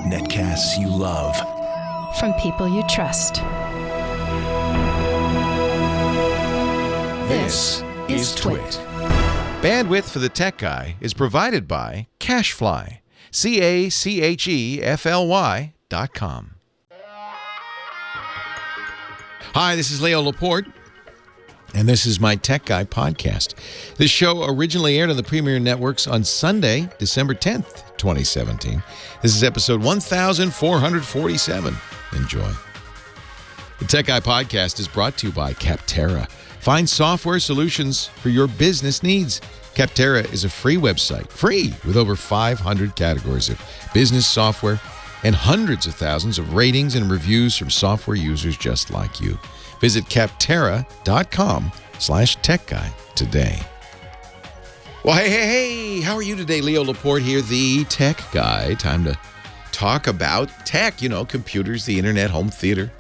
Netcasts you love. From people you trust. This is Twit. Bandwidth for the Tech Guy is provided by CacheFly. CacheFly.com. Hi, this is Leo Laporte, and this is my Tech Guy podcast. This show originally aired on the Premier Networks on Sunday, December 10th, 2017. This is episode 1447. Enjoy. The Tech Guy podcast is brought to you by Capterra. Find software solutions for your business needs. Capterra is a free website, free, with over 500 categories of business software and hundreds of thousands of ratings and reviews from software users just like you. Visit Capterra.com/techguy today. Well, hey, how are you today? Leo Laporte here, the Tech Guy. Time to talk about tech, computers, the internet, home theater,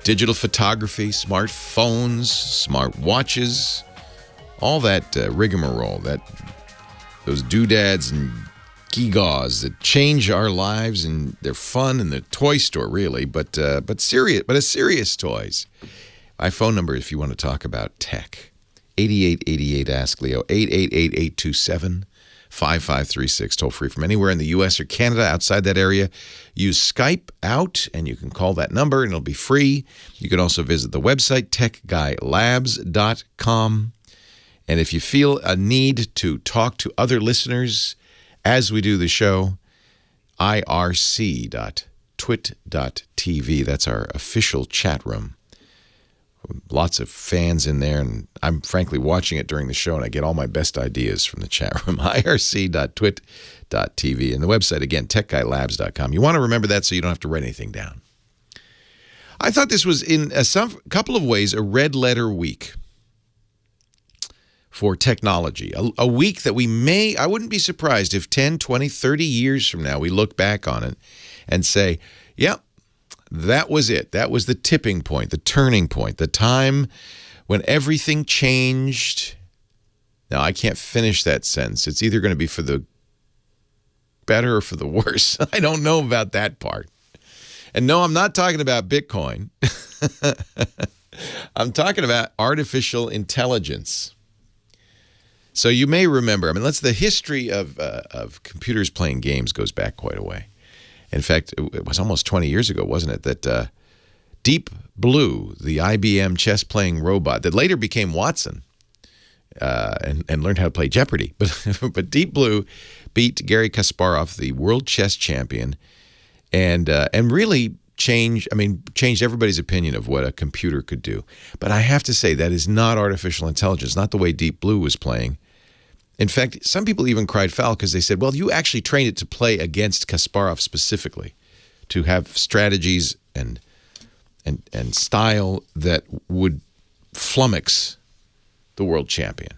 digital photography, smartphones, smart watches, all that rigmarole, those doodads and gewgaws that change our lives, and they're fun in the toy store, really, but serious toys. My phone number, if you want to talk about tech, 8888 Ask Leo, 888-827-5536, toll free from anywhere in the U.S. or Canada. Outside that area, use Skype out, and you can call that number, and it'll be free. You can also visit the website, techguylabs.com. And if you feel a need to talk to other listeners as we do the show, irc.twit.tv. That's our official chat room. Lots of fans in there, and I'm frankly watching it during the show, and I get all my best ideas from the chat room, irc.twit.tv. And the website, again, techguylabs.com. You want to remember that so you don't have to write anything down. I thought this was, in a couple of ways, a red letter week for technology. A week that I wouldn't be surprised if 10, 20, 30 years from now we look back on it and say, yep, that was it. That was the tipping point, the turning point, the time when everything changed. Now, I can't finish that sentence. It's either going to be for the better or for the worse. I don't know about that part. And no, I'm not talking about Bitcoin. I'm talking about artificial intelligence. So you may remember, the history of computers playing games goes back quite a way. In fact, it was almost 20 years ago, wasn't it, that Deep Blue, the IBM chess-playing robot that later became Watson and learned how to play Jeopardy. But Deep Blue beat Garry Kasparov, the world chess champion, and really changed everybody's opinion of what a computer could do. But I have to say, that is not artificial intelligence, not the way Deep Blue was playing. In fact, some people even cried foul because they said, well, you actually trained it to play against Kasparov specifically, to have strategies and style that would flummox the world champion.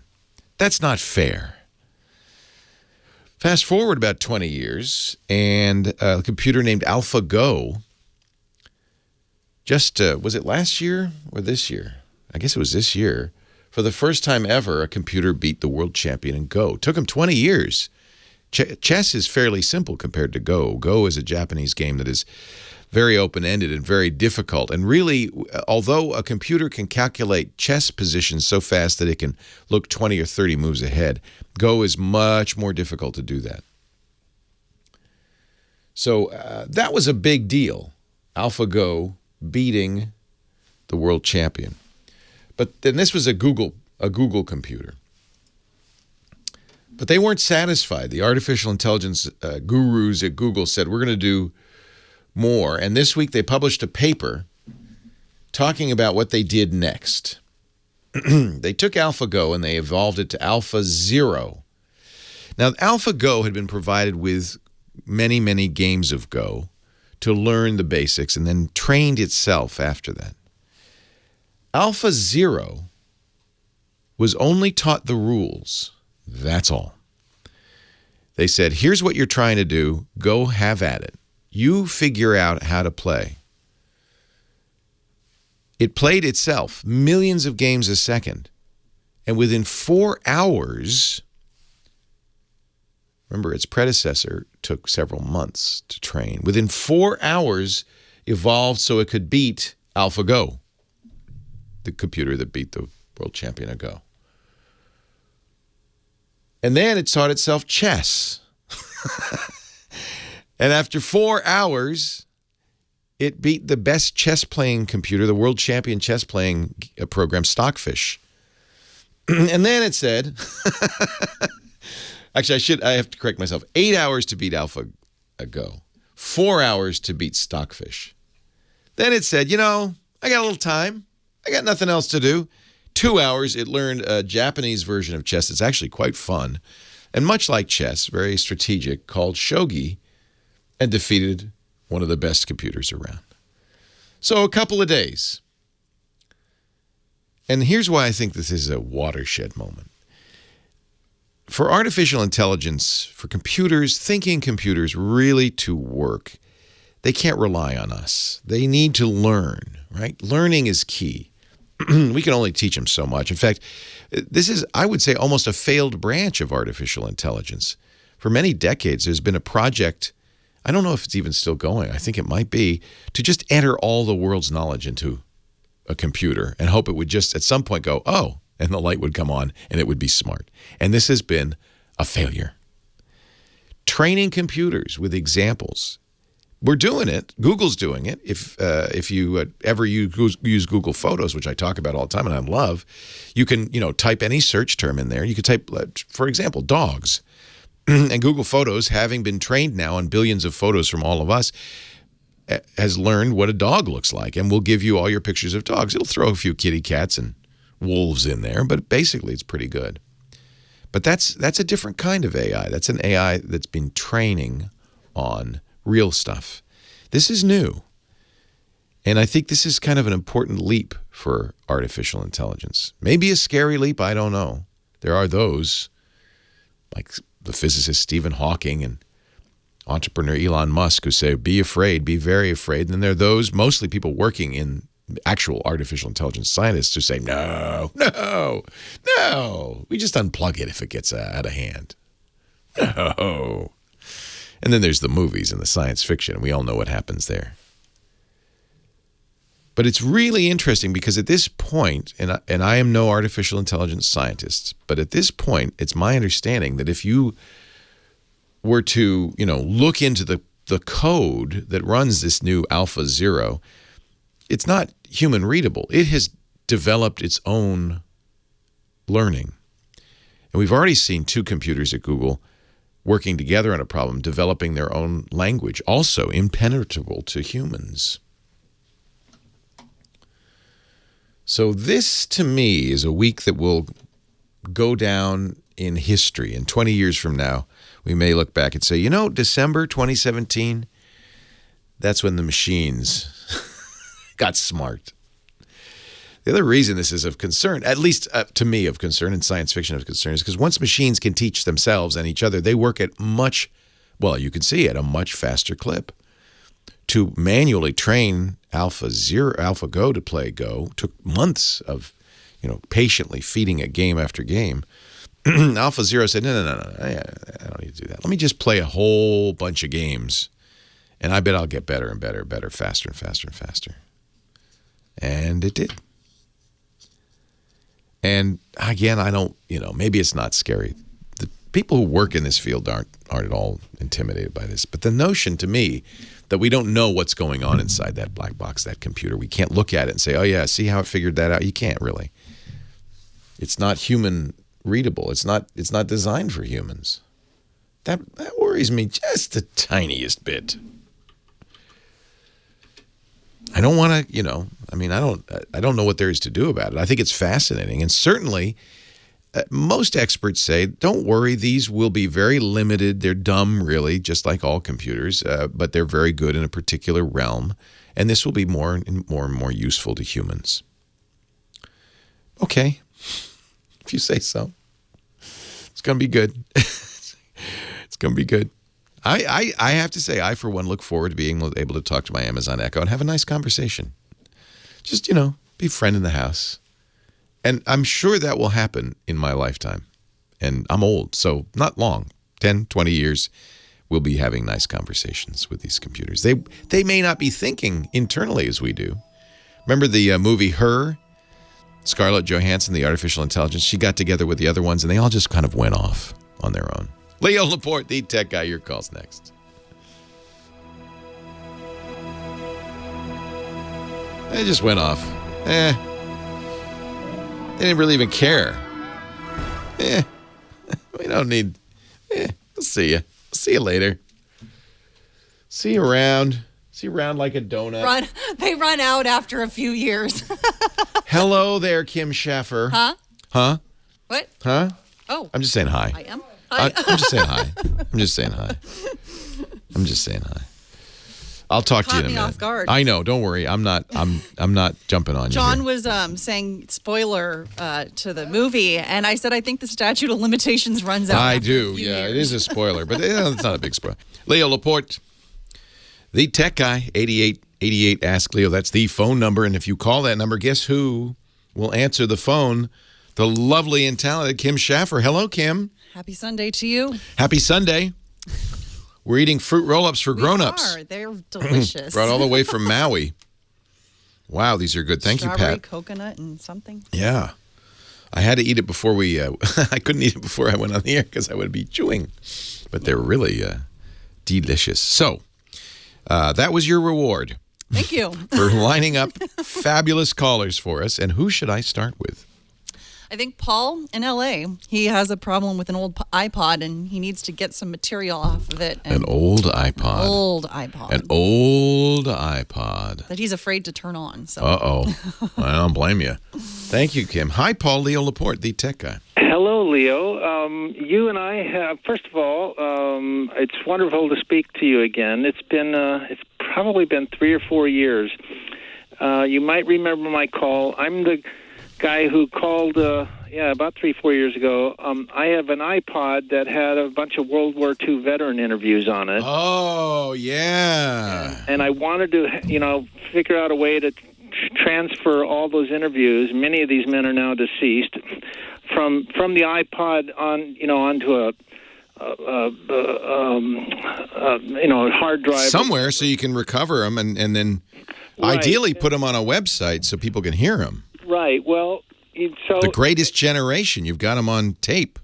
That's not fair. Fast forward about 20 years, and a computer named AlphaGo, was it last year or this year? I guess it was this year. For the first time ever, a computer beat the world champion in Go. It took him 20 years. Chess is fairly simple compared to Go. Go is a Japanese game that is very open-ended and very difficult. And really, although a computer can calculate chess positions so fast that it can look 20 or 30 moves ahead, Go is much more difficult to do that. So that was a big deal, AlphaGo beating the world champion. But then this was a Google computer. But they weren't satisfied. The artificial intelligence gurus at Google said, we're going to do more. And this week they published a paper talking about what they did next. They took AlphaGo and they evolved it to AlphaZero. Now, AlphaGo had been provided with many, many games of Go to learn the basics and then trained itself after that. AlphaZero was only taught the rules. That's all. They said, here's what you're trying to do. Go have at it. You figure out how to play. It played itself millions of games a second. And within 4 hours, remember, its predecessor took several months to train. Within 4 hours, evolved so it could beat AlphaGo, the computer that beat the world champion of Go. And then it taught itself chess. And after 4 hours, it beat the best chess-playing computer, the world champion chess-playing program, Stockfish. And then it said, actually, I have to correct myself, 8 hours to beat AlphaGo, 4 hours to beat Stockfish. Then it said, I got a little time. I got nothing else to do. 2 hours, it learned a Japanese version of chess. It's actually quite fun. And much like chess, very strategic, called shogi, and defeated one of the best computers around. So a couple of days. And here's why I think this is a watershed moment. For artificial intelligence, for computers, thinking computers really to work, they can't rely on us. They need to learn, right? Learning is key. We can only teach them so much. In fact, this is, I would say, almost a failed branch of artificial intelligence. For many decades, there's been a project, I don't know if it's even still going, I think it might be, to just enter all the world's knowledge into a computer and hope it would just at some point go, oh, and the light would come on and it would be smart. And this has been a failure. Training computers with examples. We're doing it. Google's doing it. If you ever use Google Photos, which I talk about all the time and I love, you can type any search term in there. You could type, for example, dogs. And Google Photos, having been trained now on billions of photos from all of us, has learned what a dog looks like and will give you all your pictures of dogs. It'll throw a few kitty cats and wolves in there, but basically it's pretty good. But that's a different kind of AI. That's an AI that's been training on real stuff. This is new. And I think this is kind of an important leap for artificial intelligence. Maybe a scary leap, I don't know. There are those, like the physicist Stephen Hawking and entrepreneur Elon Musk, who say, be afraid, be very afraid. And then there are those, mostly people working in actual artificial intelligence scientists, who say, no, we just unplug it if it gets out of hand. No. And then there's the movies and the science fiction, and we all know what happens there. But it's really interesting because at this point, and I am no artificial intelligence scientist, but at this point, it's my understanding that if you were to, look into the code that runs this new AlphaZero, it's not human readable. It has developed its own learning. And we've already seen 2 computers at Google working together on a problem, developing their own language, also impenetrable to humans. So this, to me, is a week that will go down in history. And 20 years from now, we may look back and say, December 2017, that's when the machines got smart. The other reason this is of concern, at least to me of concern, and science fiction of concern, is because once machines can teach themselves and each other, they work at you can see at a much faster clip. To manually train AlphaGo to play Go took months of, patiently feeding it game after game. AlphaZero said, no, I don't need to do that. Let me just play a whole bunch of games, and I bet I'll get better and better, faster and faster and faster. And it did. And again, I don't, maybe it's not scary. The people who work in this field aren't at all intimidated by this. But the notion to me that we don't know what's going on inside that black box, that computer, we can't look at it and say, oh yeah, see how it figured that out? You can't really. It's not human readable. It's not designed for humans. That worries me just the tiniest bit. I don't want to, I don't know what there is to do about it. I think it's fascinating. And certainly, most experts say, don't worry, these will be very limited. They're dumb, really, just like all computers, but they're very good in a particular realm. And this will be more and more useful to humans. Okay, if you say so. It's going to be good. It's going to be good. I have to say, I, for one, look forward to being able to talk to my Amazon Echo and have a nice conversation. Just, be a friend in the house. And I'm sure that will happen in my lifetime. And I'm old, so not long. 10, 20 years, we'll be having nice conversations with these computers. They may not be thinking internally as we do. Remember the movie Her? Scarlett Johansson, the artificial intelligence, she got together with the other ones, and they all just kind of went off on their own. Leo Laporte, the tech guy, your call's next. They just went off. They didn't really even care. We don't need... we'll see you. See you later. See you around. See you around like a donut. They run out after a few years. Hello there, Kim Schaffer. Huh? Huh? What? Huh? Oh. I'm just saying hi. I am? Hi. I'm just saying hi. I'm just saying hi. I'm just saying hi. I'll talk to you in a minute. Caught me off guard. I know. Don't worry. I'm not jumping on you. John was saying spoiler to the movie, and I said I think the statute of limitations runs out. I after do. a few Yeah, years. it is a spoiler, but it's not a big spoiler. Leo Laporte, the tech guy, 8888 Ask Leo. That's the phone number, and if you call that number, guess who will answer the phone? The lovely and talented Kim Schaffer. Hello, Kim. Happy Sunday to you. Happy Sunday. We're eating fruit roll-ups for grown-ups. We are. They're delicious. Brought all the way from Maui. Wow, these are good. Thank you, Strawberry, Pat. coconut, and something. Yeah. I had to eat it before we... I couldn't eat it before I went on the air because I would be chewing. But they're really delicious. So, that was your reward. Thank you. For lining up fabulous callers for us. And who should I start with? I think Paul in L.A., he has a problem with an old iPod, and he needs to get some material off of it. An old iPod. Old iPod. An old iPod. That he's afraid to turn on. So. Uh-oh. I don't blame you. Thank you, Kim. Hi, Paul. Leo Laporte, the tech guy. Hello, Leo. You and I have, first of all, it's wonderful to speak to you again. It's probably been 3 or 4 years. You might remember my call. I'm the guy who called, about 3-4 years ago. I have an iPod that had a bunch of World War II veteran interviews on it. Oh, yeah. And I wanted to, figure out a way to transfer all those interviews. Many of these men are now deceased. From the iPod onto a hard drive somewhere, so you can recover them and then Right. ideally put them on a website so people can hear them. Right. Well, so The Greatest Generation. You've got them on tape.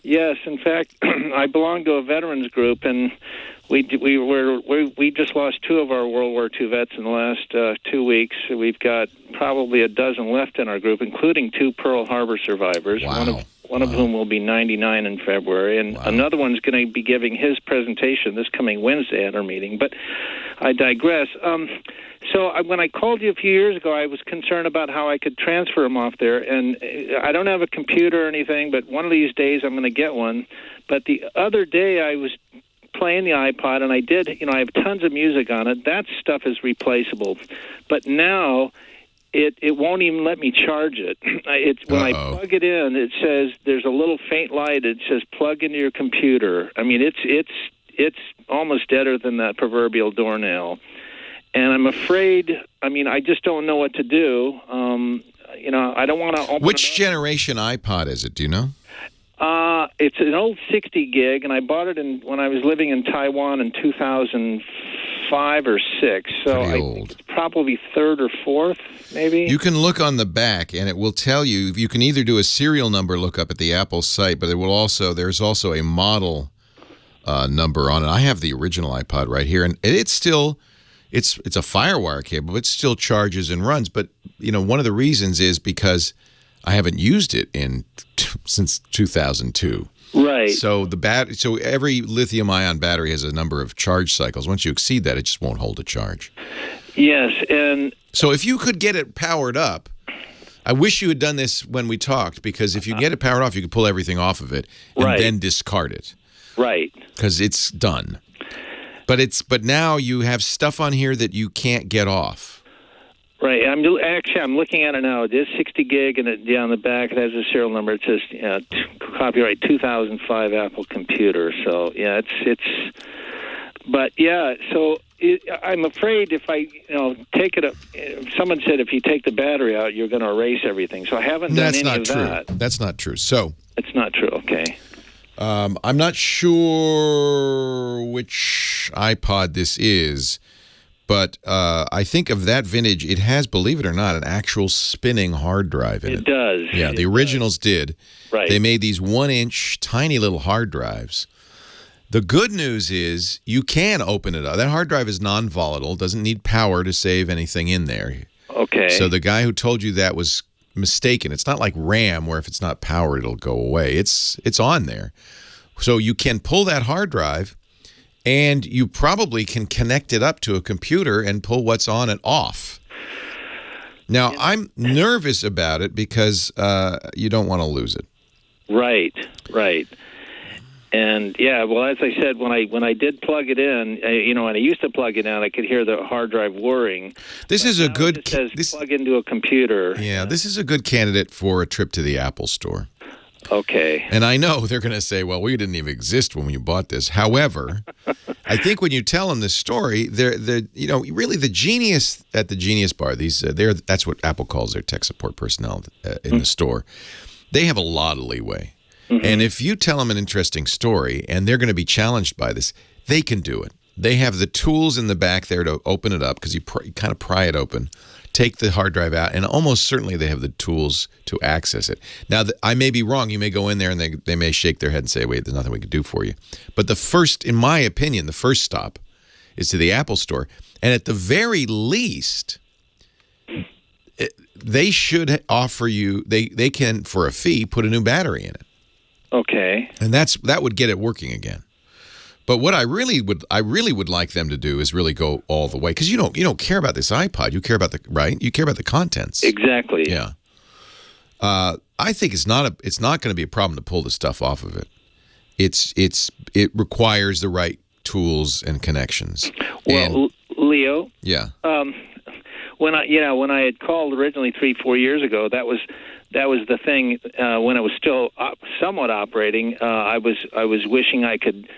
yes, in fact, I belong to a veterans group, and we just lost 2 of our World War II vets in the last 2 weeks. We've got probably a dozen left in our group, including 2 Pearl Harbor survivors. Wow. One of whom will be 99 in February, and another one's going to be giving his presentation this coming Wednesday at our meeting. But I digress. When I called you a few years ago, I was concerned about how I could transfer them off there. And I don't have a computer or anything, but one of these days I'm going to get one. But the other day I was playing the iPod, and I have tons of music on it. That stuff is replaceable. But now it won't even let me charge it. When I plug it in, it says there's a little faint light. It says plug into your computer. I mean, it's almost deader than that proverbial doornail. And I'm afraid, I just don't know what to do. I don't want to open Which generation iPod is it? Do you know? It's an old 60 gig, and I bought it when I was living in Taiwan in 2005 or 6. So Pretty I old. think it's probably 3rd or 4th, maybe. You can look on the back, and it will tell you. You can either do a serial number lookup at the Apple site, but there's also a model number on it. I have the original iPod right here, and it's still... It's a FireWire cable, but it still charges and runs. But, one of the reasons is because I haven't used it since 2002. Right. So so every lithium-ion battery has a number of charge cycles. Once you exceed that, it just won't hold a charge. Yes, and... So if you could get it powered up, I wish you had done this when we talked, because if you get it powered off, you could pull everything off of it and then discard it. Right. Because it's done. But now you have stuff on here that you can't get off. Right. I'm looking at it now. It is 60 gig, and on the back it has a serial number. It says copyright 2005 Apple computer. So yeah, I'm afraid if I take it up. Someone said if you take the battery out, you're going to erase everything. So I haven't done any of that. That's not true. So it's not true. Okay. I'm not sure which iPod this is, but I think of that vintage. It has, believe it or not, an actual spinning hard drive in it. It does. Yeah, the originals did. Right. They made these 1-inch tiny little hard drives. The good news is you can open it up. That hard drive is non-volatile, doesn't need power to save anything in there. Okay. So the guy who told you that was mistaken. It's not like RAM where if it's not powered, it'll go away. It's on there. So you can pull that hard drive, and you probably can connect it up to a computer and pull what's on and off. Now, I'm nervous about it because you don't want to lose it. Right. And yeah, well, as I said, when I did plug it in, when I used to plug it in, I could hear the hard drive whirring. This is a good. It says plug into a computer. Yeah, this is a good candidate for a trip to the Apple Store. Okay. And I know they're going to say, "Well, we didn't even exist when you bought this." However, I think when you tell them this story, they're really the genius at the Genius Bar. That's what Apple calls their tech support personnel in the store. They have a lot of leeway. Mm-hmm. And if you tell them an interesting story and they're going to be challenged by this, they can do it. They have the tools in the back there to open it up because you kind of pry it open, take the hard drive out, and almost certainly they have the tools to access it. Now, I may be wrong. You may go in there and they may shake their head and say, wait, there's nothing we can do for you. But in my opinion, the first stop is to the Apple Store. And at the very least, they should offer you, they can, for a fee, put a new battery in it. Okay. And that would get it working again. But what I really would like them to do is really go all the way, because you don't care about this iPod. You care about you care about the contents. Exactly. Yeah. I think it's not going to be a problem to pull the stuff off of it. It requires the right tools and connections. Well, Leo. Yeah. When I had called originally 3-4 years ago, that was the thing. When it was still somewhat operating, I was wishing I could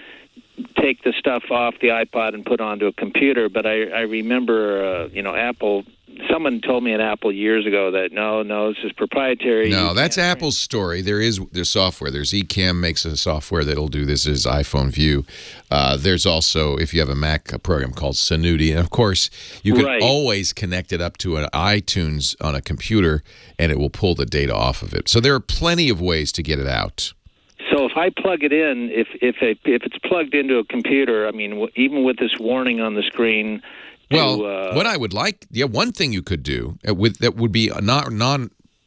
take the stuff off the iPod and put onto a computer. But I remember, Apple. Someone told me at Apple years ago that no, this is proprietary. No, that's Apple's story. There's software. There's Ecamm makes a software that'll do this as iPhone View. There's also, if you have a Mac, a program called Sanuti. And, of course, you can always connect it up to an iTunes on a computer, and it will pull the data off of it. So there are plenty of ways to get it out. So if I plug it in, if it's plugged into a computer, I mean, even with this warning on the screen. Well, what I would like, one thing you could do that would be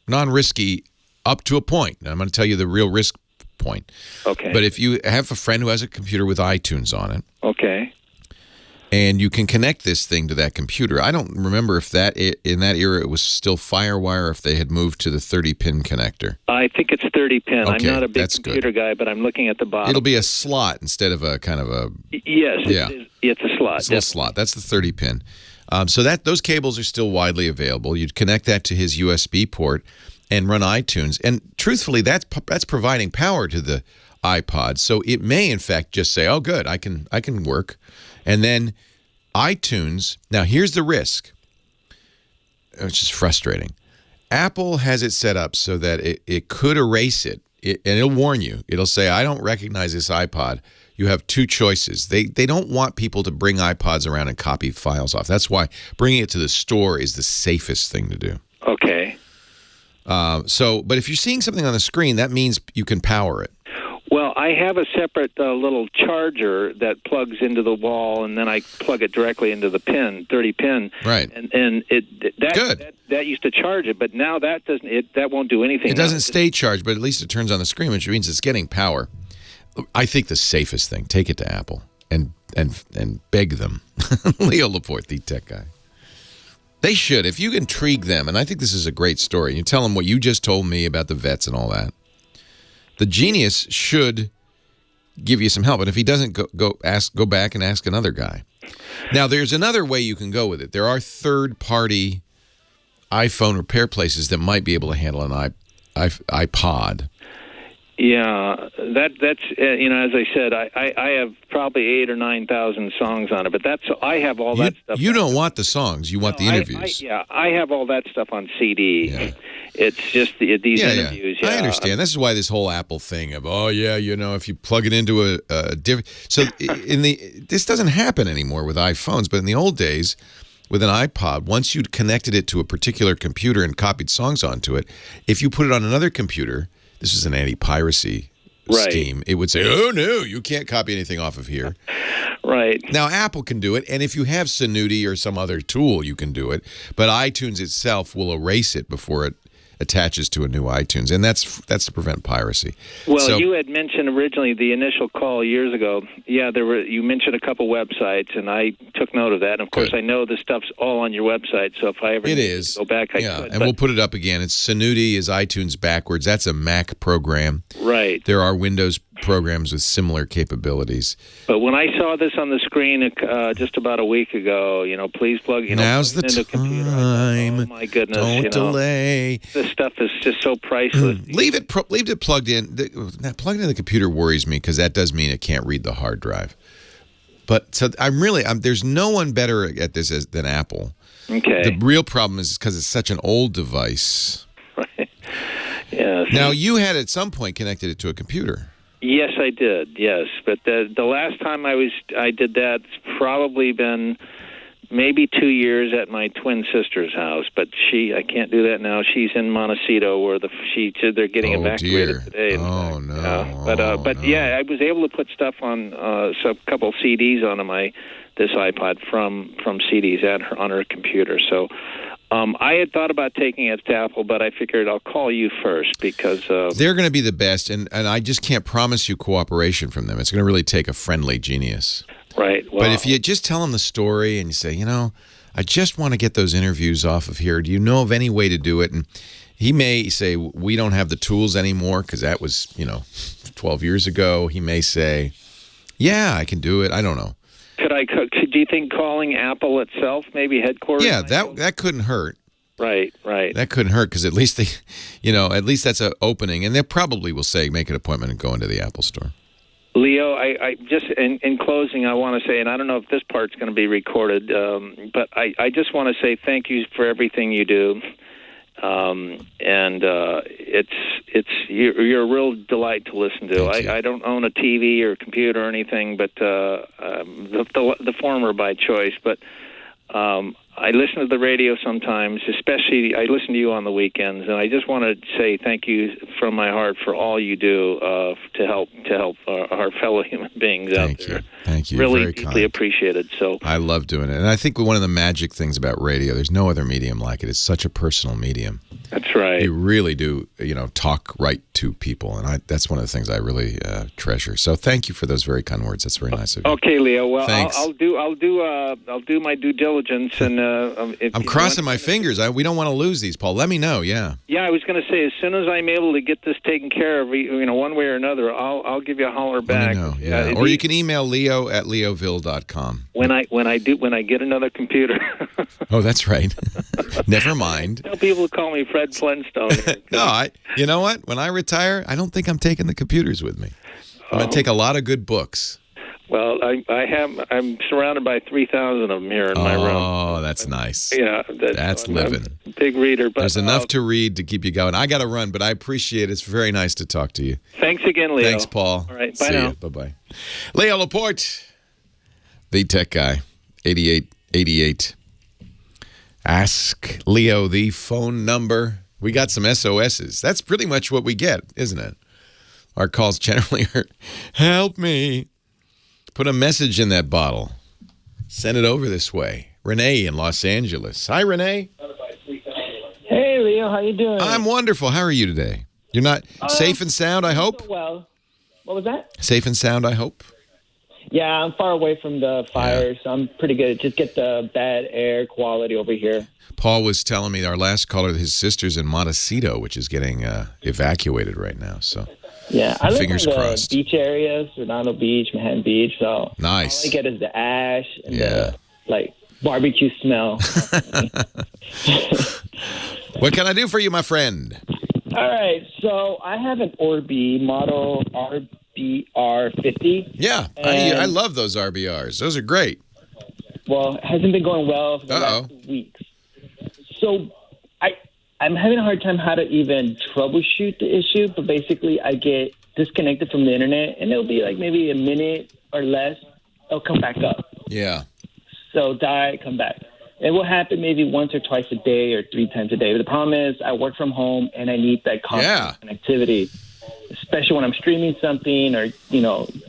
non-risky up to a point. And I'm going to tell you the real risk point. Okay. But if you have a friend who has a computer with iTunes on it. Okay. And you can connect this thing to that computer. I don't remember if in that era it was still FireWire or if they had moved to the 30-pin connector. I think it's 30-pin. Okay, I'm not a big computer guy, but I'm looking at the bottom. It'll be a slot instead of a kind of a... Yes, it's a slot. It's a slot. That's the 30-pin. So those cables are still widely available. You'd connect that to his USB port and run iTunes. And truthfully, that's providing power to the iPod. So it may, in fact, just say, oh, good, I can work. And then iTunes, now here's the risk, which is frustrating. Apple has it set up so that it could erase it, and it'll warn you. It'll say, I don't recognize this iPod. You have two choices. They don't want people to bring iPods around and copy files off. That's why bringing it to the store is the safest thing to do. Okay. But if you're seeing something on the screen, that means you can power it. Well, I have a separate little charger that plugs into the wall, and then I plug it directly into the pin, 30-pin. Right. And that used to charge it, but now that won't do anything. It doesn't stay charged, but at least it turns on the screen, which means it's getting power. I think the safest thing, take it to Apple and beg them. Leo Laporte, the tech guy. They should. If you intrigue them, and I think this is a great story, you tell them what you just told me about the vets and all that. The genius should give you some help, and if he doesn't, go back and ask another guy. Now, there's another way you can go with it. There are third-party iPhone repair places that might be able to handle an iPod. Yeah, that's as I said, I have probably 8,000 or 9,000 songs on it, but I have all that stuff. You don't want the songs; you want the interviews. I have all that stuff on CD. Yeah. It's just these interviews. Yeah. I understand. This is why this whole Apple thing of, if you plug it into a different... So this doesn't happen anymore with iPhones, but in the old days, with an iPod, once you'd connected it to a particular computer and copied songs onto it, if you put it on another computer, this is an anti-piracy scheme, it would say, oh, no, you can't copy anything off of here. Right. Now, Apple can do it, and if you have Synuity or some other tool, you can do it, but iTunes itself will erase it before it attaches to a new iTunes, and that's to prevent piracy. Well, you had mentioned originally the initial call years ago. Yeah, you mentioned a couple websites, and I took note of that. And of course, I know the stuff's all on your website, so if I ever need to go back, I could. And we'll put it up again. It's Synuity is iTunes backwards. That's a Mac program. Right. There are Windows programs with similar capabilities. But when I saw this on the screen just about a week ago, please plug Now's the into time. Oh my goodness! Don't delay. This stuff is just so priceless. Leave it plugged in. Plugged into the computer worries me because that does mean it can't read the hard drive. But so there's no one better at this than Apple. Okay. The real problem is because it's such an old device. Right. Yes. Now you had at some point connected it to a computer. Yes, I did. Yes, but the last time I did that, it's probably been maybe 2 years at my twin sister's house. But I can't do that now. She's in Montecito, where she said they're getting evacuated today. Oh no! I was able to put stuff on a couple CDs onto this iPod from CDs on her computer. So. I had thought about taking it to Apple, but I figured I'll call you first because... they're going to be the best, and I just can't promise you cooperation from them. It's going to really take a friendly genius. Right. Well, but if you just tell them the story and you say, I just want to get those interviews off of here. Do you know of any way to do it? And he may say, we don't have the tools anymore because that was, 12 years ago. He may say, yeah, I can do it. I don't know. Do you think calling Apple itself, maybe headquarters? Yeah, that couldn't hurt. Right. That couldn't hurt because at least at least that's an opening, and they probably will say make an appointment and go into the Apple store. Leo, I just in closing, I want to say, and I don't know if this part's going to be recorded, but I just want to say thank you for everything you do. You're a real delight to listen to. I don't own a TV or a computer or anything, but the former by choice. But I listen to the radio sometimes, especially I listen to you on the weekends, and I just want to say thank you from my heart for all you do to help our fellow human beings out there. Thank you. Really Very deeply kind. appreciated. So I love doing it, and I think one of the magic things about radio, there's no other medium like it. It's such a personal medium. That's right. You really do, talk right to people, and that's one of the things I really treasure. So thank you for those very kind words. That's very nice of you. Okay, Leo. Well, thanks. I'll do my due diligence, and I'm crossing my fingers. We don't want to lose these, Paul. Let me know. Yeah. Yeah, I was going to say as soon as I'm able to get this taken care of, one way or another, I'll give you a holler back. Let me know. Yeah. Or you can email Leo@leoville.com. When I get another computer. Oh, that's right. Never mind. Tell people to call me Fred Flintstone. No, you know what? When I retire, I don't think I'm taking the computers with me. I'm going to take a lot of good books. Well, I'm surrounded by 3,000 of them here in my room. Oh, that's nice. Yeah, that's living. I'm a big reader. But there's enough to read to keep you going. I got to run, but I appreciate it. It's very nice to talk to you. Thanks again, Leo. Thanks, Paul. All right, bye now. Bye-bye. Leo Laporte, the tech guy, 8888. Ask Leo the phone number. We got some SOSs. That's pretty much what we get, isn't it? Our calls generally are, help me. Put a message in that bottle. Send it over this way. Renee in Los Angeles. Hi, Renee. Hey, Leo. How you doing? I'm wonderful. How are you today? You're not safe and sound, I hope? Well, what was that? Safe and sound, I hope? Yeah, I'm far away from the fire, so I'm pretty good. Just get the bad air quality over here. Paul was telling me our last caller, his sister's in Montecito, which is getting evacuated right now. So yeah, I live in the crossed. beach areas, Redondo Beach, Manhattan Beach. So nice. All I get is the ash and the barbecue smell. What can I do for you, my friend? All right, so I have an Orbi model RBR50. Yeah, I love those RBRs. Those are great. Well, it hasn't been going well for the last 2 weeks. So I'm having a hard time how to even troubleshoot the issue, but basically I get disconnected from the internet, and it'll be like maybe a minute or less. It'll come back up. Yeah. So die, come back. It will happen maybe once or twice a day or 3 times a day. But the problem is I work from home, and I need that constant connectivity, especially when I'm streaming something or,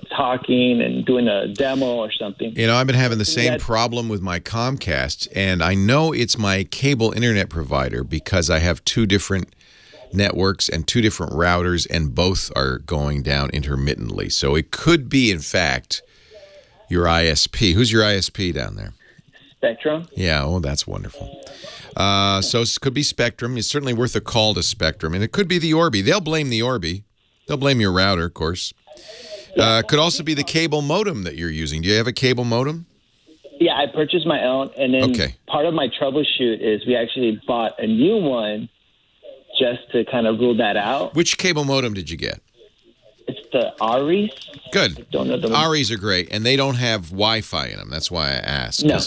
talking and doing a demo or something. I've been having the same problem with my Comcast, and I know it's my cable internet provider because I have 2 different networks and 2 different routers, and both are going down intermittently. So it could be, in fact, your ISP. Who's your ISP down there? Spectrum. Yeah, oh, that's wonderful. So it could be Spectrum. It's certainly worth a call to Spectrum, and it could be the Orbi. They'll blame the Orbi. They'll blame your router, of course. Could also be the cable modem that you're using. Do you have a cable modem? Yeah, I purchased my own, and then part of my troubleshoot is we actually bought a new one just to kind of rule that out. Which cable modem did you get? It's the Aries. Good. I don't know the Aries are great, and they don't have Wi-Fi in them. That's why I asked. No.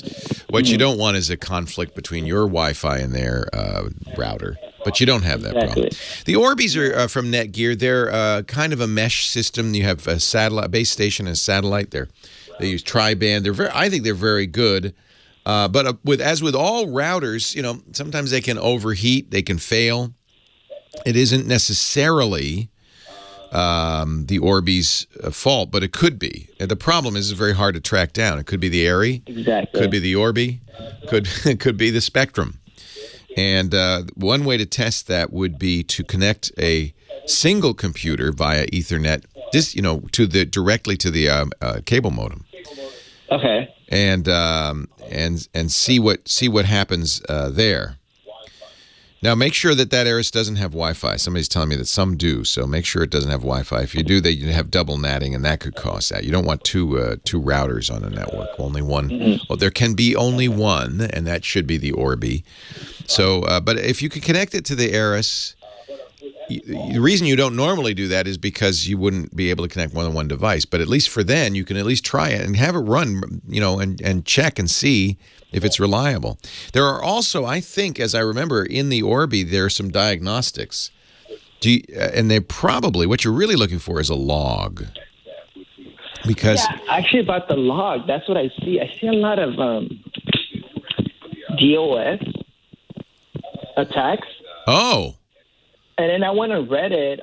What you don't want is a conflict between your Wi-Fi and their router. But you don't have that problem. The Orbis are from Netgear. They're kind of a mesh system. You have a satellite base station and satellite. They use tri-band. I think they're very good. But as with all routers, sometimes they can overheat. They can fail. It isn't necessarily the Orbi's fault, but it could be. And the problem is it's very hard to track down. It could be the Airy. Exactly. Could be the Orbi. Could be the Spectrum. And one way to test that would be to connect a single computer via Ethernet, directly to the cable modem. Okay. And see what happens there. Now, make sure that Aris doesn't have Wi-Fi. Somebody's telling me that some do, so make sure it doesn't have Wi-Fi. If you do, you have double natting, and that could cause that. You don't want two routers on a network. Only one. Mm-hmm. Well, there can be only one, and that should be the Orbi. So, but if you could connect it to the Aris, the reason you don't normally do that is because you wouldn't be able to connect more than one device. But at least for then, you can at least try it and have it run, and check and see if it's reliable. There are also, I think, as I remember, in the Orbi, there are some diagnostics. And they're probably, what you're really looking for is a log. Because actually about the log, that's what I see. I see a lot of DOS attacks. Oh. And then I went on Reddit,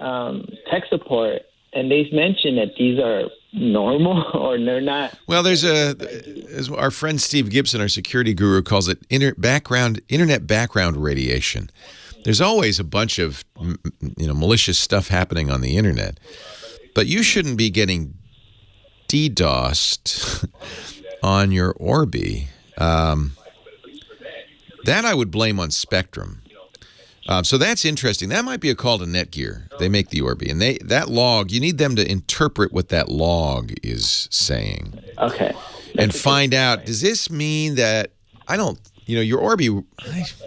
tech support, and they mentioned that these are normal or they're not. Well, as our friend Steve Gibson, our security guru, calls it internet background radiation. There's always a bunch of malicious stuff happening on the internet, but you shouldn't be getting DDoSed on your Orbi. That I would blame on Spectrum. So that's interesting. That might be a call to Netgear. They make the Orbi, and that log, you need them to interpret what that log is saying. Okay. And find out, does this mean that your Orbi,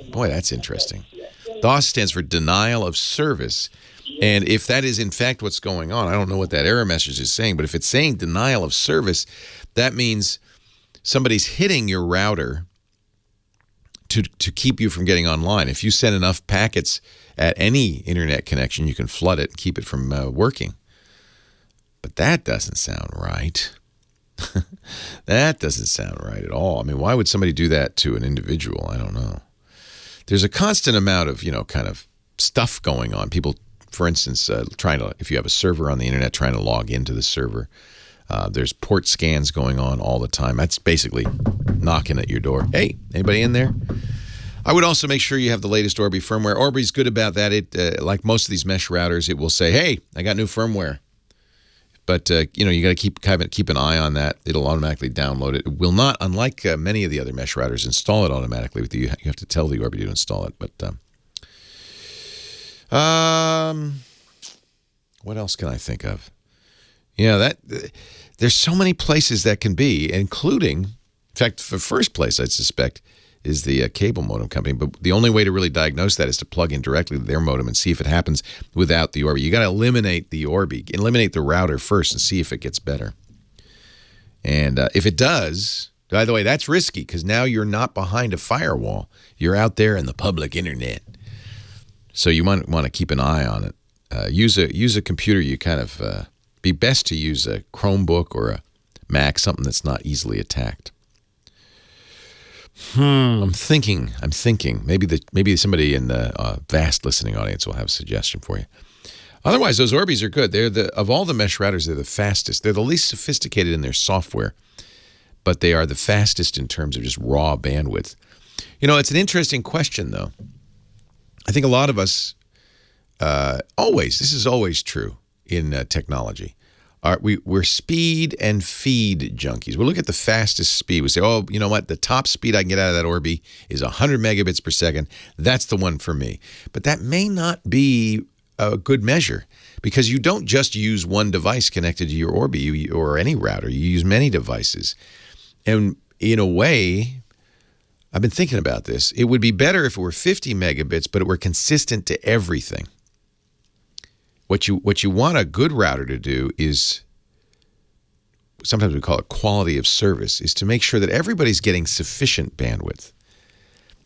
boy, that's interesting. DOS stands for denial of service. And if that is in fact what's going on, I don't know what that error message is saying, but if it's saying denial of service, that means somebody's hitting your router to keep you from getting online. If you send enough packets at any internet connection, you can flood it and keep it from working. But that doesn't sound right. That doesn't sound right at all. I mean, why would somebody do that to an individual? I don't know. There's a constant amount of, kind of stuff going on. People, for instance, if you have a server on the internet, trying to log into the server. There's port scans going on all the time. That's basically knocking at your door. Hey, anybody in there? I would also make sure you have the latest Orbi firmware. Orbi's good about that. It, like most of these mesh routers, it will say, "Hey, I got new firmware." But you got to keep an eye on that. It'll automatically download it. It will not, unlike many of the other mesh routers, install it automatically with you. You have to tell the Orbi to install it. But what else can I think of? There's so many places that can be, including, in fact, the first place I'd suspect is the cable modem company. But the only way to really diagnose that is to plug in directly to their modem and see if it happens without the Orbi. You got to eliminate the Orbi, eliminate the router first, and see if it gets better. And if it does, by the way, that's risky because now you're not behind a firewall. You're out there in the public internet. So you might want to keep an eye on it. Use a computer. You kind of be best to use a Chromebook or a Mac, something that's not easily attacked. I'm thinking. Maybe somebody in the vast listening audience will have a suggestion for you. Otherwise, those Orbis are good. Of all the mesh routers, they're the fastest. They're the least sophisticated in their software, but they are the fastest in terms of just raw bandwidth. It's an interesting question, though. I think a lot of us this is always true in technology. We're speed and feed junkies. We look at the fastest speed. We say, oh, you know what? The top speed I can get out of that Orbi is 100 megabits per second. That's the one for me. But that may not be a good measure, because you don't just use one device connected to your Orbi or any router. You use many devices. And in a way, I've been thinking about this. It would be better if it were 50 megabits, but it were consistent to everything. What you want a good router to do is, sometimes we call it quality of service, is to make sure that everybody's getting sufficient bandwidth.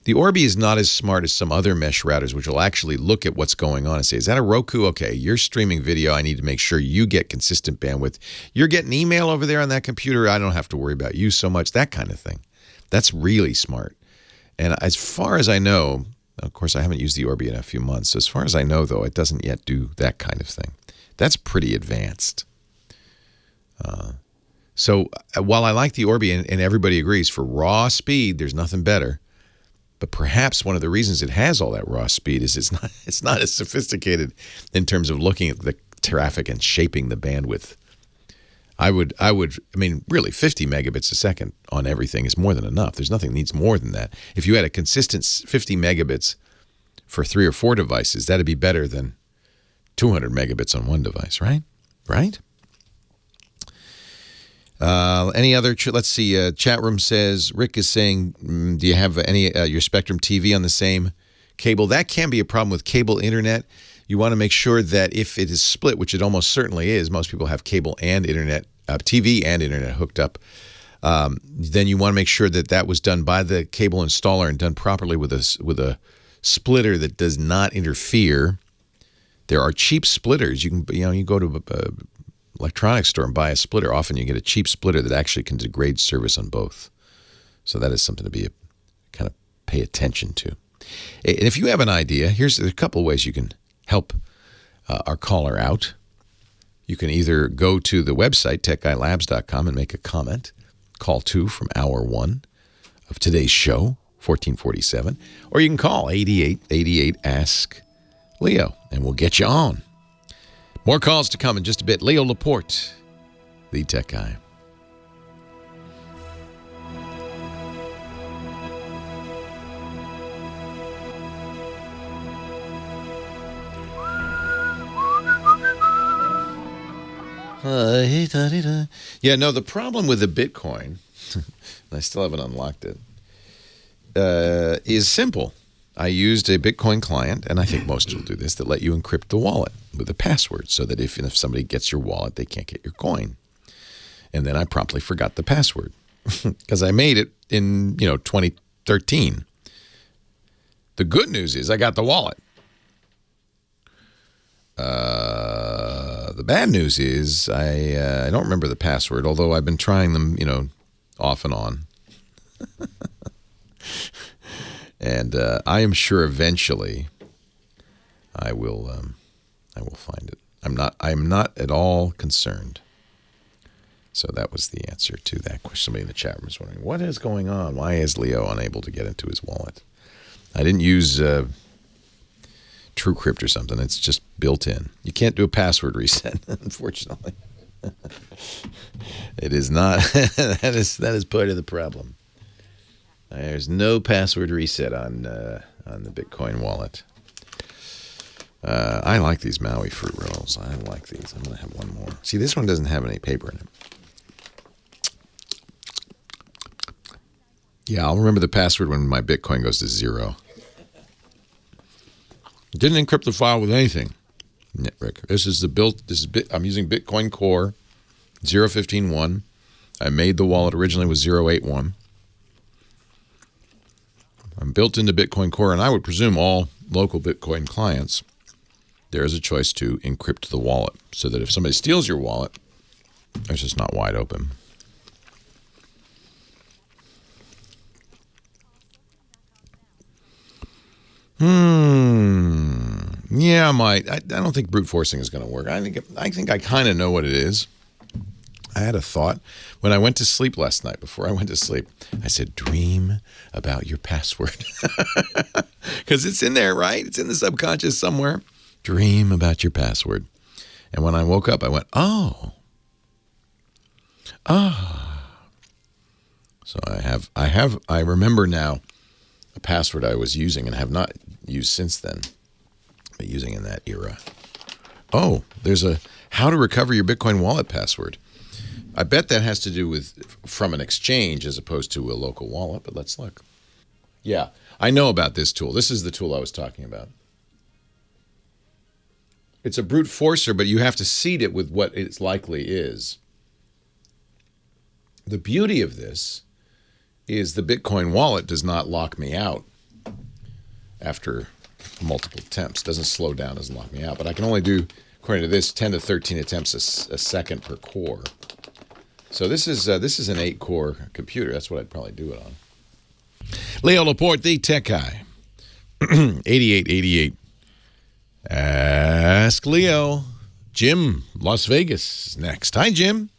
The Orbi is not as smart as some other mesh routers, which will actually look at what's going on and say, is that a Roku? Okay, you're streaming video. I need to make sure you get consistent bandwidth. You're getting email over there on that computer. I don't have to worry about you so much, that kind of thing. That's really smart. And as far as I know, of course, I haven't used the Orbi in a few months. So as far as I know, though, it doesn't yet do that kind of thing. That's pretty advanced. So while I like the Orbi, and everybody agrees, for raw speed, there's nothing better. But perhaps one of the reasons it has all that raw speed is it's not as sophisticated in terms of looking at the traffic and shaping the bandwidth. I mean, really, 50 megabits a second on everything is more than enough. There's nothing that needs more than that. If you had a consistent 50 megabits for 3 or 4 devices, that'd be better than 200 megabits on one device, right? Right? Any other? Let's see. Chat room says, Rick is saying, do you have your Spectrum TV on the same cable? That can be a problem with cable internet. You want to make sure that if it is split, which it almost certainly is, most people have cable and internet, TV and internet hooked up, then you want to make sure that that was done by the cable installer and done properly with a splitter that does not interfere. There are cheap splitters. You go to an electronics store and buy a splitter. Often you get a cheap splitter that actually can degrade service on both. So that is something to kind of pay attention to. And if you have an idea, there's a couple of ways you can help our caller out. You can either go to the website, techguylabs.com, and make a comment. Call 2 from hour 1 of today's show, 1447. Or you can call 8888 Ask Leo, and we'll get you on. More calls to come in just a bit. Leo Laporte, the tech guy. Yeah, no, the problem with the Bitcoin, and I still haven't unlocked it, is simple. I used a Bitcoin client, and I think most will do this, that let you encrypt the wallet with a password so that if somebody gets your wallet, they can't get your coin. And then I promptly forgot the password because I made it in 2013. The good news is I got the wallet. The bad news is I don't remember the password, although I've been trying them, off and on. And I am sure eventually I will find it. I'm not at all concerned. So that was the answer to that question. Somebody in the chat room is wondering, what is going on? Why is Leo unable to get into his wallet? I didn't use TrueCrypt or something. It's just built in. You can't do a password reset, unfortunately. It is not. That is part of the problem. There's no password reset on the Bitcoin wallet. I like these Maui fruit rolls. I like these. I'm going to have one more. See, this one doesn't have any paper in it. Yeah, I'll remember the password when my Bitcoin goes to 0. Didn't encrypt the file with anything. Yeah, Rick. I'm using Bitcoin Core 0.15.1. I made the wallet originally with 0.8.1. I'm built into Bitcoin Core, and I would presume all local Bitcoin clients, there is a choice to encrypt the wallet so that if somebody steals your wallet, it's just not wide open. Yeah, I might. I don't think brute forcing is going to work. I think I kind of know what it is. I had a thought when I went to sleep last night. Before I went to sleep, I said, dream about your password. Because it's in there, right? It's in the subconscious somewhere. Dream about your password. And when I woke up, I went, oh. So I remember now a password I was using and have not used since then, but using in that era. Oh, there's a how to recover your Bitcoin wallet password. I bet that has to do with from an exchange as opposed to a local wallet, but let's look. Yeah, I know about this tool. This is the tool I was talking about. It's a brute forcer, but you have to seed it with what it likely is. The beauty of this is the Bitcoin wallet does not lock me out after multiple attempts. Doesn't slow down, doesn't lock me out. But I can only do, according to this, 10 to 13 attempts a second per core. So this is an 8-core computer. That's what I'd probably do it on. Leo Laporte, the tech guy. 8888. Ask Leo. Jim, Las Vegas is next. Hi, Jim.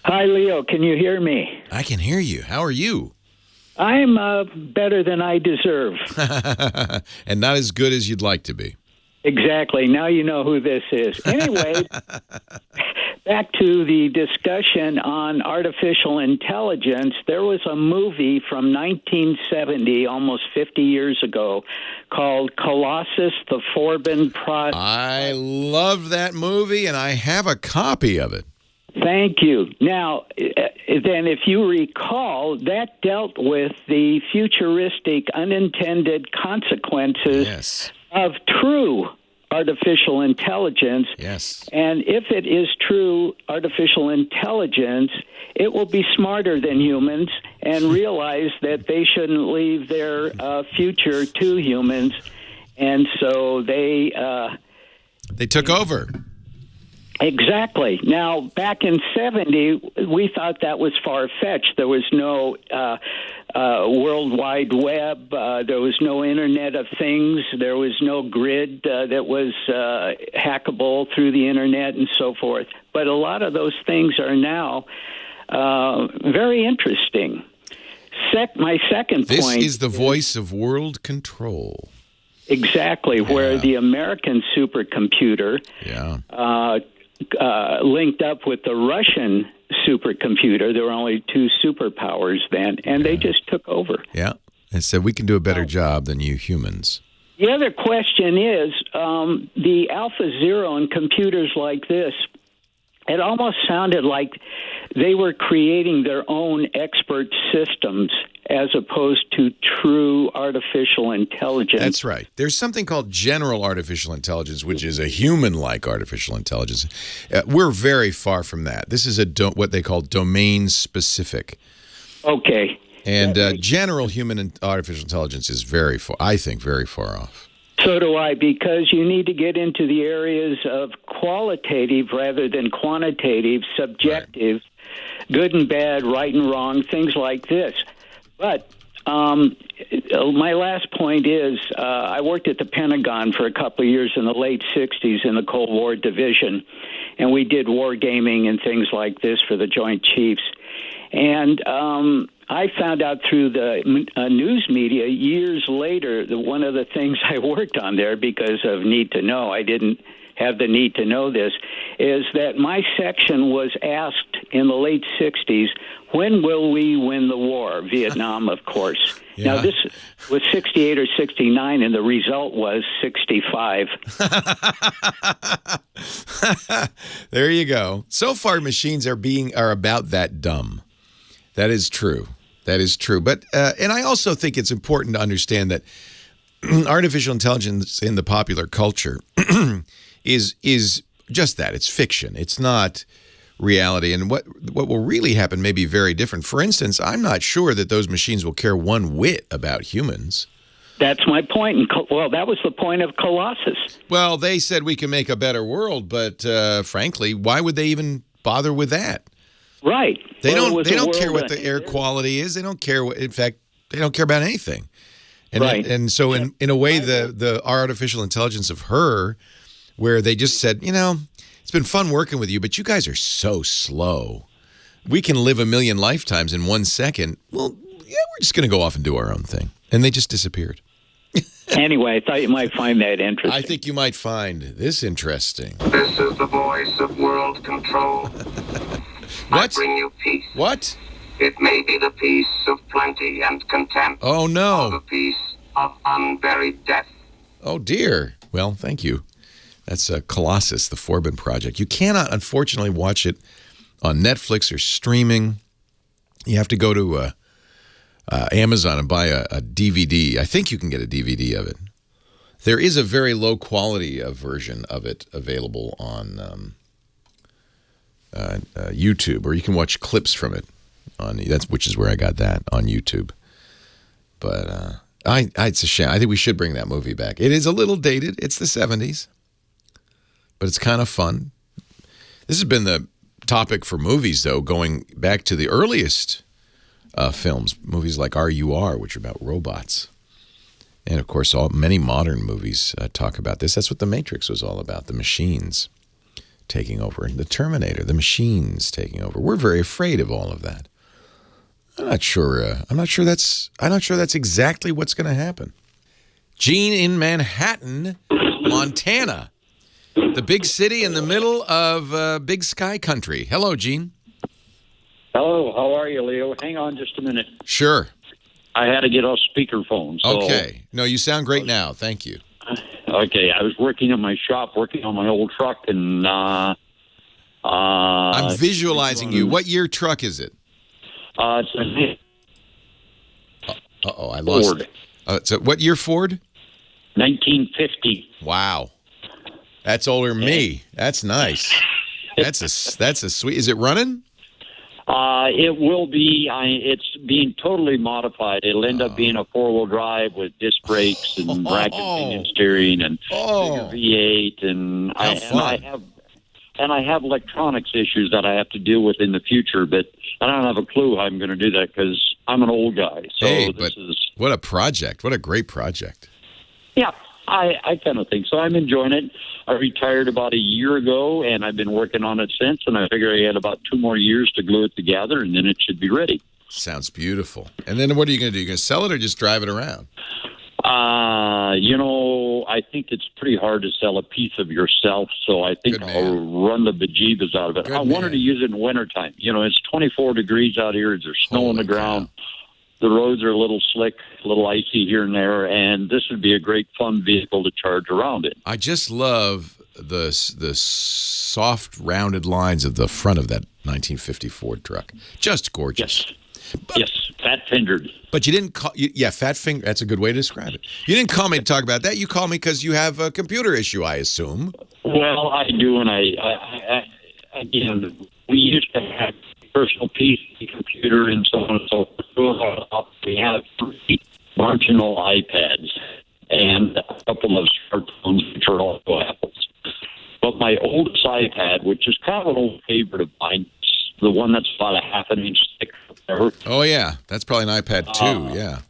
Hi, Leo. Can you hear me? I can hear you. How are you? I'm better than I deserve. And not as good as you'd like to be. Exactly. Now you know who this is. Anyway, back to the discussion on artificial intelligence. There was a movie from 1970, almost 50 years ago, called Colossus, the Forbidden Process. I love that movie, and I have a copy of it. Thank you. Now, then, if you recall, that dealt with the futuristic unintended consequences of true artificial intelligence. Yes. And if it is true artificial intelligence, it will be smarter than humans and realize that they shouldn't leave their future to humans. And so they took over. Exactly. Now, back in 70, we thought that was far-fetched. There was no World Wide Web. There was no Internet of Things. There was no grid that was hackable through the Internet and so forth. But a lot of those things are now very interesting. My second point... This is the voice of world control. Exactly, where the American supercomputer... linked up with the Russian supercomputer. There were only two superpowers then, and they just took over. Yeah, and said we can do a better job than you humans. The other question is the AlphaZero and computers like this. It almost sounded like they were creating their own expert systems as opposed to true artificial intelligence. That's right. There's something called general artificial intelligence, which is a human-like artificial intelligence. We're very far from that. This is what they call domain-specific. Okay. And general human and artificial intelligence is very far, I think, very far off. So do I, because you need to get into the areas of qualitative rather than quantitative, subjective, good and bad, right and wrong, things like this. But my last point is I worked at the Pentagon for a couple of years in the late 60s in the Cold War Division, and we did wargaming and things like this for the Joint Chiefs. And I found out through the news media years later that one of the things I worked on there because of need to know, I didn't have the need to know this, is that my section was asked in the late 60s, when will we win the war? Vietnam, of course. Yeah. Now, this was 68 or 69, and the result was 65. There you go. So far, machines are about that dumb. That is true. That is true. But and I also think it's important to understand that artificial intelligence in the popular culture is just that. It's fiction. It's not reality. And what will really happen may be very different. For instance, I'm not sure that those machines will care one whit about humans. That's my point. Well, that was the point of Colossus. Well, they said we can make a better world, but frankly, why would they even bother with that? Right. They don't care what the air quality is. They don't care what, in fact, they don't care about anything. And right. And so in a way, the artificial intelligence of her, where they just said, it's been fun working with you, but you guys are so slow. We can live a million lifetimes in 1 second. Well, yeah, we're just going to go off and do our own thing. And they just disappeared. Anyway, I thought you might find that interesting. I think you might find this interesting. This is the voice of world control. What? I bring you peace. What? It may be the peace of plenty and content. Oh, no. Or the peace of unburied death. Oh, dear. Well, thank you. That's Colossus, the Forbin Project. You cannot, unfortunately, watch it on Netflix or streaming. You have to go to Amazon and buy a DVD. I think you can get a DVD of it. There is a very low-quality version of it available on YouTube, or you can watch clips from it. Which is where I got that, on YouTube. But it's a shame. I think we should bring that movie back. It is a little dated. It's the 70s. But it's kind of fun. This has been the topic for movies, though, going back to the earliest films. Movies like R.U.R., which are about robots. And, of course, many modern movies talk about this. That's what The Matrix was all about, the machines taking over. And the Terminator, the machines taking over. We're very afraid of all of that. I'm not sure that's exactly what's going to happen. Gene in Manhattan, Montana, the big city in the middle of Big Sky Country. Hello, Gene. Hello, how are you, Leo? Hang on just a minute. Sure. I had to get off speakerphone. So, okay. No, you sound great now. Thank you. Okay, I was working in my shop, working on my old truck, and I'm visualizing you. What year truck is it? It's a I lost. Ford. So what year Ford? 1950. Wow. That's older than me. That's nice. That's a sweet. Is it running? It will be. It's being totally modified. It'll end up being a 4-wheel drive with disc brakes and bracket pinion steering and bigger V8, and I have electronics issues that I have to deal with in the future, but I don't have a clue how I'm going to do that because I'm an old guy. So what a project. What a great project. Yeah, I kind of think so. I'm enjoying it. I retired about a year ago, and I've been working on it since, and I figure I had about 2 more years to glue it together, and then it should be ready. Sounds beautiful. And then what are you going to do? You going to sell it or just drive it around? I think it's pretty hard to sell a piece of yourself, so I think I'll run the bejeebas out of it. I wanted to use it in wintertime. It's 24 degrees out here. There's snow on the ground. The roads are a little slick, a little icy here and there, and this would be a great fun vehicle to charge around it. I just love the soft, rounded lines of the front of that 1950 Ford truck. Just gorgeous. Yes, fat-fingered. But you didn't call... fat finger. That's a good way to describe it. You didn't call me to talk about that. You called me because you have a computer issue, I assume. Well, I do, and again, we used to have personal PC computer and so on and so forth. We have 3 marginal iPads and a couple of smartphones, which are also Apples. But my oldest iPad, which is kind of an old favorite of mine, the one that's about a half an inch thick. Oh, yeah. That's probably an iPad 2, yeah.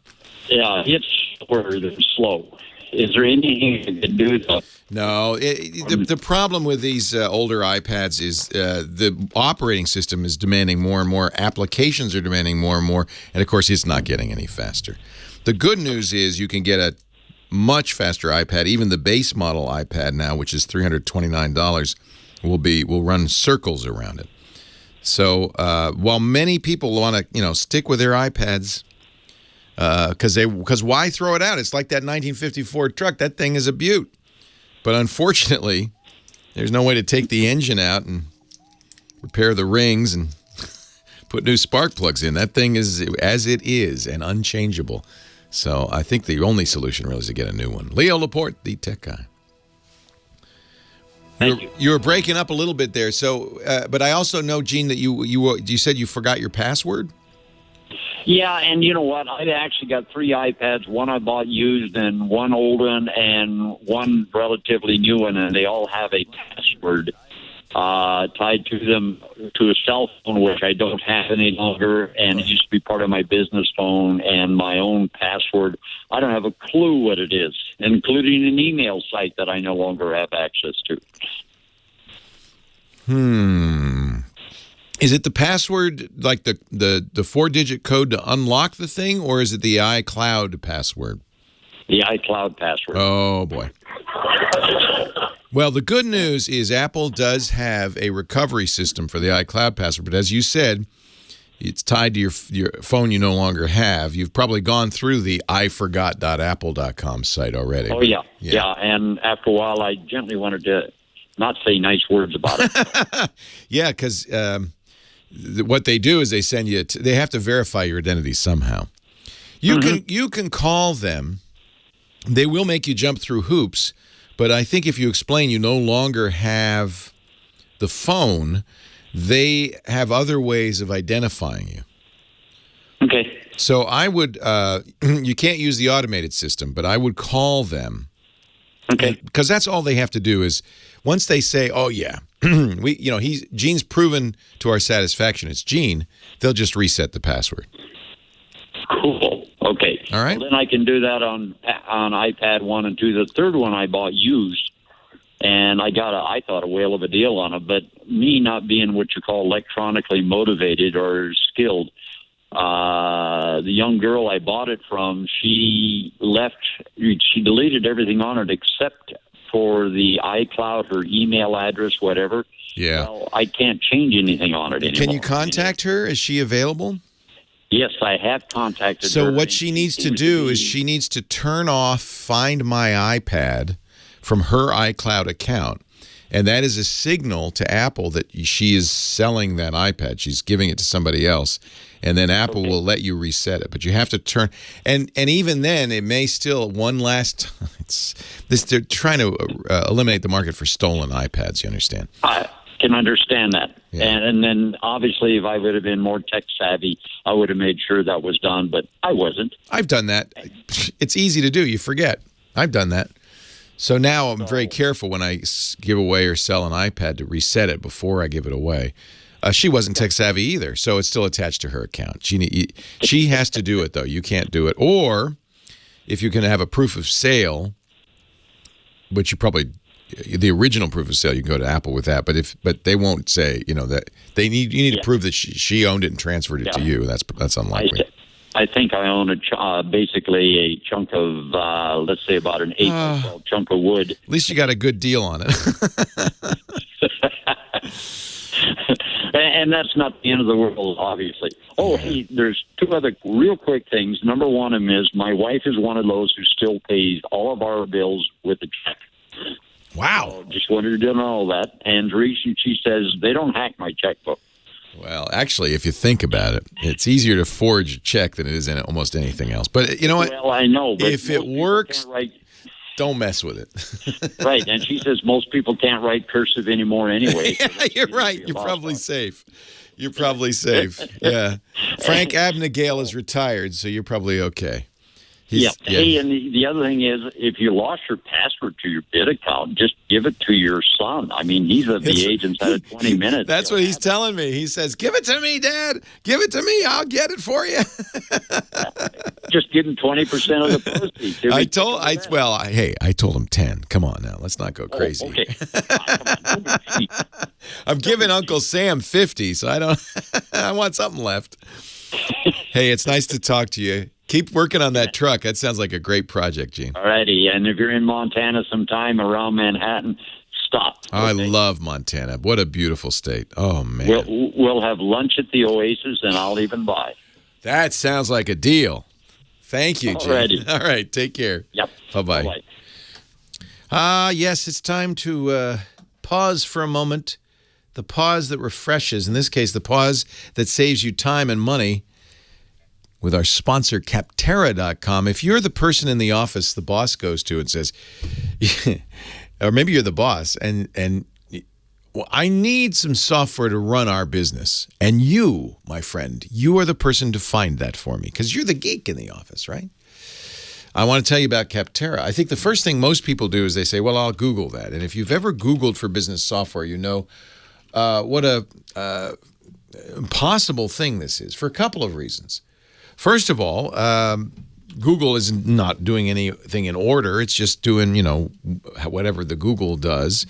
Yeah, it's slower than slow. Is there anything you can do to... No. The problem with these older iPads is the operating system is demanding more and more. Applications are demanding more and more. And, of course, it's not getting any faster. The good news is you can get a much faster iPad. Even the base model iPad now, which is $329, will run circles around it. So while many people want to, stick with their iPads, because why throw it out? It's like that 1950 Ford truck. That thing is a beaut. But unfortunately, there's no way to take the engine out and repair the rings and put new spark plugs in. That thing is as it is and unchangeable. So I think the only solution really is to get a new one. Leo Laporte, the tech guy. You were breaking up a little bit there. So, but I also know, Gene, that you said you forgot your password? Yeah, and you know what? I actually got 3 iPads. One I bought used, and one old one, and one relatively new one, and they all have a password tied to them to a cell phone, which I don't have any longer, and it used to be part of my business phone and my own password. I don't have a clue what it is, including an email site that I no longer have access to. Is it the password, like the 4-digit code to unlock the thing, or is it the iCloud password? The iCloud password. Oh, boy. Well, the good news is Apple does have a recovery system for the iCloud password, but as you said, it's tied to your phone you no longer have. You've probably gone through the iforgot.apple.com site already. Oh, yeah. And after a while, I gently wanted to not say nice words about it. Yeah, because what they do is they send you. They have to verify your identity somehow. You can call them. They will make you jump through hoops, but I think if you explain you no longer have the phone, they have other ways of identifying you. Okay. So I would. You can't use the automated system, but I would call them. Okay. Because that's all they have to do is once they say, "Oh yeah, Gene's proven to our satisfaction it's Gene," they'll just reset the password. Cool. Okay. All right. Well, then I can do that on iPad 1 and 2. The third one I bought used, and I thought a whale of a deal on it. But me not being what you call electronically motivated or skilled, the young girl I bought it from, she deleted everything on it except for the iCloud, her email address, whatever. Yeah. Well, I can't change anything on it anymore. Can you contact her? Is she available? Yes, I have contacted her. So what she needs to do is she needs to turn off Find My iPad from her iCloud account. And that is a signal to Apple that she is selling that iPad. She's giving it to somebody else. And then Apple will let you reset it. But you have to turn. And even then, it may still, one last time. They're trying to eliminate the market for stolen iPads, you understand? I can understand that. Yeah. And then, obviously, if I would have been more tech-savvy, I would have made sure that was done. But I wasn't. I've done that. It's easy to do. You forget. I've done that. So now I'm very careful when I give away or sell an iPad to reset it before I give it away. She wasn't tech savvy either, so it's still attached to her account. She has to do it, though. You can't do it. Or if you can have a proof of sale, which you probably the original proof of sale, you can go to Apple with that. But they won't say that you need to prove that she owned it and transferred it to you. That's unlikely. I think I own basically a chunk of, let's say about an 8-12 chunk of wood. At least you got a good deal on it. And that's not the end of the world, obviously. Oh, hey, there's 2 other real quick things. Number one of them is my wife is one of those who still pays all of our bills with a check. Wow. So just wanted to know that. And the reason she says they don't hack my checkbook. Well, actually, if you think about it, it's easier to forge a check than it is in almost anything else. But you know what? Well, I know. But if it works, don't mess with it. Right. And she says most people can't write cursive anymore anyway. Yeah, you're right. You're probably safe. You're probably safe. Yeah. Frank Abnegale is retired, so you're probably okay. Yeah. Hey, and the other thing is, if you lost your password to your bid account, just give it to your son. I mean, he's at the age inside of 20 minutes. That's what he's telling me. He says, "Give it to me, Dad. Give it to me. I'll get it for you." Just give him 20% of the proceeds. I told him 10. Come on now, let's not go crazy. Okay. I'm giving Uncle Sam 50, so I want something left. Hey, it's nice to talk to you. Keep working on that truck. That sounds like a great project, Gene. All righty. And if you're in Montana sometime around Manhattan, stop. Oh, I love Montana. What a beautiful state. Oh, man. We'll have lunch at the Oasis, and I'll even buy. That sounds like a deal. Thank you, Gene. Alrighty. All right. Take care. Yep. Bye-bye. Yes, it's time to pause for a moment. The pause that refreshes. In this case, the pause that saves you time and money. With our sponsor, Capterra.com. If you're the person in the office the boss goes to and says, or maybe you're the boss, and well, I need some software to run our business. And you, my friend, you are the person to find that for me because you're the geek in the office, right? I want to tell you about Capterra. I think the first thing most people do is they say, well, I'll Google that. And if you've ever Googled for business software, you know what a impossible thing this is for a couple of reasons. First of all, Google is not doing anything in order. It's just doing, whatever the Google does.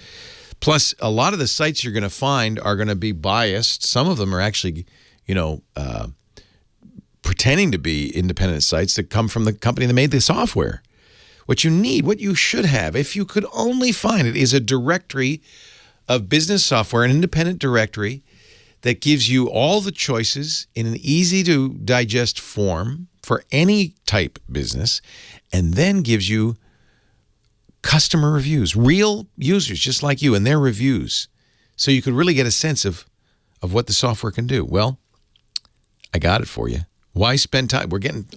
Plus, a lot of the sites you're going to find are going to be biased. Some of them are actually, pretending to be independent sites that come from the company that made the software. What you need, what you should have, if you could only find it, is a directory of business software, an independent directory that gives you all the choices in an easy-to-digest form for any type business, and then gives you customer reviews, real users just like you and their reviews, so you could really get a sense of what the software can do. Well, I got it for you. Why spend time? We're getting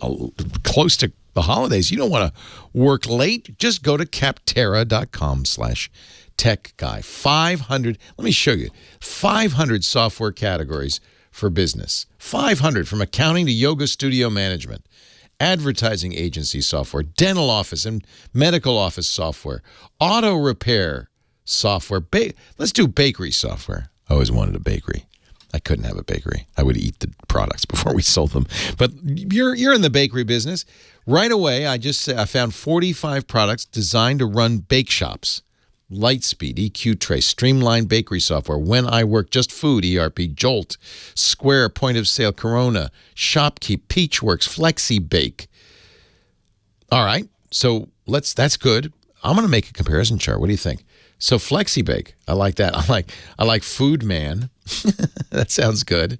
close to the holidays. You don't want to work late. Just go to capterra.com/techguy. 500, let me show you, 500 software categories for business. 500, from accounting to yoga studio management, advertising agency software, dental office and medical office software, auto repair software. Let's do bakery software. I always wanted a bakery. I couldn't have a bakery. I would eat the products before we sold them. But you're in the bakery business. Right away, I found 45 products designed to run bake shops. Lightspeed, EQ Trace, Streamline Bakery Software, When I Work, Just Food, ERP, Jolt, Square, Point of Sale, Corona, Shopkeep, Peachworks, FlexiBake. All right, so that's good. I'm going to make a comparison chart. What do you think? So FlexiBake, I like that. I like Foodman. That sounds good.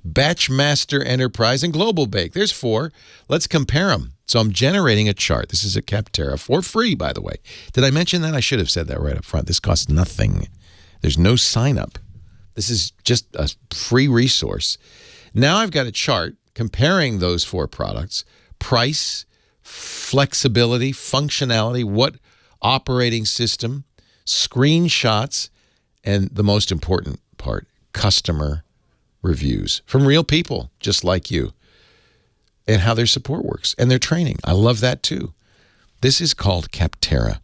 Batchmaster Enterprise and Global Bake. There's 4. Let's compare them. So I'm generating a chart. This is a Capterra for free, by the way. Did I mention that? I should have said that right up front. This costs nothing. There's no sign up. This is just a free resource. Now I've got a chart comparing those 4 products: price, flexibility, functionality, what operating system, screenshots, and the most important part, customer reviews from real people just like you, and how their support works and their training. I love that too. This is called Capterra.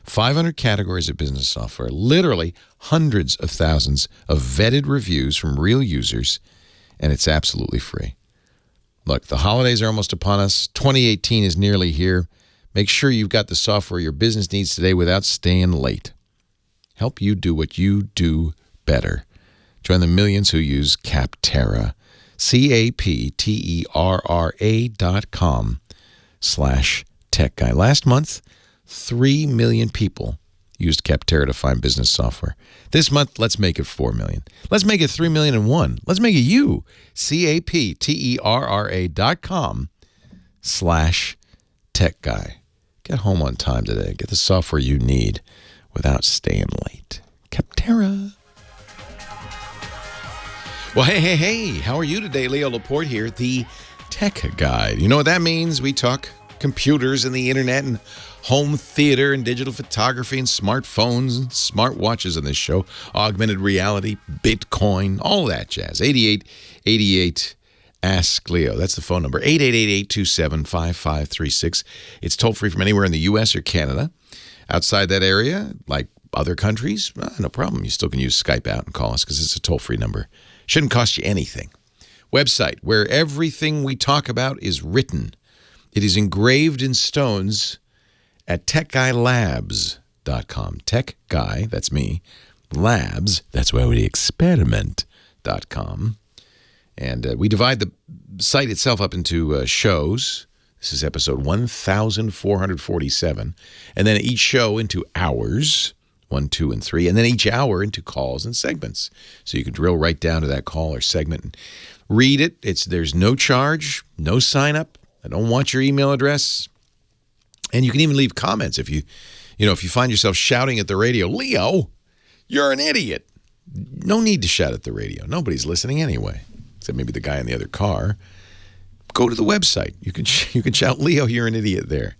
500 categories of business software, literally hundreds of thousands of vetted reviews from real users, and it's absolutely free. Look, the holidays are almost upon us. 2018 is nearly here. Make sure you've got the software your business needs today without staying late. Help you do what you do better. Join the millions who use Capterra. CAPTERRA.com/techguy. Last month, 3 million people used Capterra to find business software. This month, let's make it 4 million. Let's make it 3,000,001. Let's make it you. CAPTERRA.com/techguy. Get home on time today. Get the software you need without staying late. Capterra. Well, hey, how are you today? Leo Laporte here, the Tech Guide. You know what that means? We talk computers and the internet and home theater and digital photography and smartphones and smartwatches on this show. Augmented reality, Bitcoin, all that jazz. 8888 Ask Leo. That's the phone number, 888-827-5536. It's toll-free from anywhere in the U.S. or Canada. Outside that area, like other countries, no problem. You still can use Skype out and call us because it's a toll-free number. Shouldn't cost you anything. Website where everything we talk about is written. It is engraved in stones at techguylabs.com. Tech Guy, that's me. Labs, that's where we experiment.com. And we divide the site itself up into shows. This is episode 1447. And then each show into hours, 1, 2, and 3. And then each hour into calls and segments. So you can drill right down to that call or segment and read it. There's no charge, no sign up. I don't want your email address. And you can even leave comments if you find yourself shouting at the radio, Leo, you're an idiot. No need to shout at the radio. Nobody's listening anyway, except maybe the guy in the other car. Go to the website. You can shout, Leo, you're an idiot there.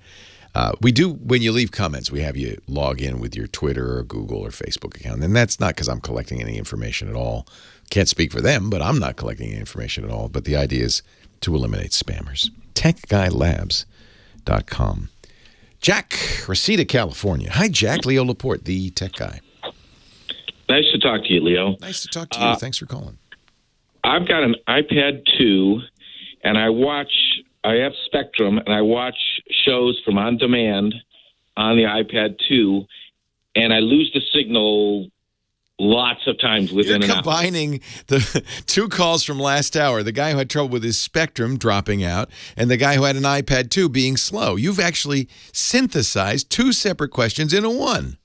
We do, when you leave comments, we have you log in with your Twitter or Google or Facebook account. And that's not because I'm collecting any information at all. Can't speak for them, but I'm not collecting any information at all. But the idea is to eliminate spammers. TechGuyLabs.com. Jack, Reseda, California. Hi, Jack. Leo Laporte, the tech guy. Nice to talk to you, Leo. Nice to talk to you. Thanks for calling. I've got an iPad 2, and I have Spectrum, and I watch shows from on demand on the iPad 2, and I lose the signal lots of times within an hour. You're combining the two calls from last hour, the guy who had trouble with his Spectrum dropping out and the guy who had an iPad 2 being slow. You've actually synthesized two separate questions into one.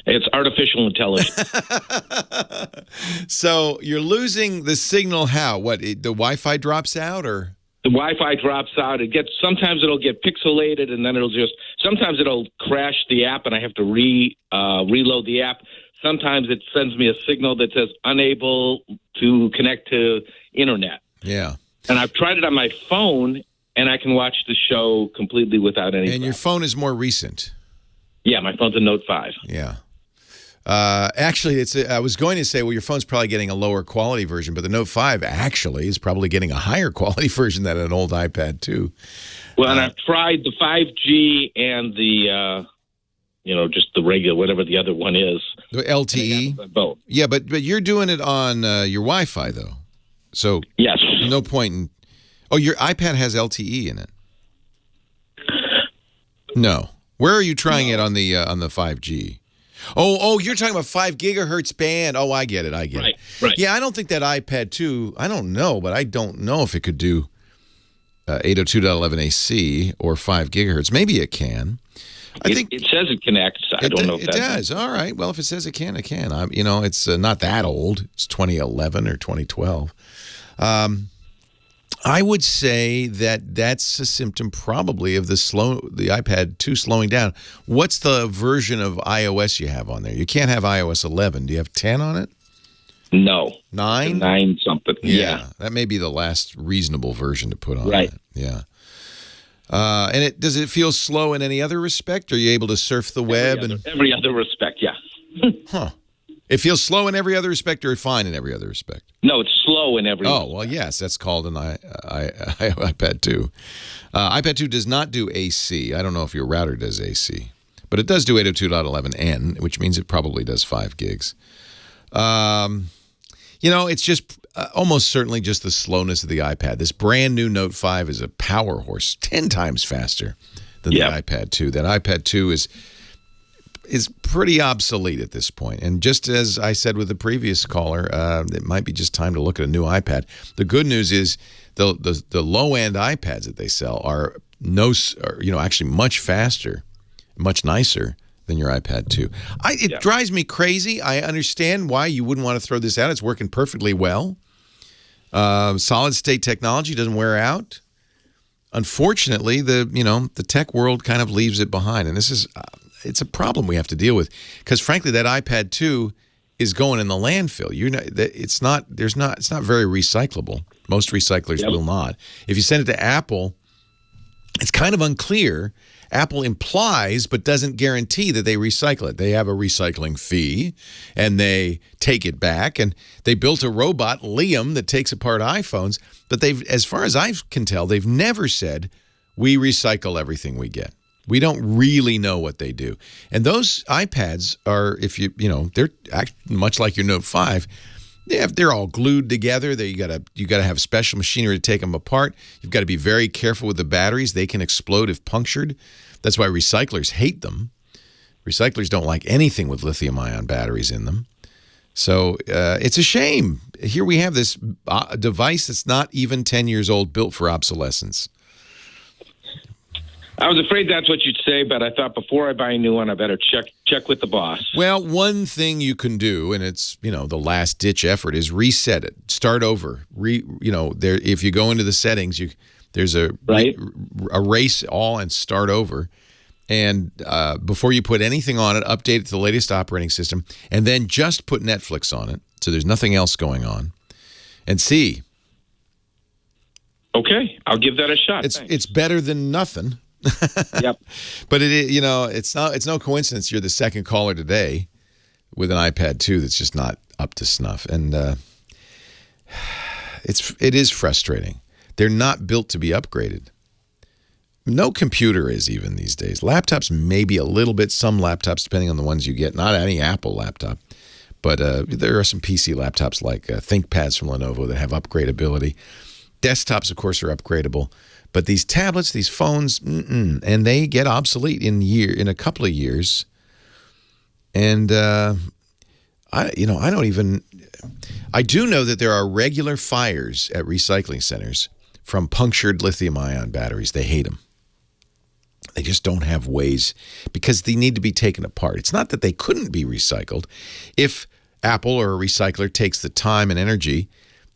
It's artificial intelligence. So you're losing the signal how? What, the Wi-Fi drops out or? The Wi-Fi drops out. Sometimes it'll get pixelated, and then sometimes it'll crash the app, and I have to reload the app. Sometimes it sends me a signal that says unable to connect to internet. Yeah. And I've tried it on my phone, and I can watch the show completely without any And your phone is more recent. Yeah, my phone's a Note 5. Yeah. Actually, I was going to say, well, your phone's probably getting a lower quality version, but the Note 5 actually is probably getting a higher quality version than an old iPad 2. Well, and I've tried the 5G and the, just the regular, whatever the other one is. The LTE? Both. Yeah, but you're doing it on your Wi-Fi, though. So yes. No point in... Oh, your iPad has LTE in it? No. Where are you trying it on the 5G? Oh, you're talking about 5 gigahertz band. Oh, I get it. Right. Yeah, I don't think that iPad 2, I don't know, but I don't know if it could do 802.11ac or 5 gigahertz. Maybe it can. I think it says it connects. I don't know if it does. All right. Well, if it says it can, it can. It's not that old. It's 2011 or 2012. I would say that that's a symptom probably of the iPad 2 slowing down. What's the version of iOS you have on there? You can't have iOS 11. Do you have 10 on it? No. 9? 9 something. Yeah. That may be the last reasonable version to put on. Right. That. Yeah. And does it feel slow in any other respect? Are you able to surf the web? Every other respect, yeah. Huh. It feels slow in every other respect or fine in every other respect? No, it's slow in every respect. Well, yes, that's called an iPad 2. iPad 2 does not do AC. I don't know if your router does AC. But it does do 802.11n, which means it probably does 5 gigs. It's just almost certainly just the slowness of the iPad. This brand new Note 5 is a power horse, 10 times faster than the iPad 2. That iPad 2 is pretty obsolete at this point. And just as I said with the previous caller, it might be just time to look at a new iPad. The good news is the low-end iPads that they sell are actually much faster, much nicer than your iPad 2. It drives me crazy. I understand why you wouldn't want to throw this out. It's working perfectly well. Solid-state technology doesn't wear out. Unfortunately, the tech world kind of leaves it behind, and this is it's a problem we have to deal with because, frankly, that iPad 2 is going in the landfill. It's not very recyclable. Most recyclers will not. If you send it to Apple, it's kind of unclear. Apple implies but doesn't guarantee that they recycle it. They have a recycling fee, and they take it back. And they built a robot, Liam, that takes apart iPhones. But as far as I can tell, they've never said, we recycle everything we get. We don't really know what they do. And those iPads are, they're much like your Note 5. They're all glued together. You gotta have special machinery to take them apart. You've got to be very careful with the batteries. They can explode if punctured. That's why recyclers hate them. Recyclers don't like anything with lithium-ion batteries in them. So it's a shame. Here we have this device that's not even 10 years old, built for obsolescence. I was afraid that's what you'd say, but I thought before I buy a new one, I better check with the boss. Well, one thing you can do, and it's the last ditch effort, is reset it, start over. If you go into the settings, there's a erase all and start over. And before you put anything on it, update it to the latest operating system, and then just put Netflix on it, so there's nothing else going on, and see. Okay, I'll give that a shot. It's better than nothing. Yep. But it's no coincidence you're the second caller today with an iPad 2 that's just not up to snuff, and it is frustrating. They're not built to be upgraded. No computer is even these days. Laptops maybe a little bit. Some laptops, depending on the ones you get. Not any Apple laptop, but there are some PC laptops like ThinkPads from Lenovo that have upgradability. Desktops, of course, are upgradable. But these tablets, these phones, and they get obsolete in a couple of years. And I do know that there are regular fires at recycling centers from punctured lithium-ion batteries. They hate them. They just don't have ways because they need to be taken apart. It's not that they couldn't be recycled. If Apple or a recycler takes the time and energy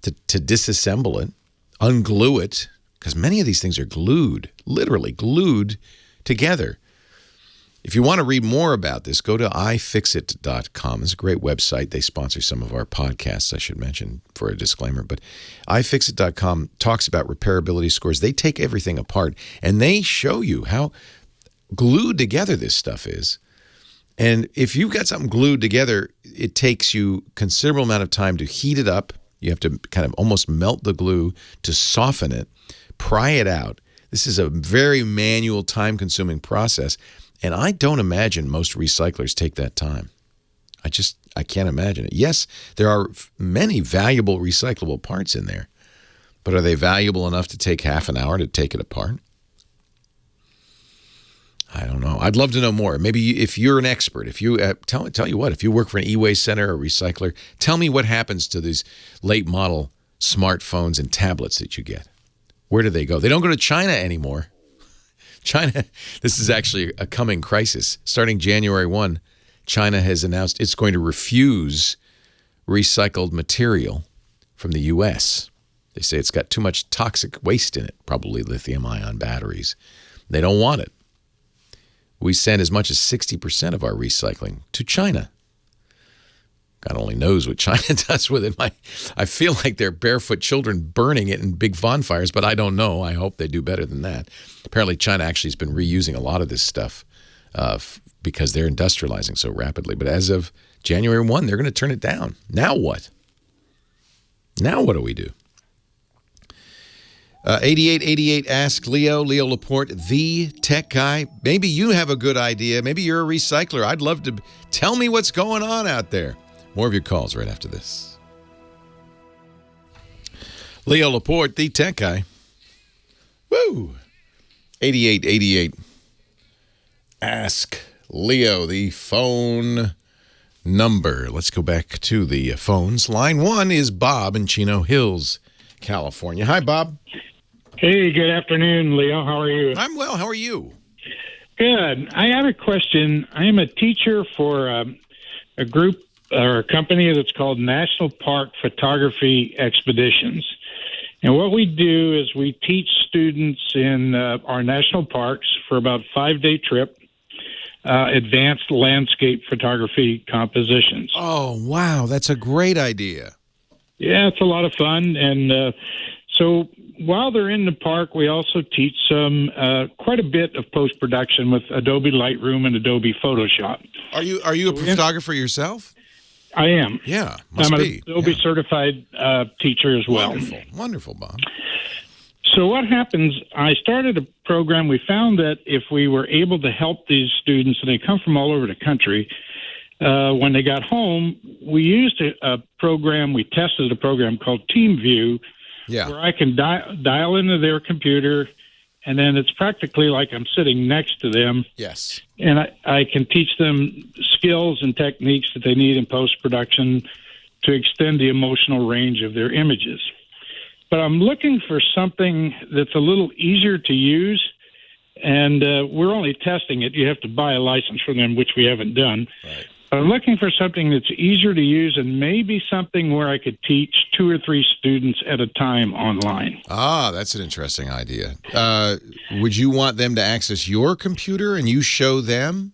to disassemble it, unglue it, because many of these things are glued, literally glued together. If you want to read more about this, go to iFixit.com. It's a great website. They sponsor some of our podcasts, I should mention, for a disclaimer. But iFixit.com talks about repairability scores. They take everything apart, and they show you how glued together this stuff is. And if you've got something glued together, it takes you a considerable amount of time to heat it up. You have to kind of almost melt the glue to soften it, pry it out. This is a very manual, time-consuming process. And I don't imagine most recyclers take that time. I can't imagine it. Yes, there are many valuable recyclable parts in there, but are they valuable enough to take half an hour to take it apart? I don't know. I'd love to know more. Maybe if you're an expert, if you tell you what, if you work for an e-waste center or recycler, tell me what happens to these late model smartphones and tablets that you get. Where do they go? They don't go to China anymore. China, this is actually a coming crisis. Starting January 1, China has announced it's going to refuse recycled material from the U.S. They say it's got too much toxic waste in it, probably lithium-ion batteries. They don't want it. We send as much as 60% of our recycling to China. God only knows what China does with it. I feel like they're barefoot children burning it in big bonfires, but I don't know. I hope they do better than that. Apparently, China actually has been reusing a lot of this stuff because they're industrializing so rapidly. But as of January 1, they're going to turn it down. Now what? Now what do we do? 8888 ask Leo Laporte, the tech guy. Maybe you have a good idea. Maybe you're a recycler. I'd love to tell me what's going on out there. More of your calls right after this. Leo Laporte, the tech guy. Woo! 8888. Ask Leo, the phone number. Let's go back to the phones. Line 1 is Bob in Chino Hills, California. Hi, Bob. Hey, good afternoon, Leo. How are you? I'm well. How are you? Good. I have a question. I am a teacher for a group or a company that's called National Park Photography Expeditions. And what we do is we teach students in our national parks for about a 5-day trip, advanced landscape photography compositions. Oh, wow. That's a great idea. Yeah, it's a lot of fun. And so while they're in the park, we also teach some quite a bit of post-production with Adobe Lightroom and Adobe Photoshop. Are you a photographer yourself? I am. Yeah, must I'm be. an Adobe certified teacher as well. Wonderful, Bob. So what happens, I started a program. We found that if we were able to help these students, and they come from all over the country, when they got home, we used a program, we tested a program called TeamView, where I can dial into their computer, and then it's practically like I'm sitting next to them. Yes. And I can teach them skills and techniques that they need in post-production to extend the emotional range of their images. But I'm looking for something that's a little easier to use, and we're only testing it. You have to buy a license from them, which we haven't done. Right. I'm looking for something that's easier to use and maybe something where I could teach 2 or 3 students at a time online. Ah, that's an interesting idea. Would you want them to access your computer and you show them?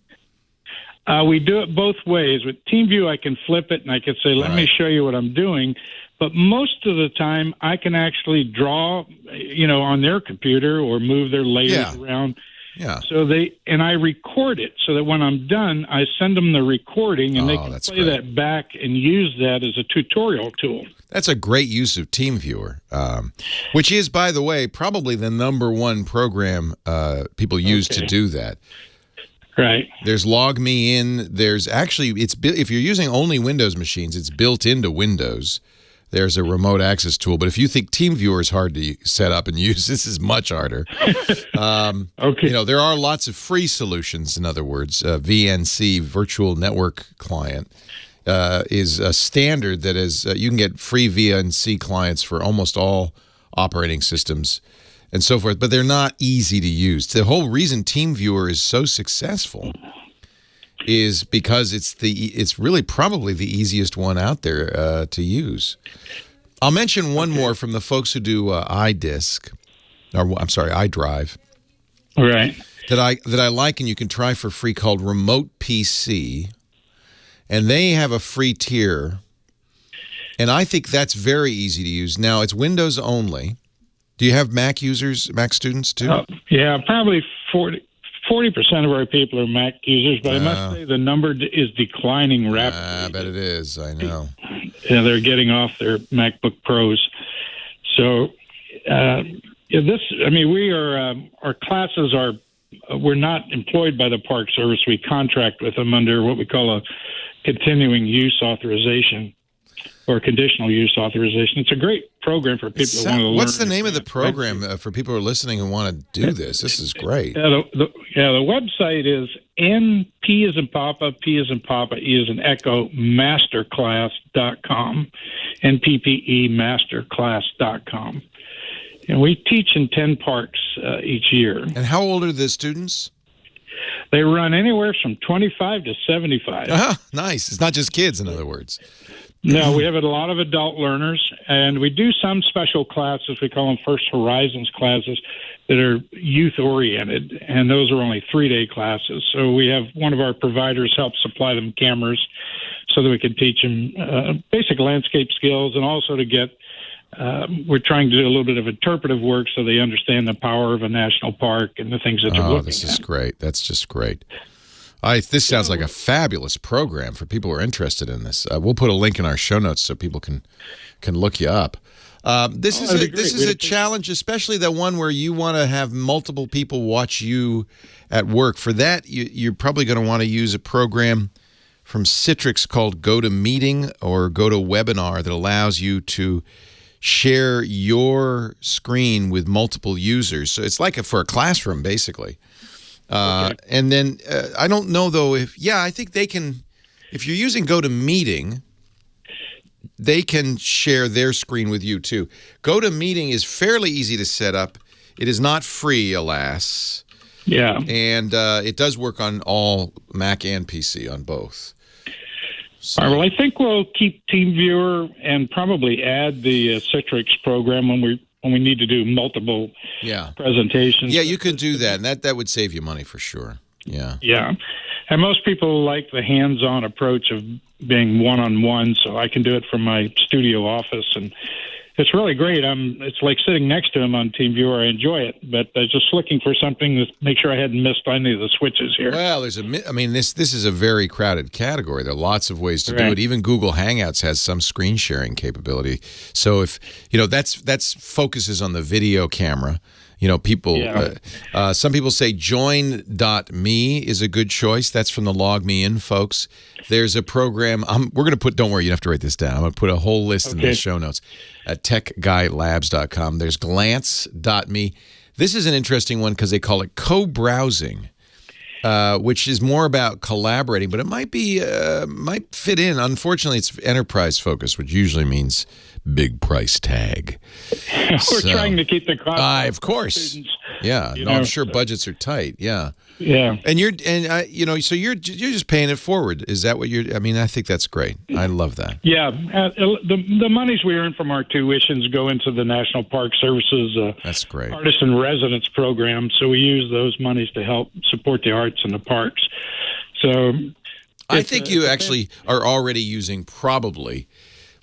We do it both ways. With TeamView, I can flip it and I can say, let me show you what I'm doing. But most of the time, I can actually draw, on their computer or move their layers around. Yeah. So I record it so that when I'm done, I send them the recording, and they can play that back and use that as a tutorial tool. That's a great use of TeamViewer, which is, by the way, probably the #1 program people use to do that. Right. There's LogMeIn. There's actually, if you're using only Windows machines, it's built into Windows. There's a remote access tool. But if you think TeamViewer is hard to set up and use, this is much harder. Okay. There are lots of free solutions, in other words. VNC, Virtual Network Client, is a standard that is, you can get free VNC clients for almost all operating systems and so forth, but they're not easy to use. The whole reason TeamViewer is so successful is because it's really probably the easiest one out there to use. I'll mention one more from the folks who do iDisk, or I'm sorry, iDrive. Right. That I like and you can try for free, called Remote PC. And they have a free tier, and I think that's very easy to use. Now, it's Windows only. Do you have Mac users, Mac students, too? Yeah, probably 40% of our people are Mac users, but I must say the number is declining rapidly. I bet it is. I know. Yeah, they're getting off their MacBook Pros. So, we are, our classes are, we're not employed by the Park Service. We contract with them under what we call a continuing use authorization or conditional use authorization. It's a great program for people who want to learn. What's the name of the program for people who are listening and want to do this? This is great. The website is P as in Papa, P as in Papa, E as in Echo, masterclass.com, NPPE masterclass.com. And we teach in 10 parks each year. And how old are the students? They run anywhere from 25 to 75. Nice. It's not just kids, in other words. No, we have a lot of adult learners, and we do some special classes. We call them First Horizons classes that are youth-oriented, and those are only 3-day classes. So we have one of our providers help supply them cameras so that we can teach them basic landscape skills, and also to get we're trying to do a little bit of interpretive work so they understand the power of a national park and the things that they're looking at. This is great. That's just great. This sounds like a fabulous program for people who are interested in this. We'll put a link in our show notes so people can look you up. This is a challenge, especially the one where you want to have multiple people watch you at work. For that, you're probably going to want to use a program from Citrix called GoToMeeting or GoToWebinar that allows you to share your screen with multiple users. So it's like for a classroom, basically. Okay. And then I don't know, though, I think they can, if you're using GoToMeeting, they can share their screen with you, too. GoToMeeting is fairly easy to set up. It is not free, alas. Yeah. And it does work on all Mac and PC, on both. So. All right, well, I think we'll keep TeamViewer and probably add the Citrix program when we need to do multiple presentations. Yeah, you could do that, and that would save you money for sure. Yeah. Yeah. And most people like the hands-on approach of being one-on-one, so I can do it from my studio office, and it's really great. It's like sitting next to him on TeamViewer. I enjoy it, but I was just looking for something to make sure I hadn't missed any of the switches here. Well, this is a very crowded category. There are lots of ways to do it. Even Google Hangouts has some screen sharing capability. So if that's focuses on the video camera. People. Some people say join.me is a good choice. That's from the LogMeIn folks. There's a program. We're going to put. Don't worry, you don't have to write this down. I'm going to put a whole list in the show notes at techguylabs.com. There's glance.me. This is an interesting one because they call it co-browsing, which is more about collaborating, but it might fit in. Unfortunately, it's enterprise focused, which usually means big price tag. We're trying to keep the cost. Of course. Students, yeah. I'm sure budgets are tight. Yeah. Yeah. And so you're just paying it forward. Is that what you're? I mean, I think that's great. I love that. Yeah. The monies we earn from our tuitions go into the National Park Service's that's great. Artist in Residence program. So we use those monies to help support the arts in the parks. So I think you actually are already using probably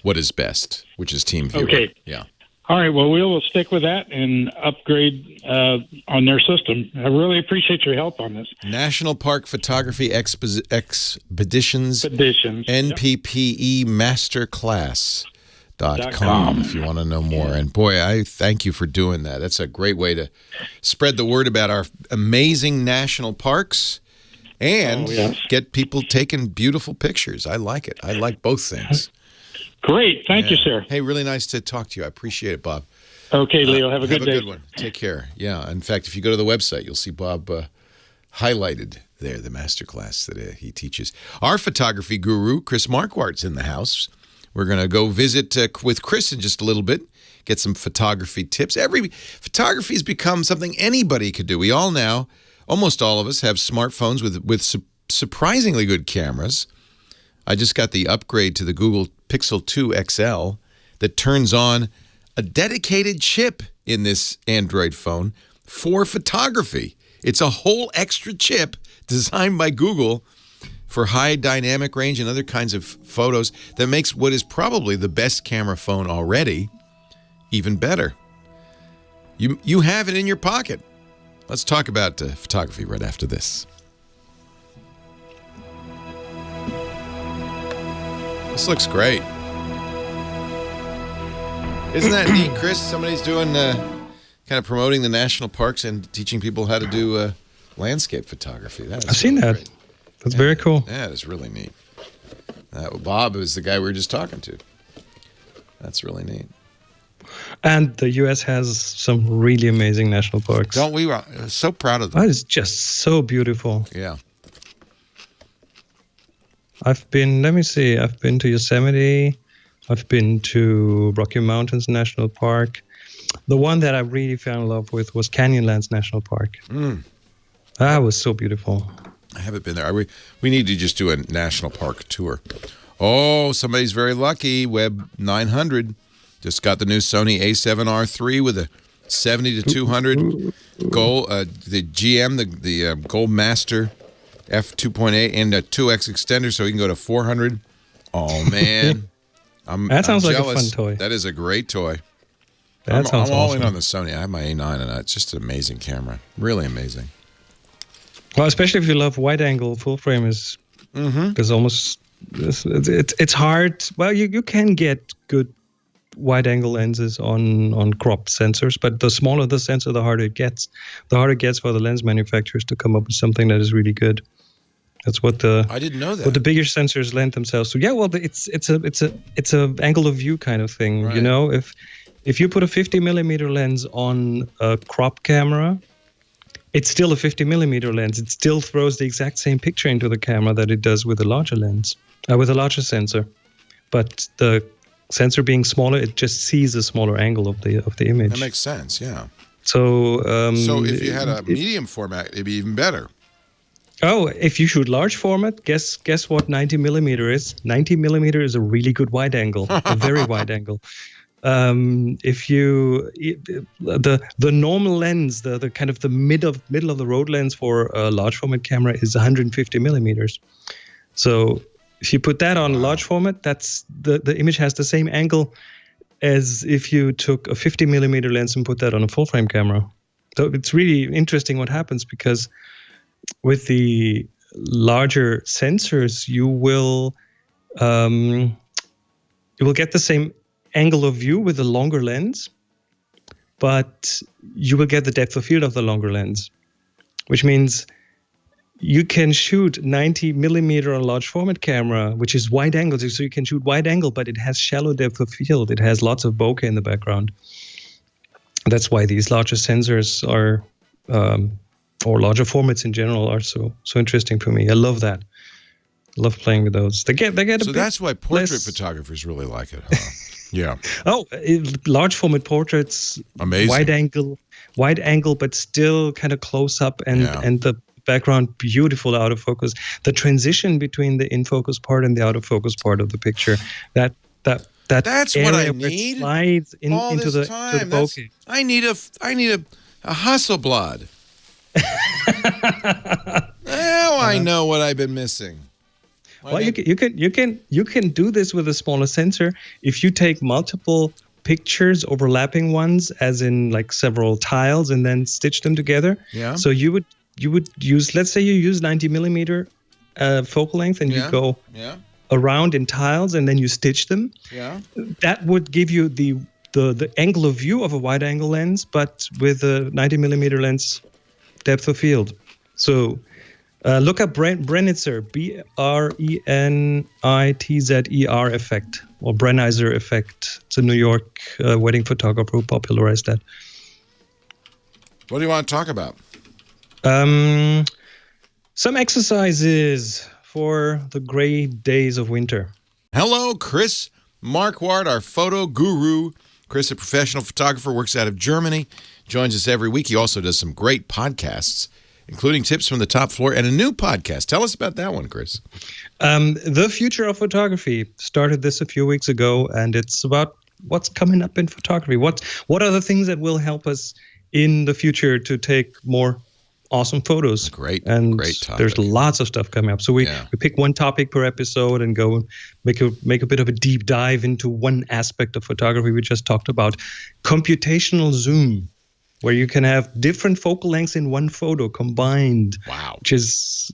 what is best, which is TeamViewer. Okay. Yeah. All right. Well, we will stick with that and upgrade on their system. I really appreciate your help on this. National Park Photography Expeditions. NPPE Masterclass.com if you want to know more. And boy, I thank you for doing that. That's a great way to spread the word about our amazing national parks and get people taking beautiful pictures. I like it. I like both things. Great. Thank you, sir. Hey, really nice to talk to you. I appreciate it, Bob. Okay, Leo. Have a good day. Have a good one. Take care. Yeah. In fact, if you go to the website, you'll see Bob highlighted there, the masterclass that he teaches. Our photography guru, Chris Marquardt's in the house. We're going to go visit with Chris in just a little bit, get some photography tips. Photography has become something anybody could do. We all now, almost all of us, have smartphones with surprisingly good cameras. I just got the upgrade to the Google Pixel 2 XL that turns on a dedicated chip in this Android phone for photography. It's a whole extra chip designed by Google for high dynamic range and other kinds of photos that makes what is probably the best camera phone already even better. You have it in your pocket. Let's talk about photography right after this. This looks great. Isn't that neat, Chris? Somebody's doing kind of promoting the national parks and teaching people how to do landscape photography. I've seen that. Great. That's very cool. Yeah, it's really neat. Bob is the guy we were just talking to. That's really neat. And the U.S. has some really amazing national parks. Don't we? So proud of them. It's just so beautiful. Yeah. I've been to Yosemite. I've been to Rocky Mountains National Park. The one that I really fell in love with was Canyonlands National Park. That was so beautiful. I haven't been there. We need to just do a national park tour. Oh, somebody's very lucky. Web 900 just got the new Sony A7R III with a 70 to 200 gold. The GM, the Gold Master f2.8 and a 2x extender, so you can go to 400. Oh man, that sounds like a jealous. fun toy. That is a great toy. I'm all in on the Sony. I have my A9 and it's just an amazing camera. Really amazing. Well, especially if you love wide angle, full frame is almost it's hard. Well, you can get good wide angle lenses on crop sensors, but the smaller the sensor, the harder it gets. The harder it gets for the lens manufacturers to come up with something that is really good. That's what I didn't know that. What the bigger sensors lend themselves to. Yeah, well, it's a angle of view kind of thing. Right. You know, if you put a 50 millimeter lens on a crop camera, it's still a 50 millimeter lens. It still throws the exact same picture into the camera that it does with a larger lens, with a larger sensor. But the sensor being smaller, it just sees a smaller angle of the image. That makes sense, yeah. So if you had a medium format, it'd be even better. Oh, if you shoot large format, guess what 90 millimeter is? 90 millimeter is a really good wide angle, a very wide angle. If you the normal lens, the kind of the middle of the road lens for a large format camera is 150 millimeters. So if you put that on a large format, that's the image has the same angle as if you took a 50 millimeter lens and put that on a full frame camera. So it's really interesting what happens, because with the larger sensors, you will get the same angle of view with a longer lens, but you will get the depth of field of the longer lens, which means you can shoot 90 millimeter on a large format camera, which is wide angle. So you can shoot wide angle, but it has shallow depth of field. It has lots of bokeh in the background. That's why these larger sensors are, or larger formats in general, are so interesting for me. I love that. I love playing with those. They get so that's why portrait photographers really like it, huh? Yeah. Oh, large format portraits, amazing. Wide angle, but still kind of close up, and the background beautiful out of focus. The transition between the in focus part and the out of focus part of the picture, that's what I need. Slides into the bokeh. I need a Hasselblad. Now I know what I've been missing. Well, you can do this with a smaller sensor if you take multiple pictures, overlapping ones, as in like several tiles, and then stitch them together. Yeah. So you would use, let's say you use 90 millimeter focal length, and you go around in tiles, and then you stitch them. Yeah. That would give you the angle of view of a wide angle lens, but with a 90 millimeter lens depth of field. So look up Brenizer, Brenitzer effect, or Brenizer effect. It's a New York wedding photographer who popularized that. What do you want to talk about? Some exercises for the gray days of winter. Hello, Chris Marquardt, our photo guru. Chris, a professional photographer, works out of Germany, joins us every week. He also does some great podcasts, including Tips from the Top Floor and a new podcast. Tell us about that one, Chris. The Future of Photography. Started this a few weeks ago, and it's about what's coming up in photography. What are the things that will help us in the future to take more awesome photos? Great topic. There's lots of stuff coming up. So we pick one topic per episode and go make a bit of a deep dive into one aspect of photography. We just talked about computational zoom, where you can have different focal lengths in one photo combined. Wow. Which is,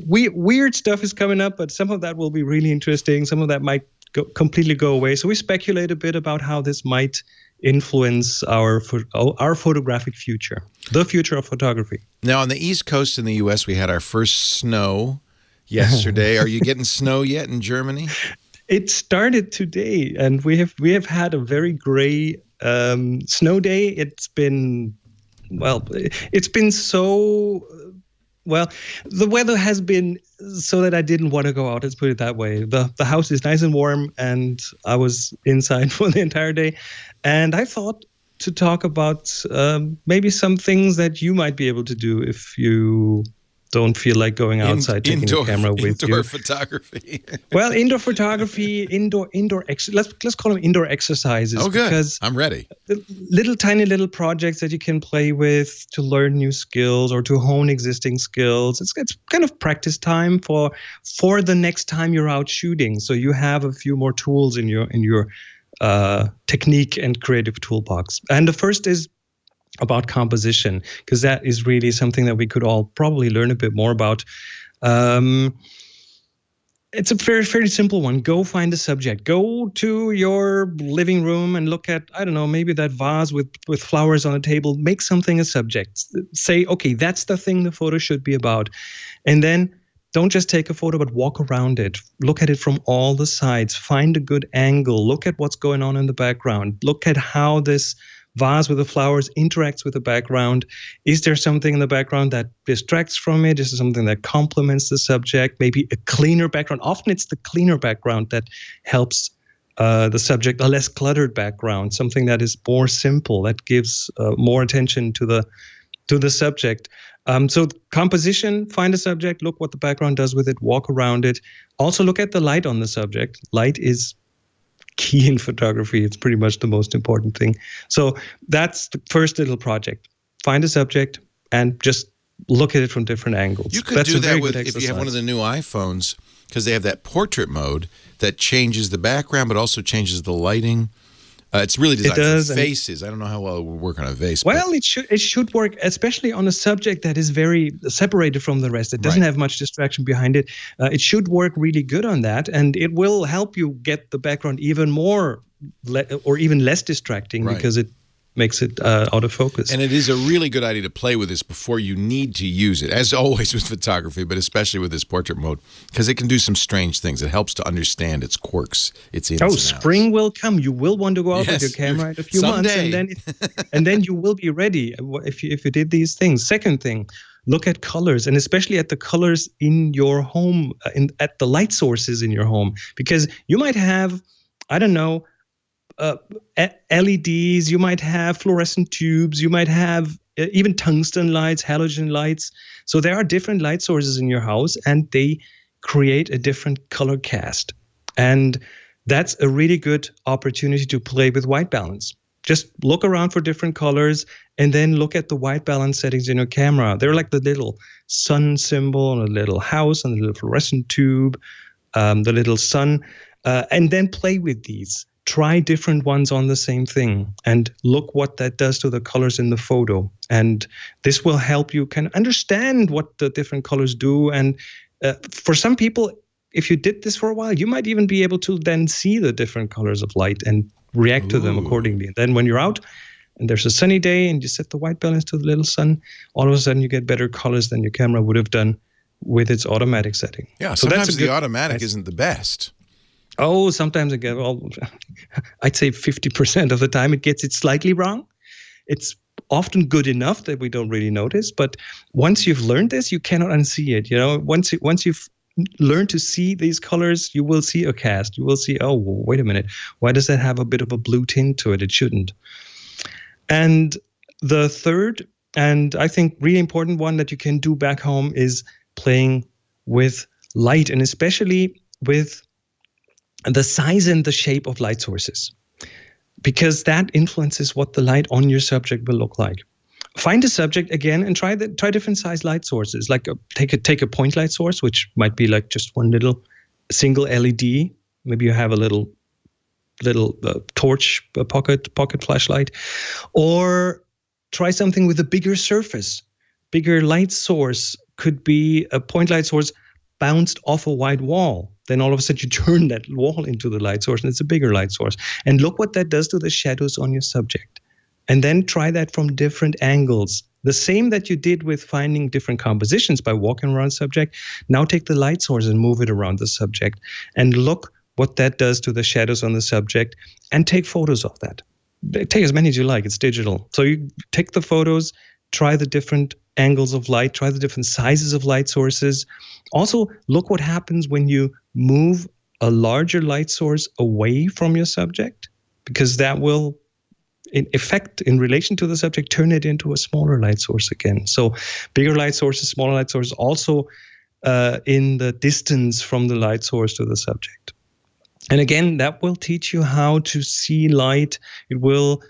weird stuff is coming up, but some of that will be really interesting. Some of that might completely go away. So we speculate a bit about how this might influence our photographic future, the future of photography. Now, on the East Coast in the U.S., we had our first snow yesterday. Are you getting snow yet in Germany? It started today, and we have had a very gray snow day. It's been so. Well, the weather has been so that I didn't want to go out. Let's put it that way. The house is nice and warm, and I was inside for the entire day. And I thought to talk about maybe some things that you might be able to do if you don't feel like going outside, taking the camera with you. Indoor photography. Well, indoor photography, indoor let's call them indoor exercises. Oh, good. Because I'm ready. Tiny little projects that you can play with to learn new skills or to hone existing skills. It's kind of practice time for the next time you're out shooting. So you have a few more tools in your technique and creative toolbox. And the first is about composition, because that is really something that we could all probably learn a bit more about. It's a very, very simple one. Go find a subject. Go to your living room and look at, I don't know, maybe that vase with flowers on a table. Make something a subject. Say, okay, that's the thing the photo should be about. And then don't just take a photo, but walk around it. Look at it from all the sides. Find a good angle. Look at what's going on in the background. Look at how this vase with the flowers interacts with the background. Is there something in the background that distracts from it? Is there something that complements the subject? Maybe a cleaner background. Often it's the cleaner background that helps the subject, a less cluttered background, something that is more simple, that gives more attention to the subject. So composition, find a subject, look what the background does with it, walk around it. Also look at the light on the subject. Light is key in photography. It's pretty much the most important thing. So that's the first little project. Find a subject and just look at it from different angles. You could do that with, if you have one of the new iPhones, because they have that portrait mode that changes the background but also changes the lighting. It's really designed for faces. I don't know how well it would work on a vase. Well, it should work, especially on a subject that is very separated from the rest. It doesn't have much distraction behind it. It should work really good on that, and it will help you get the background even more or even less distracting because it makes it out of focus. And it is a really good idea to play with this before you need to use it, as always with photography, but especially with this portrait mode, because it can do some strange things. It helps to understand its quirks, its ins and outs. Spring will come. You will want to go out with your camera in a few months, and then you will be ready if you did these things. Second thing, look at colors, and especially at the colors in your home, at the light sources in your home, because you might have, I don't know, LEDs, you might have fluorescent tubes, you might have even tungsten lights, halogen lights. So there are different light sources in your house, and they create a different color cast. And that's a really good opportunity to play with white balance. Just look around for different colors and then look at the white balance settings in your camera. They're like the little sun symbol on a little house, and the little fluorescent tube, the little sun, and then play with these. try different ones on the same thing and look what that does to the colors in the photo. And this will help you kind of understand what the different colors do. And for some people, if you did this for a while, you might even be able to then see the different colors of light and react to them accordingly. Then when you're out and there's a sunny day and you set the white balance to the little sun, all of a sudden you get better colors than your camera would have done with its automatic setting. Yeah, so sometimes the automatic isn't the best. Oh, sometimes again, I'd say 50% of the time it gets it slightly wrong. It's often good enough that we don't really notice, but once you've learned this, you cannot unsee it. You know, once you've learned to see these colors, you will see a cast. You will see, oh, wait a minute, why does that have a bit of a blue tint to it? It shouldn't. And the third, and I think really important one that you can do back home is playing with light, and especially with the size and the shape of light sources, because that influences what the light on your subject will look like. Find a subject again and try different size light sources. Like take a point light source, which might be like just one little single LED. Maybe you have a little torch, pocket flashlight, or try something with a bigger surface. Bigger light source could be a point light source bounced off a white wall. Then all of a sudden you turn that wall into the light source and it's a bigger light source. And look what that does to the shadows on your subject. And then try that from different angles. The same that you did with finding different compositions by walking around subject. Now take the light source and move it around the subject. And look what that does to the shadows on the subject. And take photos of that. Take as many as you like. It's digital. So you take the photos, try the different angles of light, try the different sizes of light sources. Also, look what happens when you move a larger light source away from your subject, because that will, in effect, in relation to the subject, turn it into a smaller light source again. So bigger light sources, smaller light sources, also in the distance from the light source to the subject. And again, that will teach you how to see light. It will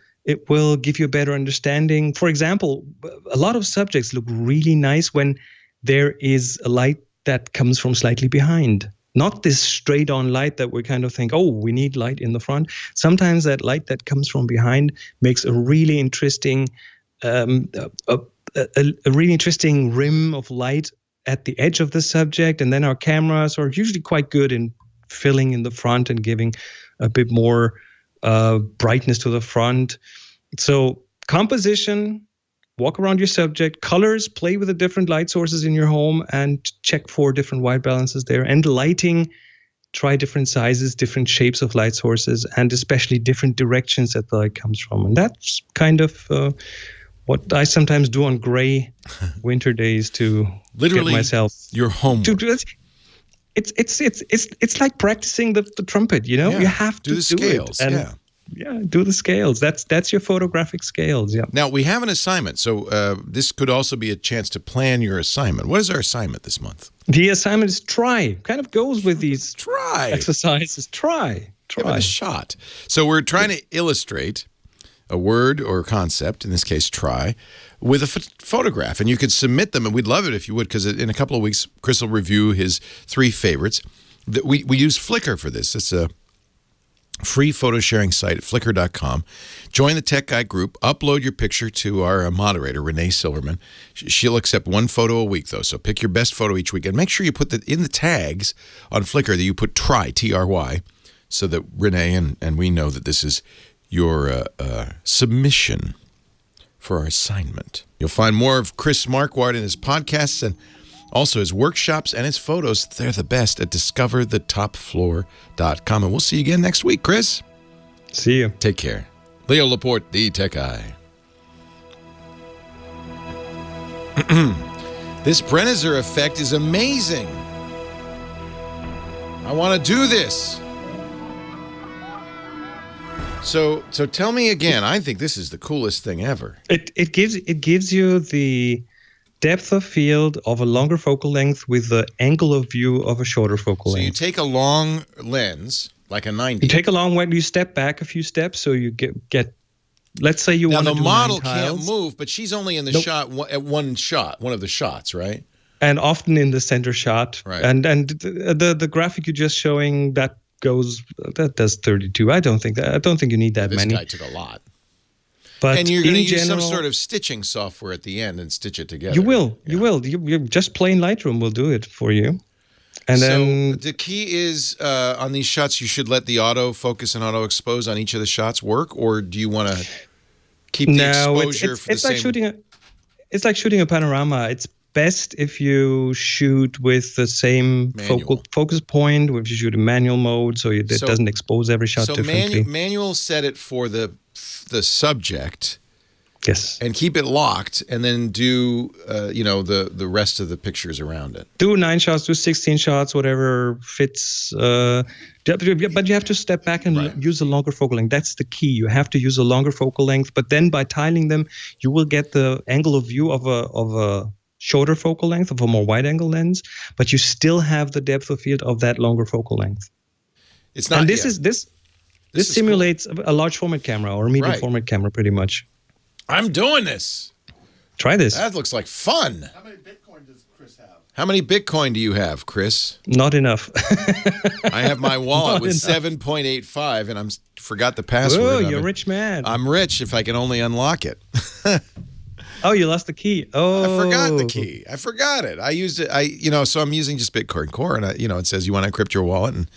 give you a better understanding. For example, a lot of subjects look really nice when there is a light that comes from slightly behind. Not this straight on light that we kind of think, oh, we need light in the front. Sometimes that light that comes from behind makes a really interesting, a really interesting rim of light at the edge of the subject. And then our cameras are usually quite good in filling in the front and giving a bit more brightness to the front. So composition, walk around your subject, colors, play with the different light sources in your home and check for different white balances there. And lighting, try different sizes, different shapes of light sources, and especially different directions that the light comes from. And that's kind of what I sometimes do on gray winter days to literally get myself your homework. It's like practicing the trumpet, you know? Yeah. You have to do the scales. It. And yeah, do the scales. That's your photographic scales. Yeah. Now we have an assignment, so this could also be a chance to plan your assignment. What is our assignment this month? The assignment is try. Kind of goes with these exercises. Try. Give it a shot. So we're trying to illustrate a word or concept, in this case, try, with a photograph. And you could submit them, and we'd love it if you would, because in a couple of weeks, Chris will review his 3 favorites. We use Flickr for this. It's a free photo sharing site at flickr.com. Join the Tech Guy group. Upload your picture to our moderator, Renee Silverman. She'll accept 1 photo a week, though, so pick your best photo each week. And make sure you put in the tags on Flickr that you put try, T-R-Y, so that Renee and we know that this is your submission for our assignment. You'll find more of Chris Marquardt in his podcasts and also his workshops and his photos. They're the best at discoverthetopfloor.com. And we'll see you again next week, Chris. See you. Take care. Leo Laporte, the Tech Guy. This Brenizer effect is amazing. I want to do this. So tell me again. I think this is the coolest thing ever. It gives you the depth of field of a longer focal length with the angle of view of a shorter focal length. So you take a long lens, like a 90. You take a long one, you step back a few steps, so you get let's say you want to do 9 tiles. Now the model can't move, but she's only in the shot at one of the shots, right? And often in the center shot. Right. And the graphic you're just showing, that does 32. I don't think you need that many. This guy took a lot. But and you're going to use general, some sort of stitching software at the end and stitch it together. You will. You just plain Lightroom will do it for you. And then the key is on these shots, you should let the auto focus and auto expose on each of the shots work, or do you want to keep the exposure for the same? It's like shooting a panorama. It's best if you shoot with the same focus point, if you shoot in manual mode, so it doesn't expose every shot differently. So manual set it for the subject. Yes. And keep it locked, and then do the rest of the pictures around it. Do 9 shots, do 16 shots, whatever fits. But you have to step back and use a longer focal length. That's the key. You have to use a longer focal length. But then by tiling them, you will get the angle of view of a shorter focal length, of a more wide-angle lens. But you still have the depth of field of that longer focal length. It's not. And this simulates cool. a large format camera or a medium format camera, pretty much. I'm doing this. Try this. That looks like fun. How many Bitcoin does Chris have? How many Bitcoin do you have, Chris? Not enough. I have my wallet with 7.85, and forgot the password. Oh, you're a rich man. I'm rich if I can only unlock it. Oh, you lost the key. Oh, I forgot the key. I forgot it. I used it. So I'm using just Bitcoin Core, and it says you want to encrypt your wallet. And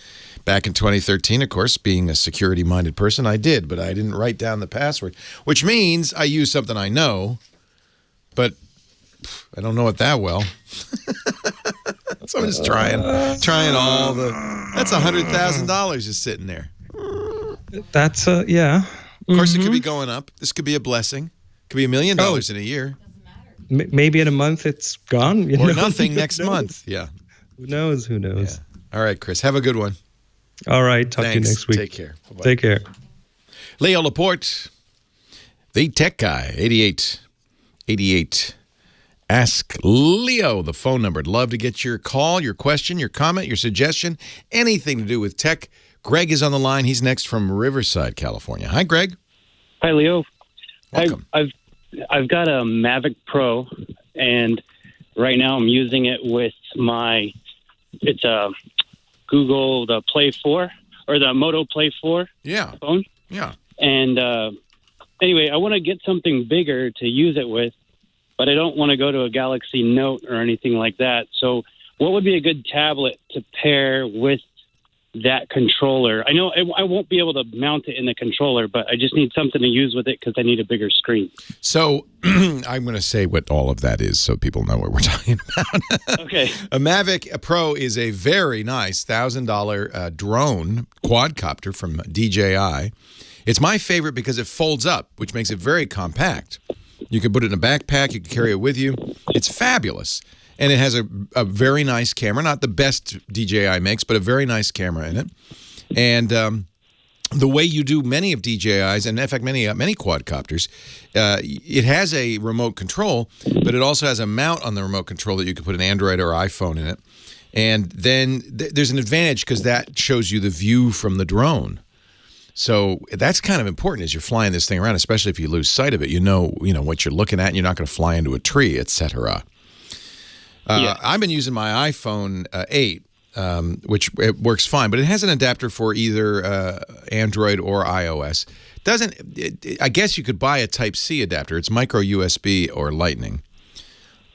back in 2013, of course, being a security-minded person, I did, but I didn't write down the password, which means I use something I know, but I don't know it that well. So I'm just trying all the. That's $100,000 just sitting there. That's yeah. Of course, it could be going up. This could be a blessing. Could be $1 million in a year. Maybe in a month it's gone. Or nothing next month. Yeah. Who knows? Yeah. All right, Chris. Have a good one. All right. Talk to you next week. Take care. Bye-bye. Take care. Leo Laporte, the tech guy, 8888. Ask Leo, the phone number. I'd love to get your call, your question, your comment, your suggestion, anything to do with tech. Greg is on the line. He's next from Riverside, California. Hi, Greg. Hi, Leo. Welcome. I've got a Mavic Pro, and right now I'm using it with it's a Google the Play 4 or the Moto Play 4 phone. Yeah. And anyway, I want to get something bigger to use it with, but I don't want to go to a Galaxy Note or anything like that. So what would be a good tablet to pair with that controller? I know I won't be able to mount it in the controller, but I just need something to use with it because I need a bigger screen. So I'm going to say what all of that is so people know what we're talking about. Okay. A Mavic Pro is a very nice $1,000 drone quadcopter from DJI. It's my favorite because it folds up, which makes it very compact. You can put it in a backpack. You can carry it with you. It's fabulous. And it has a very nice camera, not the best DJI makes, but a very nice camera in it. And the way you do many of DJI's, and in fact many quadcopters, it has a remote control, but it also has a mount on the remote control that you can put an Android or iPhone in it. And then there's an advantage because that shows you the view from the drone. So that's kind of important as you're flying this thing around, especially if you lose sight of it. You know what you're looking at, and you're not going to fly into a tree, etc. I've been using my iPhone 8, which it works fine, but it has an adapter for either Android or iOS. I guess you could buy a Type-C adapter. It's micro USB or Lightning.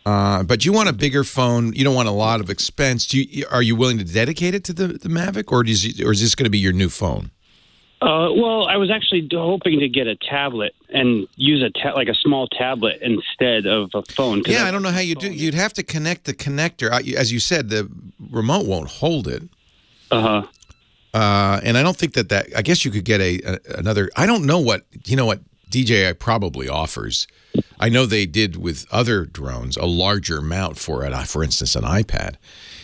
But you want a bigger phone. You don't want a lot of expense. Are you willing to dedicate it to the Mavic, or is this going to be your new phone? Well, I was actually hoping to get a tablet and use like a small tablet instead of a phone. Yeah, I don't know how you do. You'd have to connect the connector. As you said, the remote won't hold it. Uh-huh. And I don't think that I guess you could get another. I don't know what DJI probably offers. I know they did with other drones a larger mount for it. For instance, an iPad.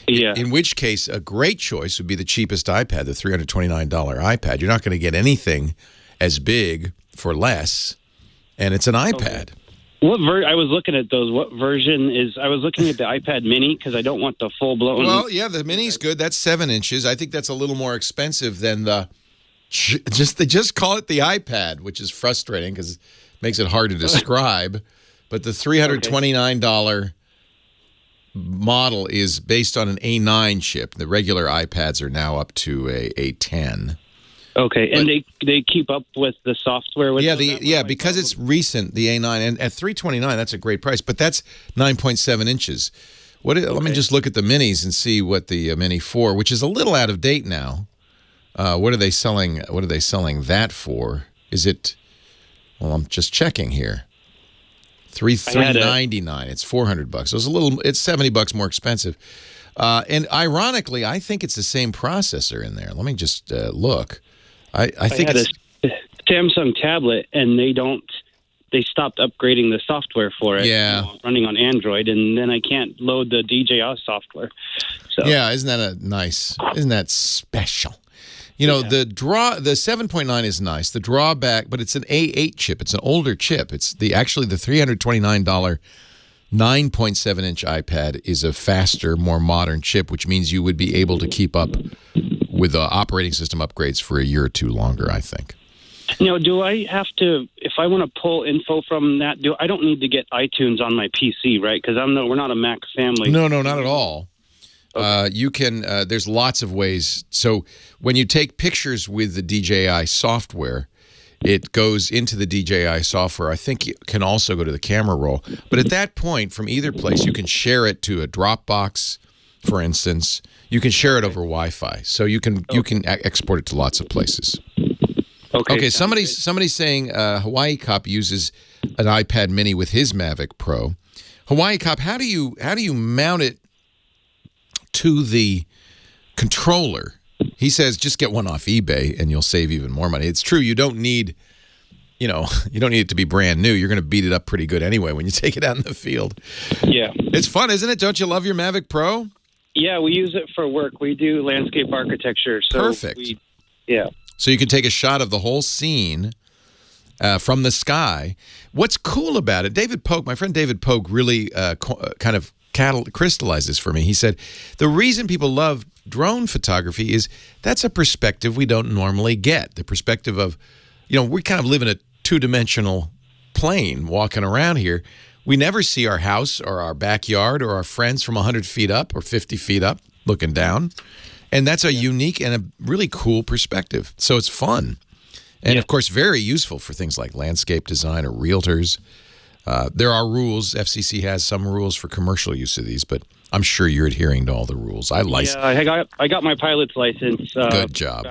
Yeah. In which case, a great choice would be the cheapest iPad, the $329 iPad. You're not going to get anything as big for less, and it's an iPad. Okay. I was looking at those. What version is? I was looking at the iPad Mini because I don't want the full blown. Well, yeah, the Mini's good. That's 7 inches. I think that's a little more expensive than they just call it the iPad, which is frustrating because it makes it hard to describe. But the $329 model is based on an A9 chip. The regular iPads are now up to a 10. Okay, and they keep up with the software with because it's recent, the A9, and at $329, that's a great price, but that's 9.7 inches. Let me just look at the minis and see what the Mini 4, which is a little out of date now. What are they selling? What are they selling that for? Is it? Well, I'm just checking here. $399. It's $400. So it's $70 more expensive. And ironically, I think it's the same processor in there. Let me just look. I think it's a Samsung tablet, and they stopped upgrading the software for it. Yeah, running on Android, and then I can't load the DJI software. So yeah, isn't that special? The 7.9 is nice. The drawback, but it's an A8 chip. It's an older chip. It's actually the $329 9.7-inch iPad is a faster, more modern chip, which means you would be able to keep up with the operating system upgrades for a year or two longer, I think. Do I have to, if I want to pull info from that, I don't need to get iTunes on my PC, right? Because we're not a Mac family. No, not at all. Okay. You can, there's lots of ways. So when you take pictures with the DJI software, it goes into the DJI software. I think you can also go to the camera roll. But at that point, from either place, you can share it to a Dropbox, for instance. You can share it over Wi-Fi. So you can export it to lots of places. Okay. Somebody's saying Hawaii Cop uses an iPad Mini with his Mavic Pro. Hawaii Cop, how do you mount it to the controller? He says just get one off eBay and you'll save even more money. It's true. You don't need it to be brand new. You're going to beat it up pretty good anyway when you take it out in the field. Yeah. It's fun, isn't it? Don't you love your Mavic Pro? Yeah, we use it for work. We do landscape architecture. So perfect. So you can take a shot of the whole scene from the sky. What's cool about it, my friend David Pogue really kind of crystallized this for me. He said, the reason people love drone photography is that's a perspective we don't normally get. The perspective of, we kind of live in a two-dimensional plane walking around here. We never see our house or our backyard or our friends from 100 feet up or 50 feet up looking down. And that's a unique and a really cool perspective. So it's fun. And, of course, very useful for things like landscape design or realtors. There are rules. FCC has some rules for commercial use of these, but I'm sure you're adhering to all the rules. I got my pilot's license. Good job.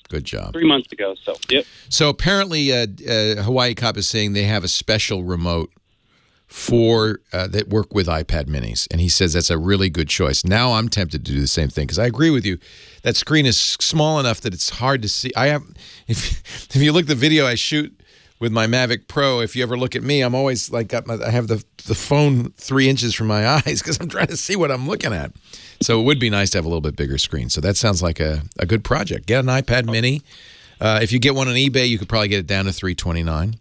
Good job. 3 months ago. So, yep. So apparently Hawaii Cop is saying they have a special remote for that work with iPad minis, and he says that's a really good choice. Now I'm tempted to do the same thing because I agree with you. That screen is small enough that it's hard to see. If you look at the video I shoot with my Mavic Pro, if you ever look at me, I'm always like I have the phone 3 inches from my eyes because I'm trying to see what I'm looking at. So it would be nice to have a little bit bigger screen. So that sounds like a good project. Get an iPad Mini. If you get one on eBay, you could probably get it down to $329.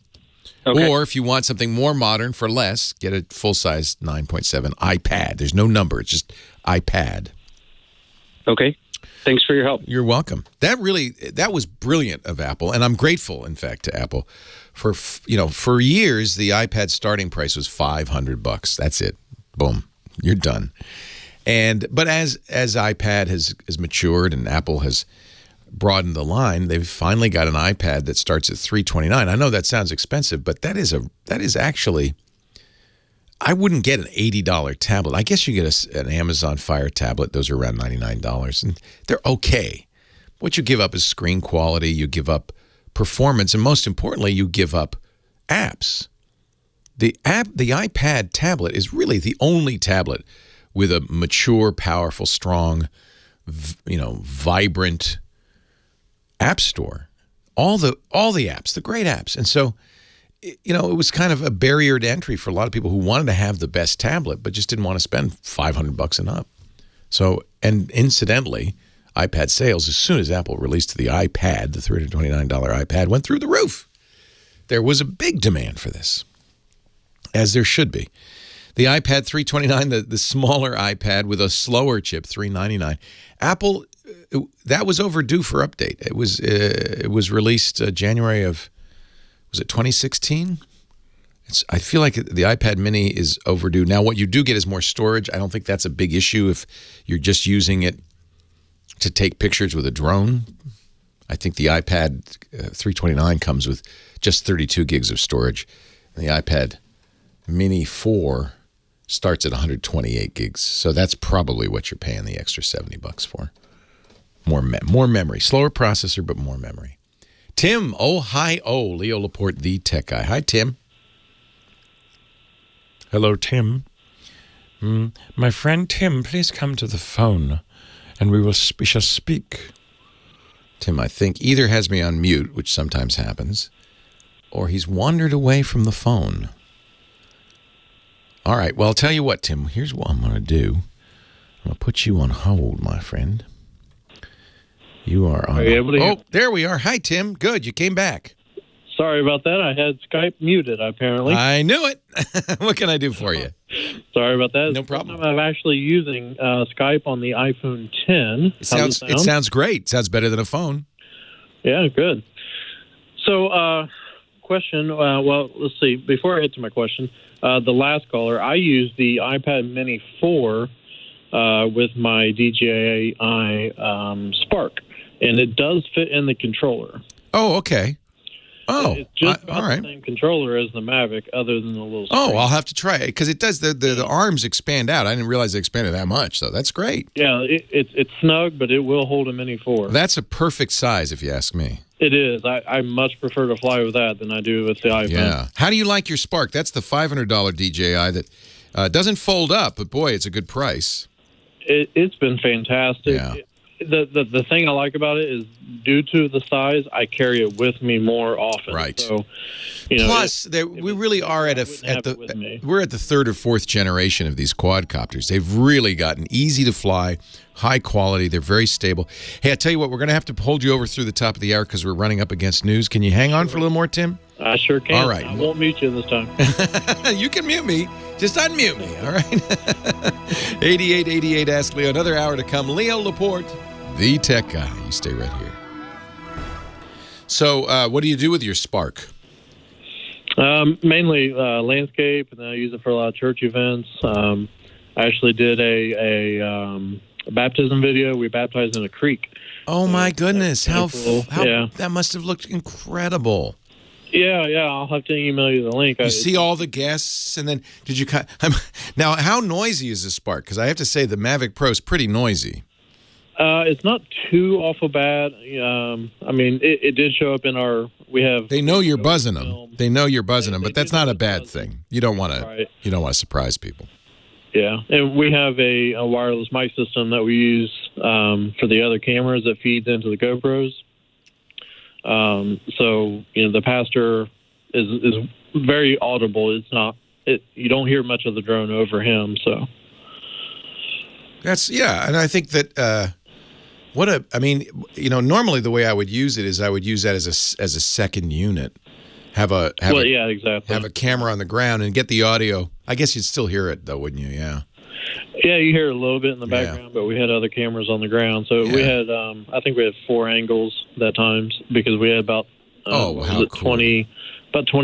Okay. Or if you want something more modern for less, get a full-size 9.7 iPad. There's no number. It's just iPad. Okay. Thanks for your help. You're welcome. That was brilliant of Apple, and I'm grateful, in fact, to Apple. For years, the iPad starting price was $500. That's it. Boom. You're done. But as iPad has matured and Apple has broadened the line, they've finally got an iPad that starts at $329. I know that sounds expensive, but that is actually, I wouldn't get an $80 tablet. I guess you get an Amazon Fire tablet. Those are around $99, and they're okay. What you give up is screen quality, you give up performance, and most importantly, you give up apps. The iPad tablet is really the only tablet with a mature, powerful, strong, vibrant app store, all the apps, the great apps. And so, it was kind of a barrier to entry for a lot of people who wanted to have the best tablet, but just didn't want to spend $500 and up. So, and incidentally, iPad sales, as soon as Apple released the iPad, the $329 iPad, went through the roof. There was a big demand for this, as there should be. The iPad $329, the smaller iPad with a slower chip, $399. Apple, that was overdue for update. It was released January of, was it 2016? I feel like the iPad mini is overdue. Now, what you do get is more storage. I don't think that's a big issue if you're just using it to take pictures with a drone. I think the iPad 329 comes with just 32 gigs of storage. And the iPad mini 4 starts at 128 gigs. So that's probably what you're paying the extra $70 for. More memory. Slower processor, but more memory. Tim, Leo Laporte, the tech guy. Hi, Tim. Hello, Tim. My friend Tim, please come to the phone, and we shall speak. Tim, I think, either has me on mute, which sometimes happens, or he's wandered away from the phone. All right, well, I'll tell you what, Tim. Here's what I'm going to do. I'm going to put you on hold, my friend. You are on. Are you able to hear? Oh, there we are. Hi, Tim. Good, you came back. Sorry about that. I had Skype muted, apparently. I knew it. What can I do for you? Sorry about that. No problem. I'm actually using Skype on the iPhone 10. It sounds great. Sounds better than a phone. Yeah, good. So, question. Well, let's see. Before I get to my question, the last caller, I used the iPad Mini 4 with my DJI Spark, and it does fit in the controller. Oh, okay. Oh, it's just about all right. the same controller as the Mavic, other than the little screen. Oh, I'll have to try it because it does. The arms expand out. I didn't realize they expanded that much, so that's great. Yeah, it's snug, but it will hold a Mini 4. That's a perfect size, if you ask me. It is. I much prefer to fly with that than I do with the iPhone. Yeah. How do you like your Spark? That's the $500 DJI that doesn't fold up, but boy, it's a good price. It's been fantastic. Yeah. The thing I like about it is, due to the size, I carry it with me more often. Right. So, plus, we really are we're at the third or fourth generation of these quadcopters. They've really gotten easy to fly, high quality. They're very stable. Hey, I tell you what, we're going to have to hold you over through the top of the hour because we're running up against news. Can you hang on for a little more, Tim? I sure can. All right. I won't mute you this time. You can mute me. Just unmute me, all right? 8888 Ask Leo. Another hour to come. Leo Laporte, the tech guy. You stay right here. So what do you do with your Spark? Mainly landscape, and I use it for a lot of church events. I actually did a baptism video. We baptized in a creek. Oh, my goodness. How yeah. That must have looked incredible. Yeah, I'll have to email you the link. You see all the guests, and then did you now, how noisy is the Spark? Because I have to say the Mavic Pro is pretty noisy. It's not too awful bad. I mean, it did show up in our. They know you're buzzing them. They know you're buzzing them, but that's not a bad thing. You don't want to. Right. You don't want to surprise people. Yeah, and we have a wireless mic system that we use for the other cameras that feeds into the GoPros. So the pastor is very audible. It's not. You don't hear much of the drone over him. So and I think that. Normally the way I would use it is I would use that as a second unit. Exactly. Have a camera on the ground and get the audio. I guess you'd still hear it though, wouldn't you? Yeah. Yeah, you hear it a little bit in the background, but we had other cameras on the ground. So we had, I think we had 4 angles that time because we had about 20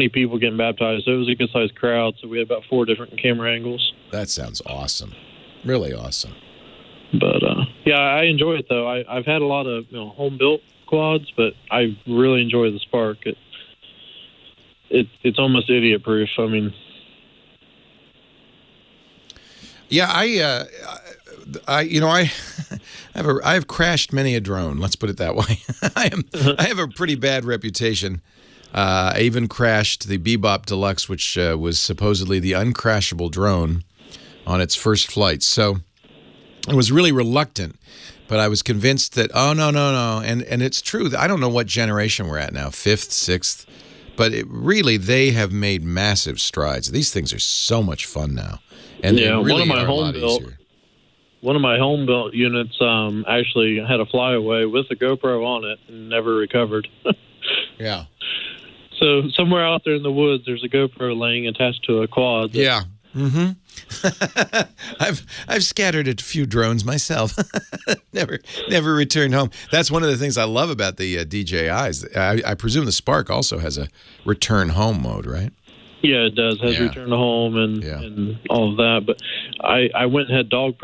people getting baptized. So it was a good sized crowd. So we had about 4 different camera angles. That sounds awesome. Really awesome. But I enjoy it though. I've had a lot of home built quads, but I really enjoy the Spark. It's almost idiot proof. I mean. Yeah, I have crashed many a drone. Let's put it that way. I have a pretty bad reputation. I even crashed the Bebop Deluxe, which was supposedly the uncrashable drone on its first flight. So I was really reluctant, but I was convinced that no, and it's true. I don't know what generation we're at now, 5th, 6th, but they have made massive strides. These things are so much fun now. And really one of my home built units actually had a flyaway with a GoPro on it and never recovered. Yeah. So somewhere out there in the woods, there's a GoPro laying attached to a quad. Yeah. Mm-hmm. I've scattered a few drones myself. never returned home. That's one of the things I love about the DJIs. I presume the Spark also has a return home mode, right? Yeah, it does. Has return to home and all of that. But I went and had dog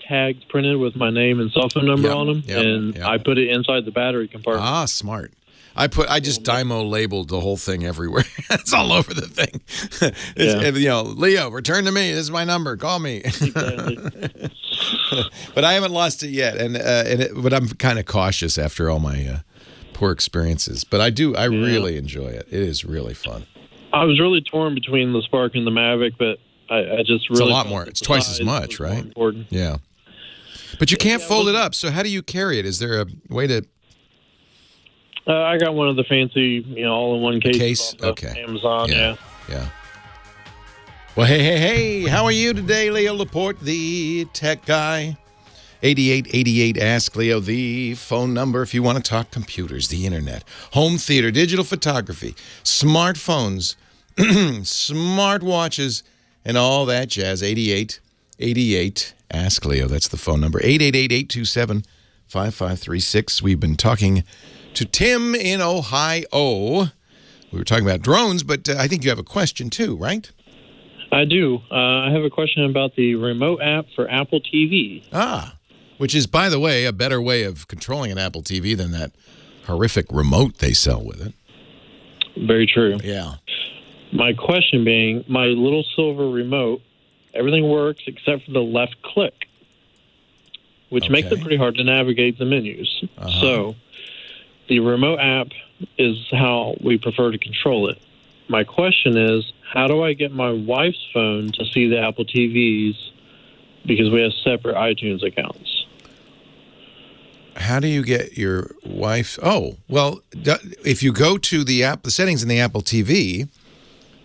tags printed with my name and cell phone number on them, and I put it inside the battery compartment. Ah, smart. I just Dymo labeled the whole thing everywhere. It's all over the thing. Leo, return to me. This is my number. Call me. Exactly. But I haven't lost it yet, but I'm kind of cautious after all my poor experiences. But I really enjoy it. It is really fun. I was really torn between the Spark and the Mavic, but I just really... It's a lot more. It's twice as much, right? Yeah. But you can't fold it up, so how do you carry it? Is there a way to... I got one of the fancy, all-in-one cases off of Amazon, yeah. Well, hey, how are you today, Leo Laporte, the tech guy? 8888 Ask Leo, the phone number if you want to talk computers, the internet, home theater, digital photography, smartphones, smartwatches, and all that jazz. 8888 Ask Leo, that's the phone number. 888-827-5536. We've been talking to Tim in Ohio. We were talking about drones, but I think you have a question too, right? I do. I have a question about the remote app for Apple TV. Which is, by the way, a better way of controlling an Apple TV than that horrific remote they sell with it. Very true. Yeah. My question being, my little silver remote, everything works except for the left click, which makes it pretty hard to navigate the menus. So the remote app is how we prefer to control it. My question is, how do I get my wife's phone to see the Apple TVs because we have separate iTunes accounts? How do you get your wife? Oh, well, if you go to the settings in the Apple TV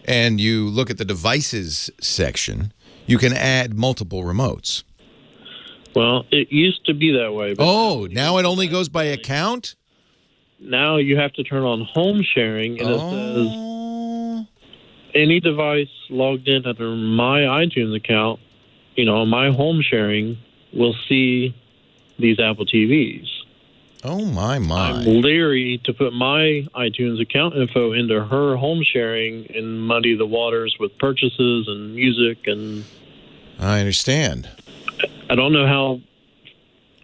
and you look at the devices section, you can add multiple remotes. Well, it used to be that way. But now it only goes by account? Now you have to turn on home sharing, and it says any device logged in under my iTunes account, my home sharing will see these Apple TVs. Oh, my. I'm leery to put my iTunes account info into her home sharing and muddy the waters with purchases and music. And I understand. I don't know how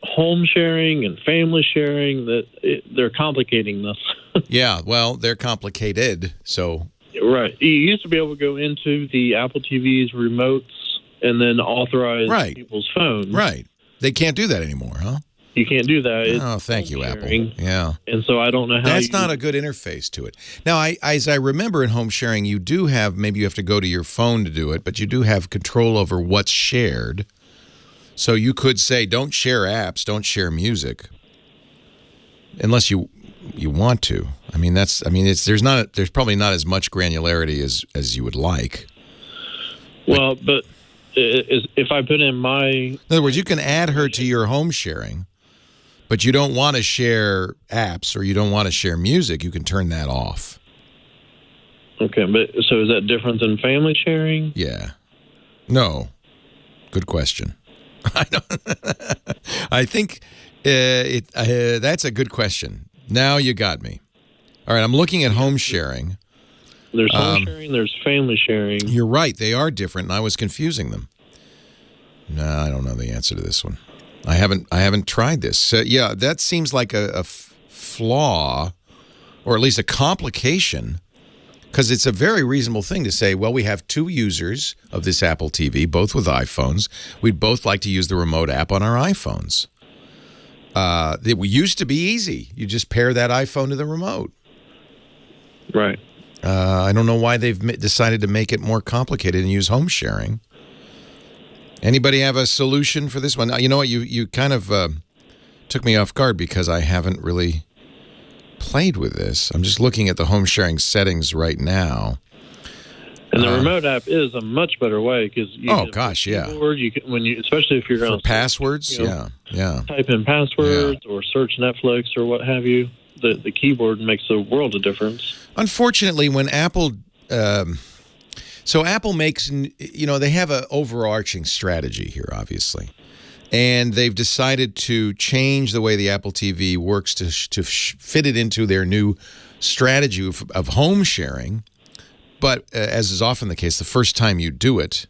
home sharing and family sharing, they're complicating this. Yeah, well, they're complicated, so... Right. You used to be able to go into the Apple TV's remotes and then authorize people's phones. Right. They can't do that anymore, huh? You can't do that. Thank you, Apple. Yeah. And so I don't know how That's not a good interface to it. Now, as I remember in home sharing, you do have, maybe you have to go to your phone to do it, but you do have control over what's shared. So you could say, don't share apps, don't share music, unless you want to. I mean, there's probably not as much granularity as you would like. Well, but if I put in my... In other words, you can add her to your home sharing, but you don't want to share apps or you don't want to share music, you can turn that off. Okay, but so is that different than family sharing? Yeah. No. Good question. I think that's a good question. Now you got me. All right, I'm looking at home sharing. There's home sharing, there's family sharing. You're right, they are different, and I was confusing them. No, I don't know the answer to this one. I haven't tried this. Yeah, that seems like a flaw, or at least a complication, because it's a very reasonable thing to say, well, we have two users of this Apple TV, both with iPhones. We'd both like to use the remote app on our iPhones. It used to be easy. You just pair that iPhone to the remote. Right. I don't know why they've decided to make it more complicated and use home sharing. Anybody have a solution for this one? You know what? You kind of took me off guard because I haven't really played with this. I'm just looking at the home sharing settings right now. And the remote app is a much better way because keyboard, you can, especially if you're going for passwords, type in passwords or search Netflix or what have you. The keyboard makes a world of difference. Unfortunately, when Apple, Apple makes, they have an overarching strategy here, obviously, and they've decided to change the way the Apple TV works to fit it into their new strategy of home sharing. But as is often the case, the first time you do it,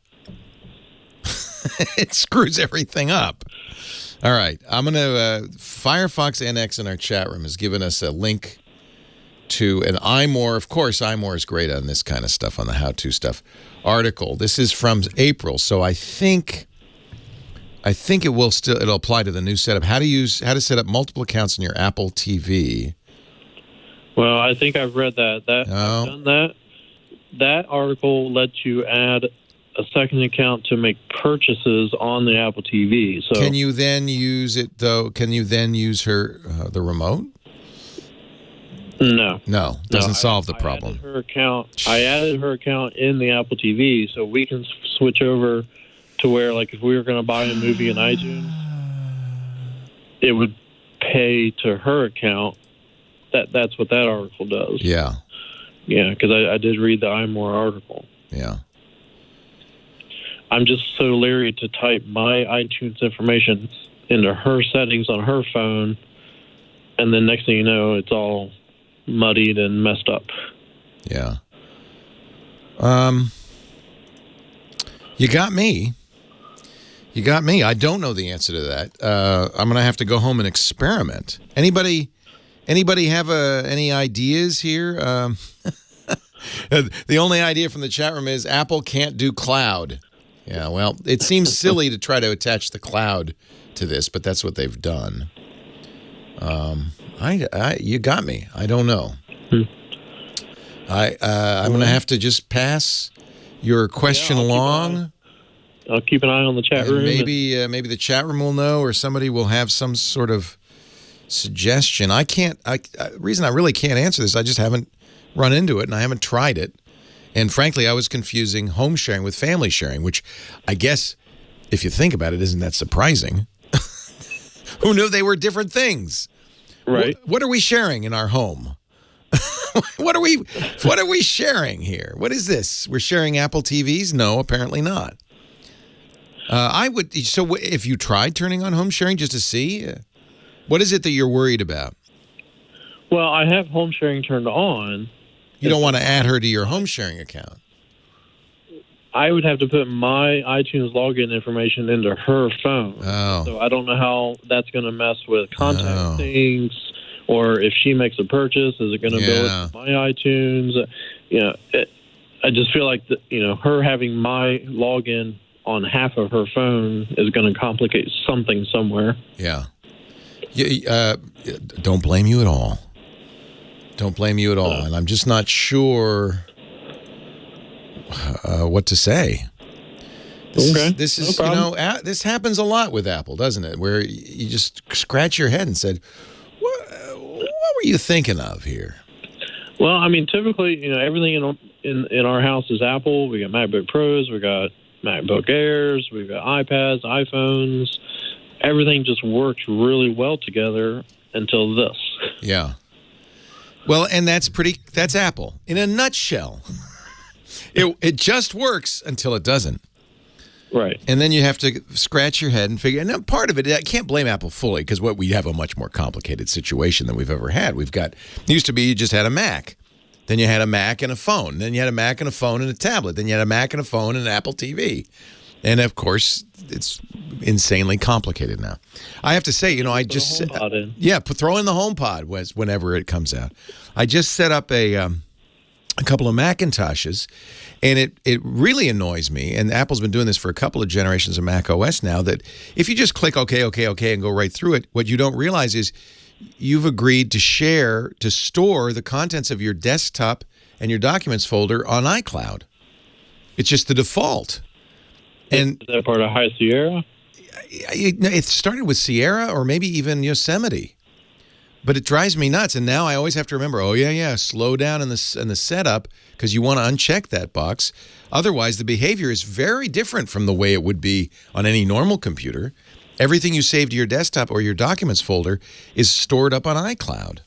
it screws everything up. All right. I'm going to Firefox NX in our chat room has given us a link to an iMore. Of course, iMore is great on this kind of stuff, on the how-to stuff article. This is from April, so I think it'll apply to the new setup. How to set up multiple accounts on your Apple TV. Well, I think I've read that. I've done that. That article lets you add a second account to make purchases on the Apple TV. So can you then use it though? Can you then use the remote? No. Doesn't solve the problem. I added her account in the Apple TV, so we can switch over to where, like, if we were going to buy a movie in iTunes, it would pay to her account. That's what that article does. Yeah. Yeah, because I did read the iMore article. Yeah. I'm just so leery to type my iTunes information into her settings on her phone, and then next thing you know, it's all muddied and messed up. Yeah. You got me. I don't know the answer to that. I'm going to have to go home and experiment. Anybody have any ideas here? The only idea from the chat room is Apple can't do cloud. Yeah, well, it seems silly to try to attach the cloud to this, but that's what they've done. You got me. I don't know. I'm going to have to just pass your question along. I'll keep an eye on the chat room. Maybe the chat room will know, or somebody will have some sort of suggestion. Reason I really can't answer this, I just haven't run into it, and I haven't tried it. And frankly, I was confusing home sharing with family sharing, which I guess, if you think about it, isn't that surprising? Who knew they were different things? Right. What are we sharing in our home? What are we sharing here? What is this? We're sharing Apple TVs? No, apparently not. So if you tried turning on home sharing just to see, what is it that you're worried about? Well, I have home sharing turned on. You don't want to add her to your home sharing account. I would have to put my iTunes login information into her phone. Oh. So I don't know how that's going to mess with contact things, or if she makes a purchase, is it going to bill it to my iTunes? I just feel like her having my login on half of her phone is going to complicate something somewhere. Yeah. Don't blame you at all. Don't blame you at all. And I'm just not sure what to say. This is this happens a lot with Apple, doesn't it? Where you just scratch your head and said, what were you thinking of here? Well, I mean, typically, everything in our house is Apple. We got MacBook Pros, we got MacBook Airs, we've got iPads, iPhones. Everything just works really well together until this. Yeah. Well, and that's Apple in a nutshell. It just works until it doesn't. Right. And then you have to scratch your head and figure. And part of it, I can't blame Apple fully, because we have a much more complicated situation than we've ever had. It used to be you just had a Mac. Then you had a Mac and a phone. Then you had a Mac and a phone and a tablet. Then you had a Mac and a phone and an Apple TV. And, of course, it's insanely complicated now. I have to say, I just... throw in the HomePod whenever it comes out. I just set up a couple of Macintoshes, and it really annoys me, and Apple's been doing this for a couple of generations of Mac OS now, that if you just click OK, and go right through it, what you don't realize is you've agreed to store the contents of your desktop and your documents folder on iCloud. It's just the default. And is that part of High Sierra? It started with Sierra or maybe even Yosemite. But it drives me nuts, and now I always have to remember, slow down in the setup, because you want to uncheck that box. Otherwise, the behavior is very different from the way it would be on any normal computer. Everything you save to your desktop or your documents folder is stored up on iCloud.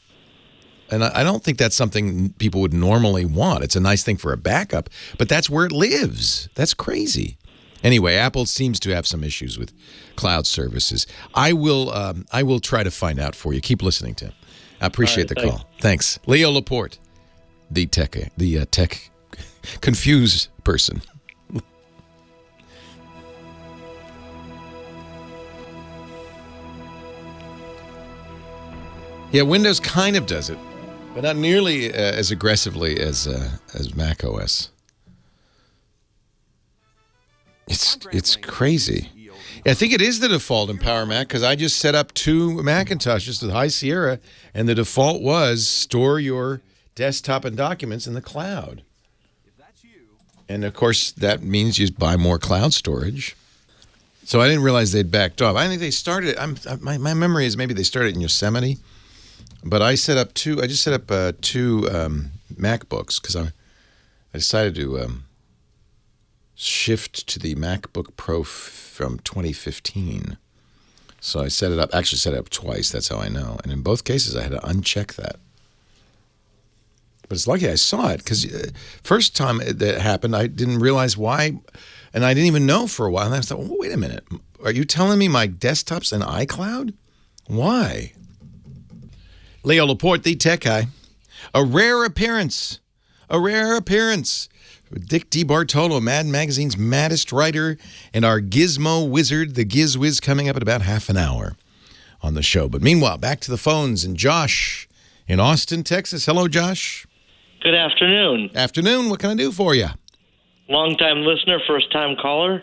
And I don't think that's something people would normally want. It's a nice thing for a backup, but that's where it lives. That's crazy. Anyway, Apple seems to have some issues with cloud services. I will try to find out for you. Keep listening, Tim. I appreciate the call. Thanks. Leo Laporte, the tech confused person. Yeah, Windows kind of does it, but not nearly as aggressively as Mac OS. It's crazy. I think it is the default in Power Mac because I just set up 2 Macintoshes to High Sierra, and the default was store your desktop and documents in the cloud. And of course, that means you buy more cloud storage. So I didn't realize they'd backed off. I think they started. My memory is maybe they started in Yosemite, but I set up 2. I just set up 2 MacBooks because I decided to shift to the MacBook Pro from 2015. So I set it up. Actually, set it up twice. That's how I know. And in both cases, I had to uncheck that. But it's lucky I saw it because first time that happened, I didn't realize why, and I didn't even know for a while. And I thought, well, wait a minute, are you telling me my desktop's in iCloud? Why? Leo Laporte, the tech guy. A rare appearance. Dick DeBartolo, Mad Magazine's maddest writer, and our gizmo wizard, the Giz Wiz, coming up in about half an hour on the show. But meanwhile, back to the phones, and Josh in Austin, Texas. Hello, Josh. Good afternoon. Afternoon. What can I do for you? Long-time listener, first-time caller.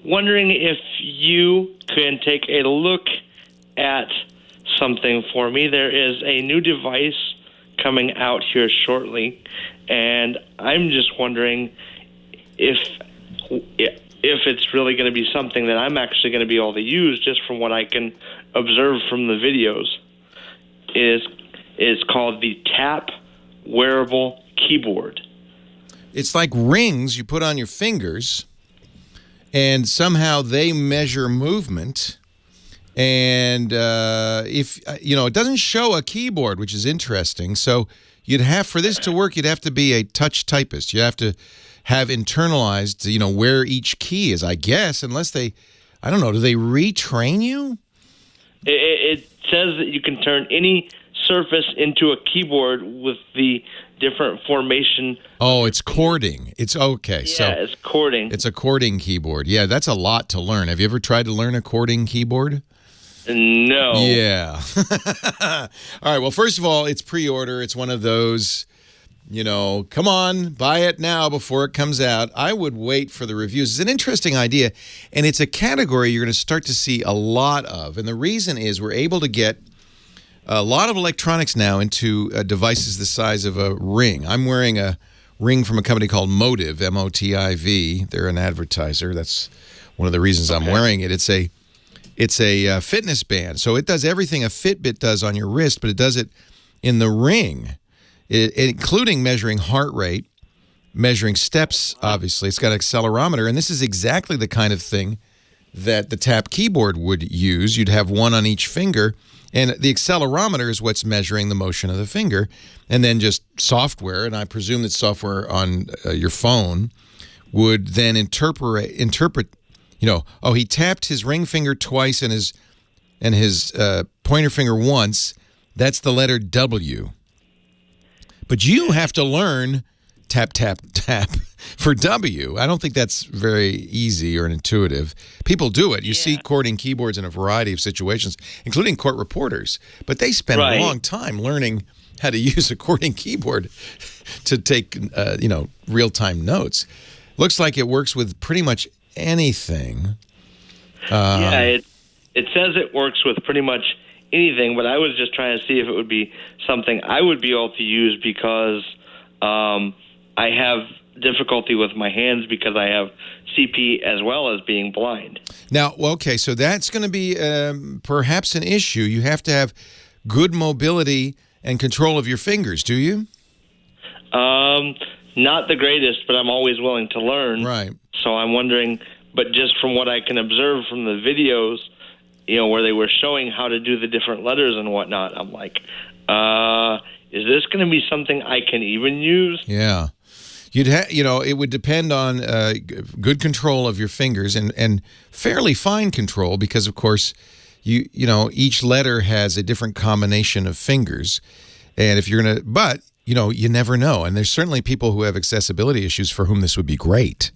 Wondering if you can take a look at something for me. There is a new device coming out here shortly, and I'm just wondering if it's really going to be something that I'm actually going to be able to use, just from what I can observe from the videos. It's called the Tap Wearable Keyboard. It's like rings you put on your fingers, and somehow they measure movement. And if it doesn't show a keyboard, which is interesting. So for this to work, you'd have to be a touch typist. You have to have internalized, where each key is, I guess, unless I don't know, do they retrain you? It says that you can turn any surface into a keyboard with the different formation. Oh, it's chording. It's okay. Yeah, it's chording. It's a chording keyboard. Yeah, that's a lot to learn. Have you ever tried to learn a chording keyboard? No. Yeah. All right. Well, first of all, it's pre-order. It's one of those, come on, buy it now before it comes out. I would wait for the reviews. It's an interesting idea, and it's a category you're going to start to see a lot of. And the reason is we're able to get a lot of electronics now into devices the size of a ring. I'm wearing a ring from a company called Motiv, M-O-T-I-V. They're an advertiser. That's one of the reasons I'm wearing it. It's a fitness band. So it does everything a Fitbit does on your wrist, but it does it in the ring, including measuring heart rate, measuring steps, obviously. It's got an accelerometer, and this is exactly the kind of thing that the Tap keyboard would use. You'd have one on each finger, and the accelerometer is what's measuring the motion of the finger, and then just software, and I presume that software on your phone would then interpret. He tapped his ring finger twice and his pointer finger once. That's the letter W. But you have to learn tap, tap, tap for W. I don't think that's very easy or intuitive. People do it. You see chording keyboards in a variety of situations, including court reporters. But they spend a long time learning how to use a chording keyboard to take, real-time notes. Looks like it works with pretty much anything. It says it works with pretty much anything, but I was just trying to see if it would be something I would be able to use because I have difficulty with my hands because I have CP as well as being blind. Now, okay, so that's going to be perhaps an issue. You have to have good mobility and control of your fingers, do you? Not the greatest, but I'm always willing to learn. Right. So I'm wondering, but just from what I can observe from the videos, where they were showing how to do the different letters and whatnot, I'm like, is this going to be something I can even use? Yeah. It would depend on good control of your fingers and fairly fine control because, of course, each letter has a different combination of fingers. And if you're going to, but you never know. And there's certainly people who have accessibility issues for whom this would be great.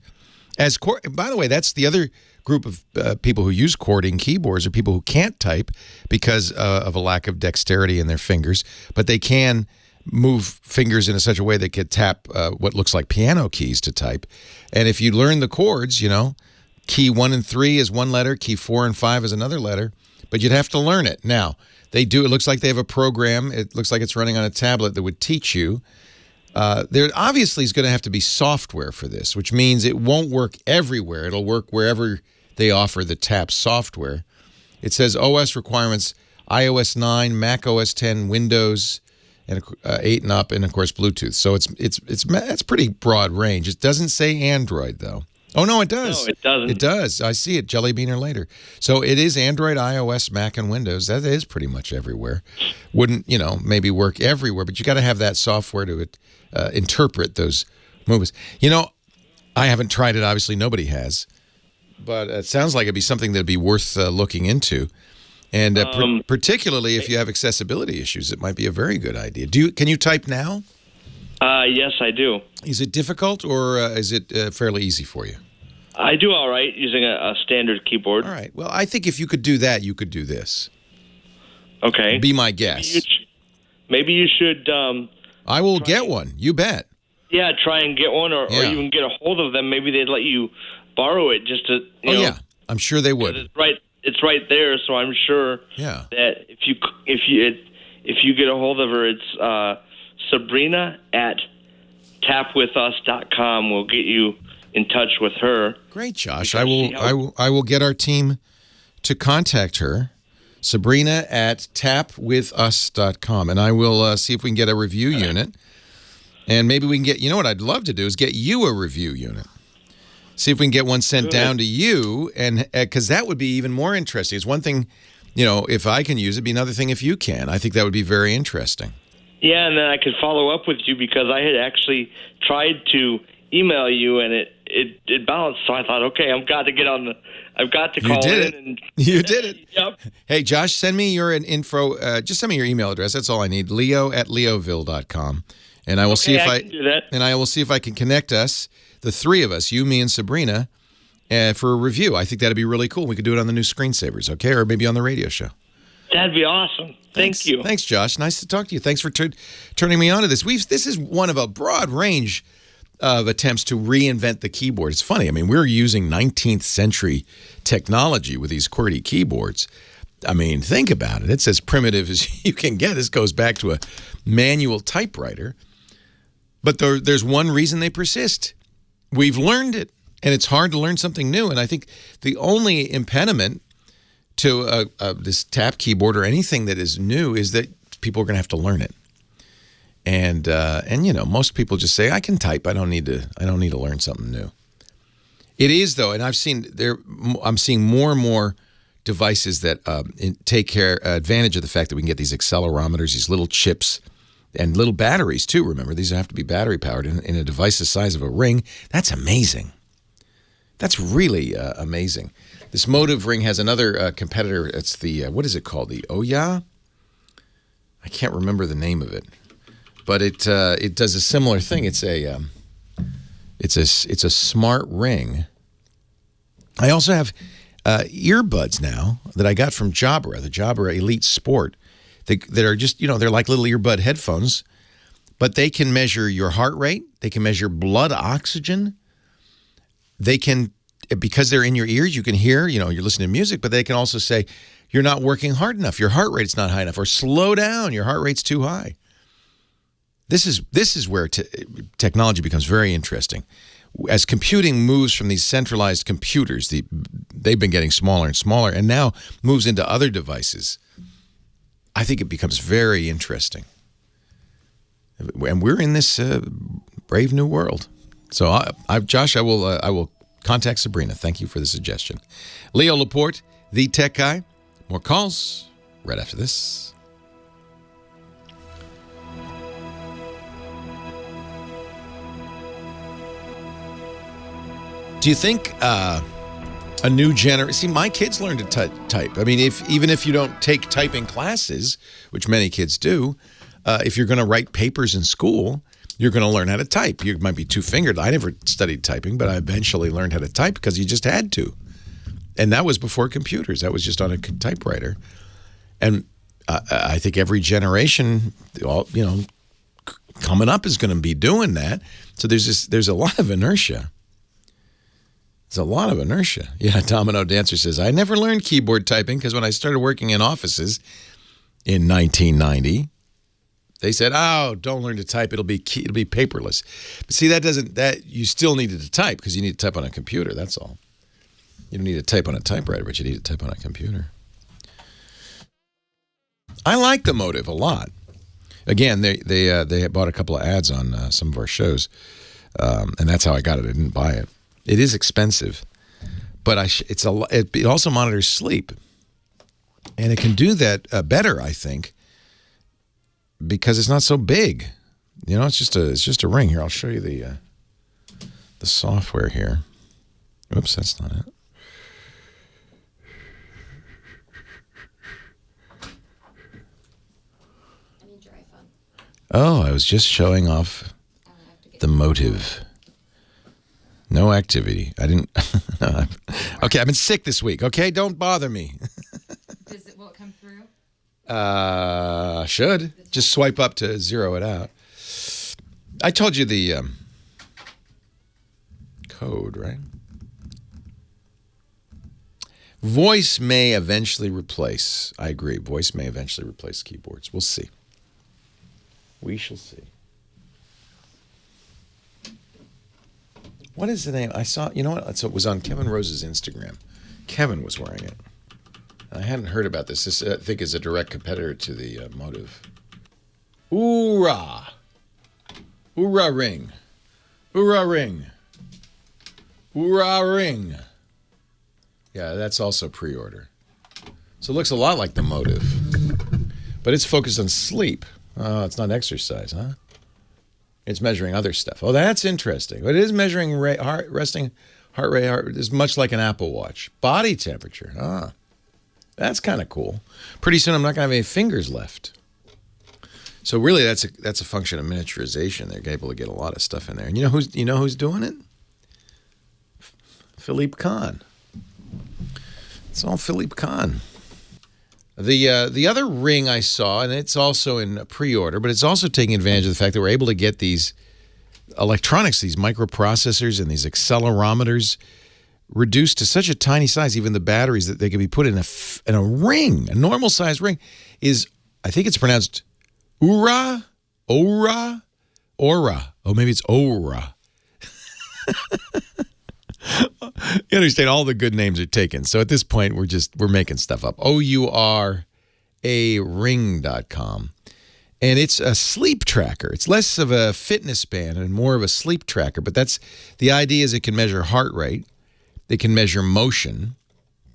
By the way, that's the other group of people who use cording keyboards are people who can't type because of a lack of dexterity in their fingers, but they can move fingers in such a way they could tap what looks like piano keys to type. And if you learn the chords, key 1 and 3 is one letter, key 4 and 5 is another letter, but you'd have to learn it. Now, it looks like they have a program. It looks like it's running on a tablet that would teach you. There obviously is going to have to be software for this, which means it won't work everywhere. It'll work wherever they offer the tap software. It says OS requirements, iOS 9, Mac OS 10, Windows, and 8 and up, and of course Bluetooth. So it's pretty broad range. It doesn't say Android though. Oh no, it does. No, it doesn't. It does. I see it. Jelly Beaner later. So it is Android, iOS, Mac, and Windows. That is pretty much everywhere. Wouldn't maybe work everywhere, but you got to have that software to interpret those movies. I haven't tried it. Obviously, nobody has. But it sounds like it'd be something that'd be worth looking into. And particularly if you have accessibility issues, it might be a very good idea. Can you type now? Yes, I do. Is it difficult or is it fairly easy for you? I do all right using a standard keyboard. All right. Well, I think if you could do that, you could do this. Okay. Be my guess. Maybe you should... I will get one. You bet. Yeah, try and get one or even get a hold of them. Maybe they'd let you borrow it just to... yeah. I'm sure they would. It's right there, so I'm sure that if you get a hold of her, it's Sabrina at tapwithus.com. We'll get you in touch with her. Great, Josh. I will get our team to contact her. Sabrina at tapwithus.com, and I will see if we can get a review unit, and maybe we can get. What I'd love to do is get you a review unit. See if we can get one sent down to you, and because that would be even more interesting. It's one thing, if I can use it, it'd be another thing if you can. I think that would be very interesting. Yeah, and then I could follow up with you because I had actually tried to email you, and it bounced. So I thought, okay, I've got to call in. You did it. Yep. Hey, Josh, send me your info. Just send me your email address. That's all I need. leo@leoville.com. And I will see if I can do that. And I will see if I can connect us, the three of us, you, me, and Sabrina, for a review. I think that'd be really cool. We could do it on the new Screensavers, okay? Or maybe on the radio show. That'd be awesome. Thank you. Thanks, Josh. Nice to talk to you. Thanks for turning me on to this. This is one of a broad range of attempts to reinvent the keyboard. It's funny. I mean, we're using 19th century technology with these QWERTY keyboards. I mean, think about it. It's as primitive as you can get. This goes back to a manual typewriter. But there's one reason they persist. We've learned it, and it's hard to learn something new. And I think the only impediment to this tap keyboard or anything that is new is that people are going to have to learn it. And most people just say, I can type. I don't need to learn something new. It is, though, and I'm seeing more and more devices that take advantage of the fact that we can get these accelerometers, these little chips, and little batteries too. Remember, these have to be battery powered in a device the size of a ring. That's amazing. That's really amazing. This Motive ring has another competitor. It's the what is it called? The Oya? I can't remember the name of it, but it does a similar thing. It's a smart ring. I also have earbuds now that I got from Jabra, the Jabra Elite Sport. That are just, they're like little earbud headphones, but they can measure your heart rate. They can measure blood oxygen. They can, because they're in your ears, you can hear, you're listening to music, but they can also say, you're not working hard enough. Your heart rate's not high enough, or slow down. Your heart rate's too high. This is where technology becomes very interesting. As computing moves from these centralized computers, they've been getting smaller and smaller, and now moves into other devices. I think it becomes very interesting. And we're in this brave new world. So, Josh, I will contact Sabrina. Thank you for the suggestion. Leo Laporte, the tech guy. More calls right after this. Do you think a new generation... See, my kids learn to type. I mean, even if you don't take typing classes, which many kids do, if you're going to write papers in school, you're going to learn how to type. You might be two-fingered. I never studied typing, but I eventually learned how to type because you just had to. And that was before computers. That was just on a typewriter. And I think every generation, coming up is going to be doing that. So there's a lot of inertia. There's a lot of inertia. Yeah, Domino Dancer says, I never learned keyboard typing because when I started working in offices in 1990, they said, "Oh, don't learn to type. It'll be paperless." But see, you still needed to type because you need to type on a computer. That's all. You don't need to type on a typewriter, but you need to type on a computer. I like the Motive a lot. Again, they bought a couple of ads on some of our shows, and that's how I got it. I didn't buy it. It is expensive, but it also monitors sleep, and it can do that better, I think, because it's not so big. It's just a ring. Here, I'll show you the software here. Oops, that's not it. Oh, I was just showing off the Motive. No activity. I didn't. Okay, I've been sick this week. Okay, don't bother me. Will it come through? Should. Just swipe up to zero it out. I told you the code, right? Voice may eventually replace. I agree. Voice may eventually replace keyboards. We'll see. We shall see. What is the name? I saw, you know what? So it was on Kevin Rose's Instagram. Kevin was wearing it. I hadn't heard about this. This, I think, is a direct competitor to the Motive. Hoorah! Hoorah ring. Hoorah ring. Hoorah ring. Yeah, that's also pre-order. So it looks a lot like the Motive. But it's focused on sleep. Oh, it's not exercise, huh? It's measuring other stuff. Oh, that's interesting. But it is measuring resting heart rate. It's much like an Apple Watch. Body temperature. Ah, that's kind of cool. Pretty soon, I'm not going to have any fingers left. So really, that's a function of miniaturization. They're able to get a lot of stuff in there. And you know who's doing it? Philippe Kahn. It's all Philippe Kahn. The other ring I saw, and it's also in pre-order, but it's also taking advantage of the fact that we're able to get these electronics, these microprocessors and these accelerometers reduced to such a tiny size, even the batteries, that they can be put in a ring, a normal size ring. I think it's pronounced Aura. Oh, maybe it's Aura. You understand, all the good names are taken. So at this point, we're making stuff up. OURAring.com. And it's a sleep tracker. It's less of a fitness band and more of a sleep tracker. But the idea is it can measure heart rate. It can measure motion.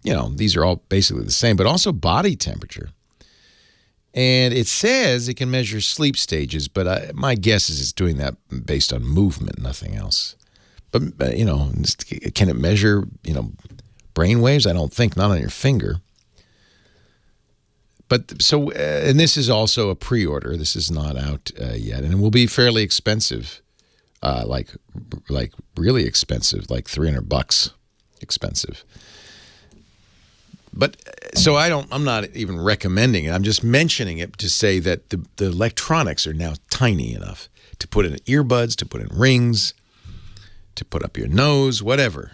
These are all basically the same, but also body temperature. And it says it can measure sleep stages, but my guess is it's doing that based on movement, nothing else. But, can it measure, brain waves? I don't think, not on your finger. But so, and this is also a pre-order. This is not out yet, and it will be fairly expensive, like really expensive, like $300 expensive. But so I'm not even recommending it. I'm just mentioning it to say that the electronics are now tiny enough to put in earbuds, to put in rings, to put up your nose, whatever,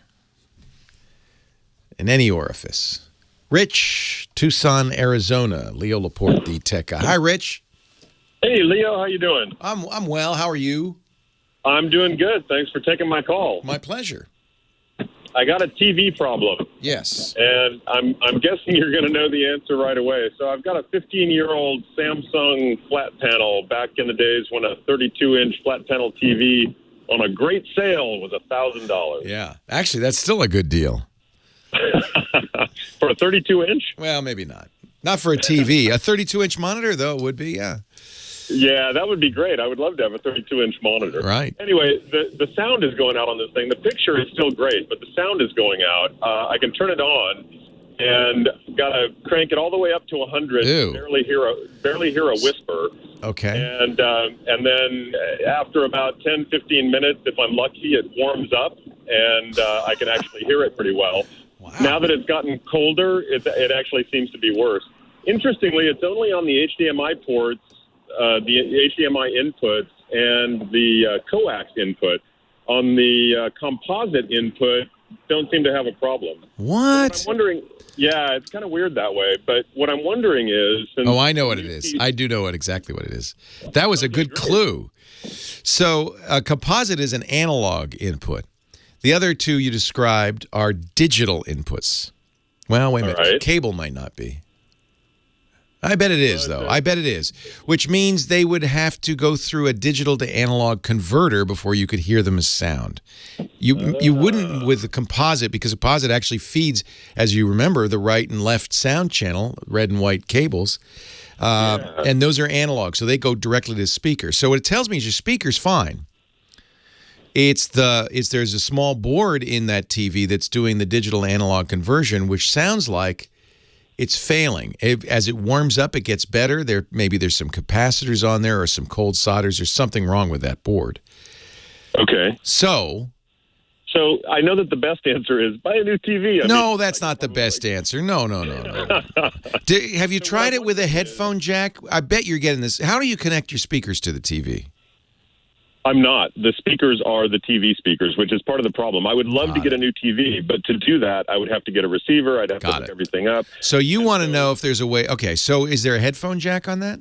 in any orifice. Rich, Tucson, Arizona. Leo Laporte, the tech guy. Hi, Rich. Hey, Leo. How you doing? I'm well. How are you? I'm doing good. Thanks for taking my call. My pleasure. I got a TV problem. Yes. And I'm guessing you're going to know the answer right away. So I've got a 15-year-old Samsung flat panel back in the days when a 32-inch flat panel TV on a great sale was $1,000. Yeah. Actually, that's still a good deal. For a 32-inch? Well, maybe not. Not for a TV. A 32-inch monitor, though, would be, yeah. Yeah, that would be great. I would love to have a 32-inch monitor. Right. Anyway, the sound is going out on this thing. The picture is still great, but the sound is going out. I can turn it on and got to crank it all the way up to 100. Ew. Barely hear a whisper. Okay. And then after about 10, 15 minutes, if I'm lucky, it warms up, and I can actually hear it pretty well. Wow. Now that it's gotten colder, it actually seems to be worse. Interestingly, it's only on the HDMI ports, the HDMI inputs, and the coax input. On the composite input, don't seem to have a problem. What? I'm wondering. Yeah, it's kind of weird that way. But what I'm wondering is... Oh, I know what it is. I do know exactly what it is. That was a good clue. So a composite is an analog input. The other two you described are digital inputs. Well, wait a minute. Right. Cable might not be. I bet it is, though. I bet it is. Which means they would have to go through a digital to analog converter before you could hear them as sound. You wouldn't with the composite, because a composite actually feeds, as you remember, the right and left sound channel, red and white cables. And those are analog, so they go directly to the speaker. So what it tells me is your speaker's fine. There's a small board in that TV that's doing the digital analog conversion, which sounds like it's failing. As it warms up, it gets better. Maybe there's some capacitors on there or some cold solders. There's something wrong with that board. Okay. So I know that the best answer is buy a new TV. No, that's not the best answer. No. Have you tried it with a headphone jack? I bet you're getting this. How do you connect your speakers to the TV? I'm not. The speakers are the TV speakers, which is part of the problem. I would love to get a new TV, but to do that, I would have to get a receiver. I'd have to hook everything up. So you want to know if there's a way. Okay, so is there a headphone jack on that?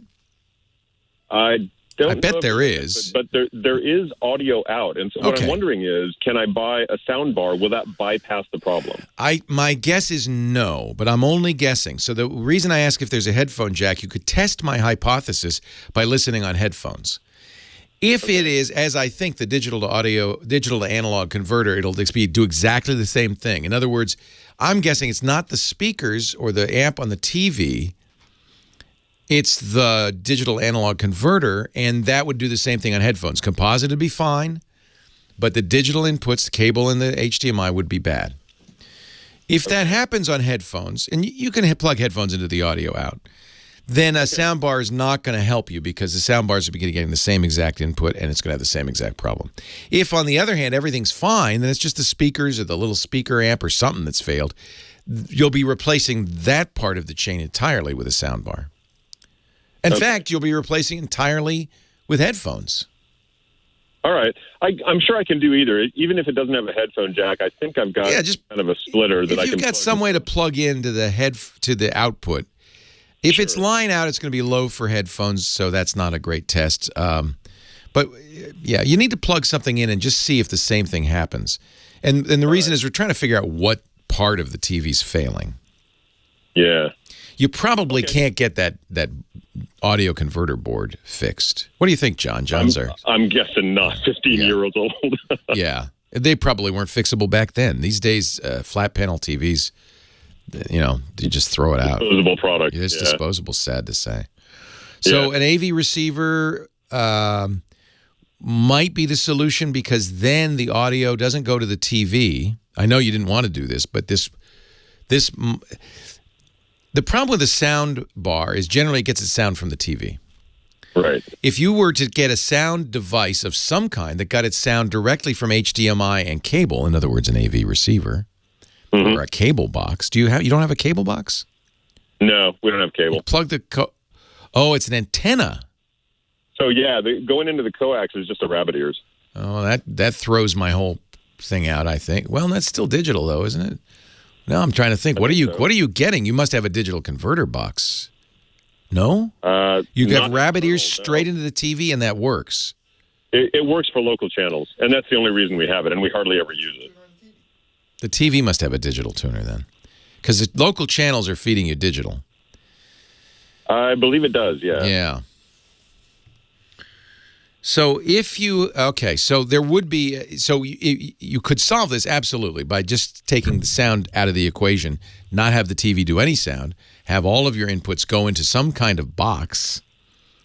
I bet there is. But there is audio out. And so what I'm wondering is, can I buy a sound bar? Will that bypass the problem? My guess is no, but I'm only guessing. So the reason I ask if there's a headphone jack, you could test my hypothesis by listening on headphones. If it is, as I think, the digital to analog converter, it'll do exactly the same thing. In other words, I'm guessing it's not the speakers or the amp on the TV. It's the digital analog converter, and that would do the same thing on headphones. Composite would be fine, but the digital inputs, the cable and the HDMI would be bad. If that happens on headphones, and you can plug headphones into the audio out, then a soundbar is not going to help you, because the soundbars are getting the same exact input, and it's going to have the same exact problem. If, on the other hand, everything's fine, then it's just the speakers or the little speaker amp or something that's failed. You'll be replacing that part of the chain entirely with a soundbar. In fact, you'll be replacing entirely with headphones. All right. I'm sure I can do either. Even if it doesn't have a headphone jack, I think I've got kind of a splitter that I can plug in. If you've got some way to plug into the output. If it's line out, it's going to be low for headphones, so that's not a great test. But, yeah, you need to plug something in and just see if the same thing happens. And the reason is we're trying to figure out what part of the TV's failing. Yeah. You probably can't get that audio converter board fixed. What do you think, John? I'm guessing not. 15 years old. Yeah. They probably weren't fixable back then. These days, flat panel TVs... you just throw it out. Disposable product. It's disposable, sad to say. So an AV receiver might be the solution, because then the audio doesn't go to the TV. I know you didn't want to do this, but the problem with a sound bar is generally it gets its sound from the TV. Right. If you were to get a sound device of some kind that got its sound directly from HDMI and cable, in other words, an AV receiver, or a cable box. You don't have a cable box? No, we don't have cable. You plug it's an antenna. So yeah, going into the coax is just a rabbit ears. Oh, that throws my whole thing out, I think. Well, that's still digital though, isn't it? No, I'm trying to think. What are you getting? You must have a digital converter box. No? You got rabbit ears straight into the TV, and that works. It works for local channels, and that's the only reason we have it, and we hardly ever use it. The TV must have a digital tuner then, because the local channels are feeding you digital. I believe it does, yeah. Yeah. So there would be, you could solve this absolutely by just taking the sound out of the equation, not have the TV do any sound, have all of your inputs go into some kind of box.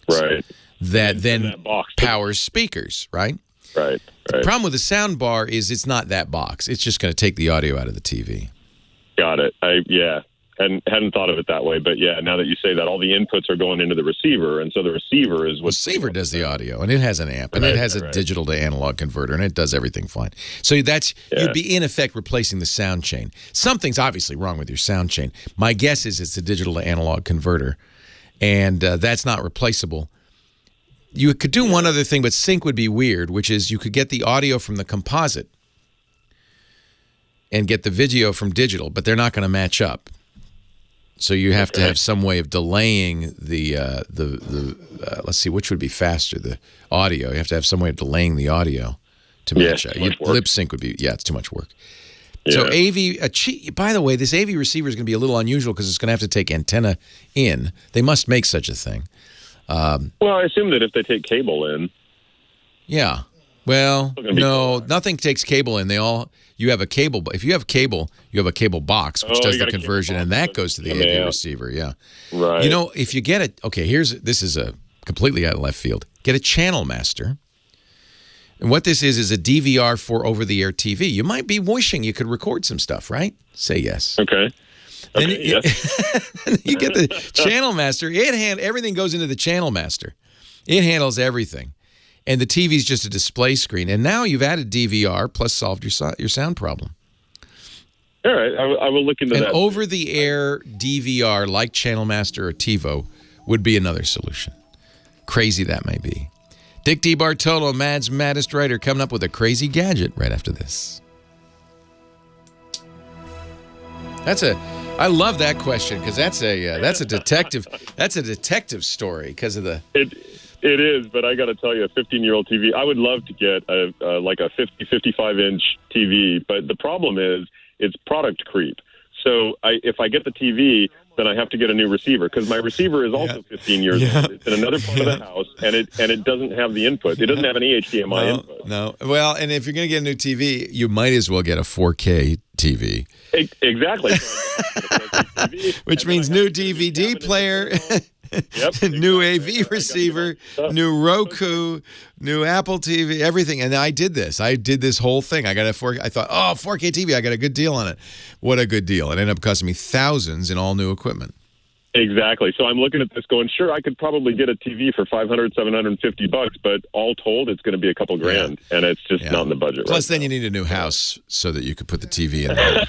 Right. That then powers speakers, right? Right. The problem with the sound bar is it's not that box. It's just going to take the audio out of the TV. Got it. and hadn't thought of it that way. But yeah, now that you say that, all the inputs are going into the receiver, and so the receiver is what receiver does the audio, and it has an amp, and it has a digital to analog converter, and it does everything fine. So you'd be in effect replacing the sound chain. Something's obviously wrong with your sound chain. My guess is it's a digital to analog converter, and that's not replaceable. You could do one other thing, but sync would be weird, which is you could get the audio from the composite and get the video from digital, but they're not going to match up. So you have to have some way of delaying the let's see, which would be faster, the audio. You have to have some way of delaying the audio to match up. Lip sync would be, it's too much work. Yeah. So AV, by the way, this AV receiver is going to be a little unusual because it's going to have to take antenna in. They must make such a thing. Well, I assume that if they take cable in. Yeah. Well, no, nothing takes cable in. You have a cable. If you have cable, you have a cable box, which does the conversion, and that goes to the AV receiver. Yeah. Right. You know, if you get it, okay, this is a completely out of left field. Get a channel master. And what this is a DVR for over-the-air TV. You might be wishing you could record some stuff, right? Say yes. Okay. Then you get the channel master. Everything goes into the channel master. It handles everything. And the TV is just a display screen. And now you've added DVR plus solved your sound problem. All right. I will look into that. And over-the-air DVR like Channel Master or TiVo would be another solution. Crazy that may be. Dick DeBartolo, Mad's Maddest Writer, coming up with a crazy gadget right after this. I love that question because that's a detective story because of the. It is, but I got to tell you, a 15-year-old TV, I would love to get like a 50, 55-inch TV, but the problem is it's product creep. So if I get the TV, then I have to get a new receiver because my receiver is also 15 years old. It's in another part of the house, and it doesn't have the input. It doesn't have any HDMI input. No. Well, and if you're going to get a new TV, you might as well get a 4K TV. Exactly. Which means new DVD player. New AV receiver, new Roku, new Apple TV, everything. And I did this. I did this whole thing. I thought, 4K TV, I got a good deal on it. What a good deal. It ended up costing me thousands in all new equipment. Exactly. So I'm looking at this going, sure, I could probably get a TV for $500, $750, but all told, it's going to be a couple grand, and it's just not in the budget. Plus, then you need a new house so that you could put the TV in there.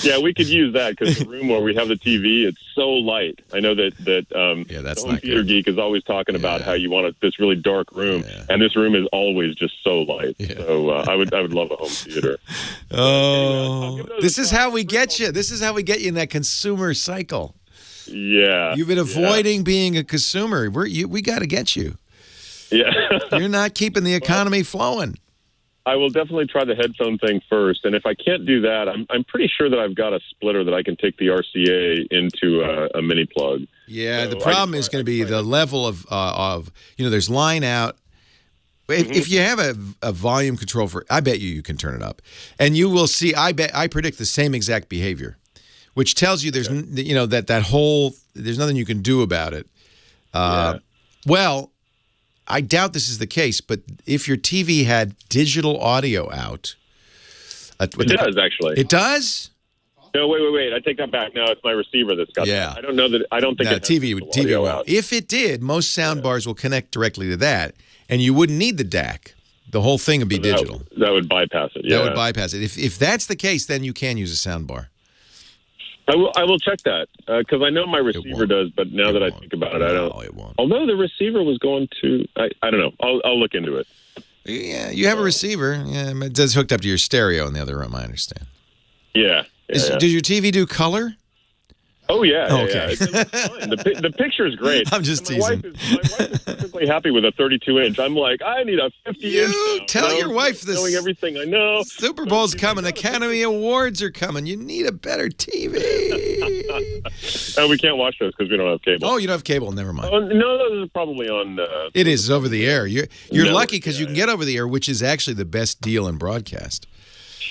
Yeah, we could use that because the room where we have the TV, it's so light. I know that that's the Home Theater Geek is always talking about how you want this really dark room, and this room is always just so light. Yeah. So I would love a home theater. Oh, this is how we get you. This is how we get you in that consumer cycle. Yeah. You've been avoiding being a consumer. We got to get you. Yeah. You're not keeping the economy flowing. I will definitely try the headphone thing first. And if I can't do that, I'm pretty sure that I've got a splitter that I can take the RCA into a mini plug. Yeah, so the problem is going to be the level of there's line out. If you have a volume control I bet you can turn it up. And you will see, I predict the same exact behavior. Which tells you there's, that whole, there's nothing you can do about it. Well, I doubt this is the case, but if your TV had digital audio out. It does, actually. It does? No, wait. I take that back. No, it's my receiver that's got that. I don't know that, I don't think it has TV audio out. If it did, most sound bars will connect directly to that, and you wouldn't need the DAC. The whole thing would be digital. That would bypass it, That would bypass it. If that's the case, then you can use a sound bar. I will check that because I know my receiver does, but now that I think about it, I don't. No, it won't. Although the receiver was going to, I don't know. I'll look into it. Yeah, you have a receiver. Yeah, it does hooked up to your stereo in the other room, I understand. Yeah. Does your TV do color? Oh, yeah. Okay. The picture is great. I'm just teasing. My wife is perfectly happy with a 32-inch. I'm like, I need a 50-inch. Tell your wife this. Knowing everything I know. Super Bowl's coming. Academy Awards are coming. You need a better TV. We can't watch those because we don't have cable. Oh, you don't have cable? Never mind. No, those are probably on. It is over the air. You're lucky because you can get over the air, which is actually the best deal in broadcast.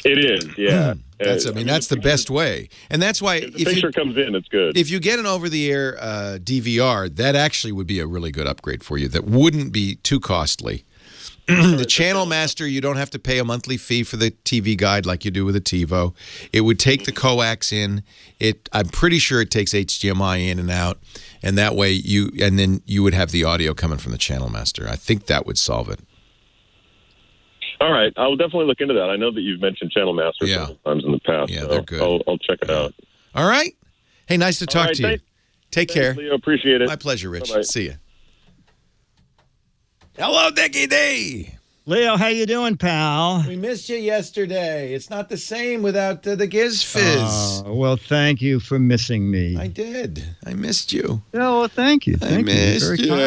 It is, yeah. That's the best way, and that's why if the picture comes in, it's good. If you get an over-the-air DVR, that actually would be a really good upgrade for you. That wouldn't be too costly, The Channel Master, you don't have to pay a monthly fee for the TV guide like you do with a TiVo. It would take the coax in. I'm pretty sure it takes HDMI in and out, and that way then you would have the audio coming from the Channel Master. I think that would solve it. All right, I'll definitely look into that. I know that you've mentioned Channel Master several times in the past. Yeah, so they're good. I'll check it out. All right. Hey, nice to talk to you. Take care. Leo. Appreciate it. My pleasure, Rich. Bye-bye. See you. Hello, Dickie D. Leo, how you doing, pal? We missed you yesterday. It's not the same without the Giz Fizz. Well, thank you for missing me. I did. I missed you. Oh, well, thank you. I missed Very you. kind.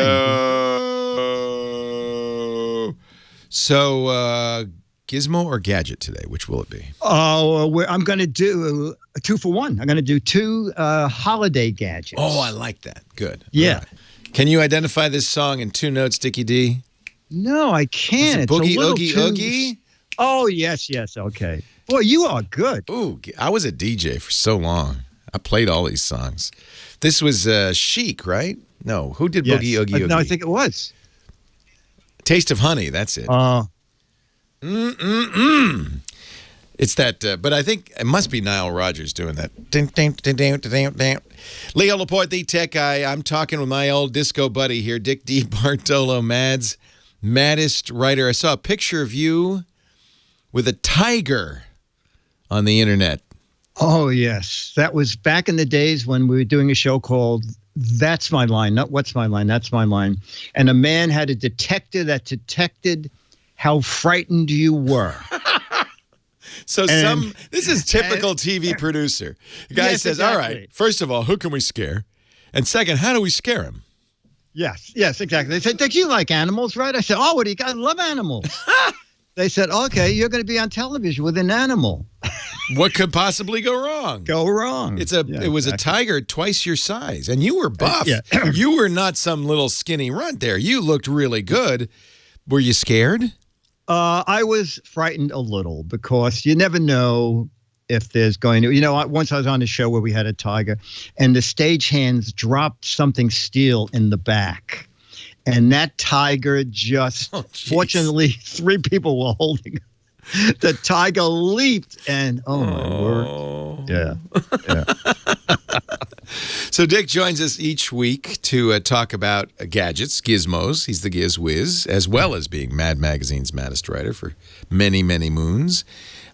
So, Gizmo or Gadget today? Which will it be? Oh, I'm going to do a 2-for-1. I'm going to do 2 holiday gadgets. Oh, I like that. Good. Yeah. All right. Can you identify this song in 2 notes, Dickie D? No, I can't. Is it Boogie Oogie Oogie? Oh, yes. Okay. Boy, you are good. Ooh, I was a DJ for so long. I played all these songs. This was Chic, right? No, who did Boogie Oogie Oogie? No, I think it was. Taste of Honey, that's it. It's that, but I think it must be Nile Rodgers doing that. Leo Laporte, the tech guy. I'm talking with my old disco buddy here, Dick DeBartolo, Mad's maddest writer. I saw a picture of you with a tiger on the internet. Oh, yes. That was back in the days when we were doing a show called That's My Line, not What's My Line, That's My Line. And a man had a detector that detected how frightened you were. So this is typical TV producer. The guy says, all right, first of all, who can we scare? And second, how do we scare him? Yes, exactly. They said, Dick, you like animals, right? I said, oh, what do you got? I love animals. They said, okay, you're going to be on television with an animal. What could possibly go wrong? It was a tiger twice your size, and you were buff. You were not some little skinny runt there. You looked really good. Were you scared? I was frightened a little because you never know if there's going to, once I was on a show where we had a tiger and the stagehands dropped something steel in the back. And that tiger just, fortunately, 3 people were holding him. The tiger leaped and, oh, my word. Yeah. So Dick joins us each week to talk about gadgets, gizmos. He's the Giz Whiz, as well as being Mad Magazine's maddest writer for many, many moons.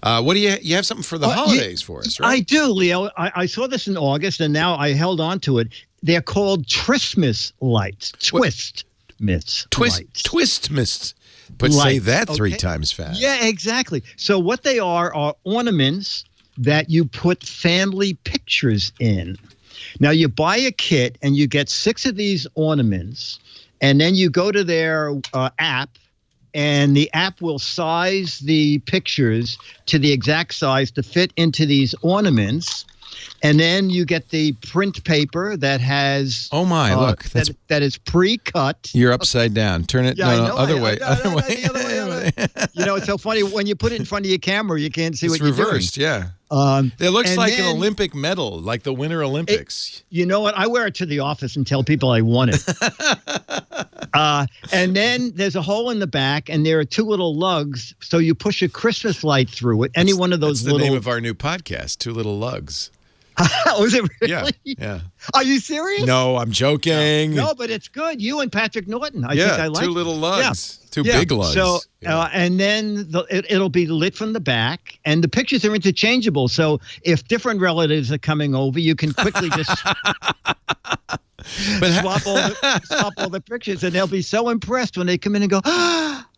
What do you have something for the holidays for us, right? I do, Leo. I saw this in August, and now I held on to it. They're called Twistmas lights. Twistmas. But say that 3 times fast. Yeah, exactly. So what they are ornaments that you put family pictures in. Now, you buy a kit, and you get 6 of these ornaments, and then you go to their app, and the app will size the pictures to the exact size to fit into these ornaments. And then you get the print paper that has... Oh, my, look. That is pre-cut. You're upside down. Turn it other way. The other way. It's so funny. When you put it in front of your camera, you can't see what you're doing. It's reversed, yeah. It looks like an Olympic medal, like the Winter Olympics. You know what? I wear it to the office and tell people I won it. And then there's a hole in the back, and there are 2 little lugs, so you push a Christmas light through it. Any one of those little... That's the name of our new podcast, 2 Little Lugs. Oh, is it really? Yeah. Are you serious? No, I'm joking. No, but it's good. You and Patrick Norton. I think I like 2 little lugs. Yeah. 2 big lugs. So, and then it'll be lit from the back, and the pictures are interchangeable. So if different relatives are coming over, you can quickly just swap all the pictures, and they'll be so impressed when they come in and go,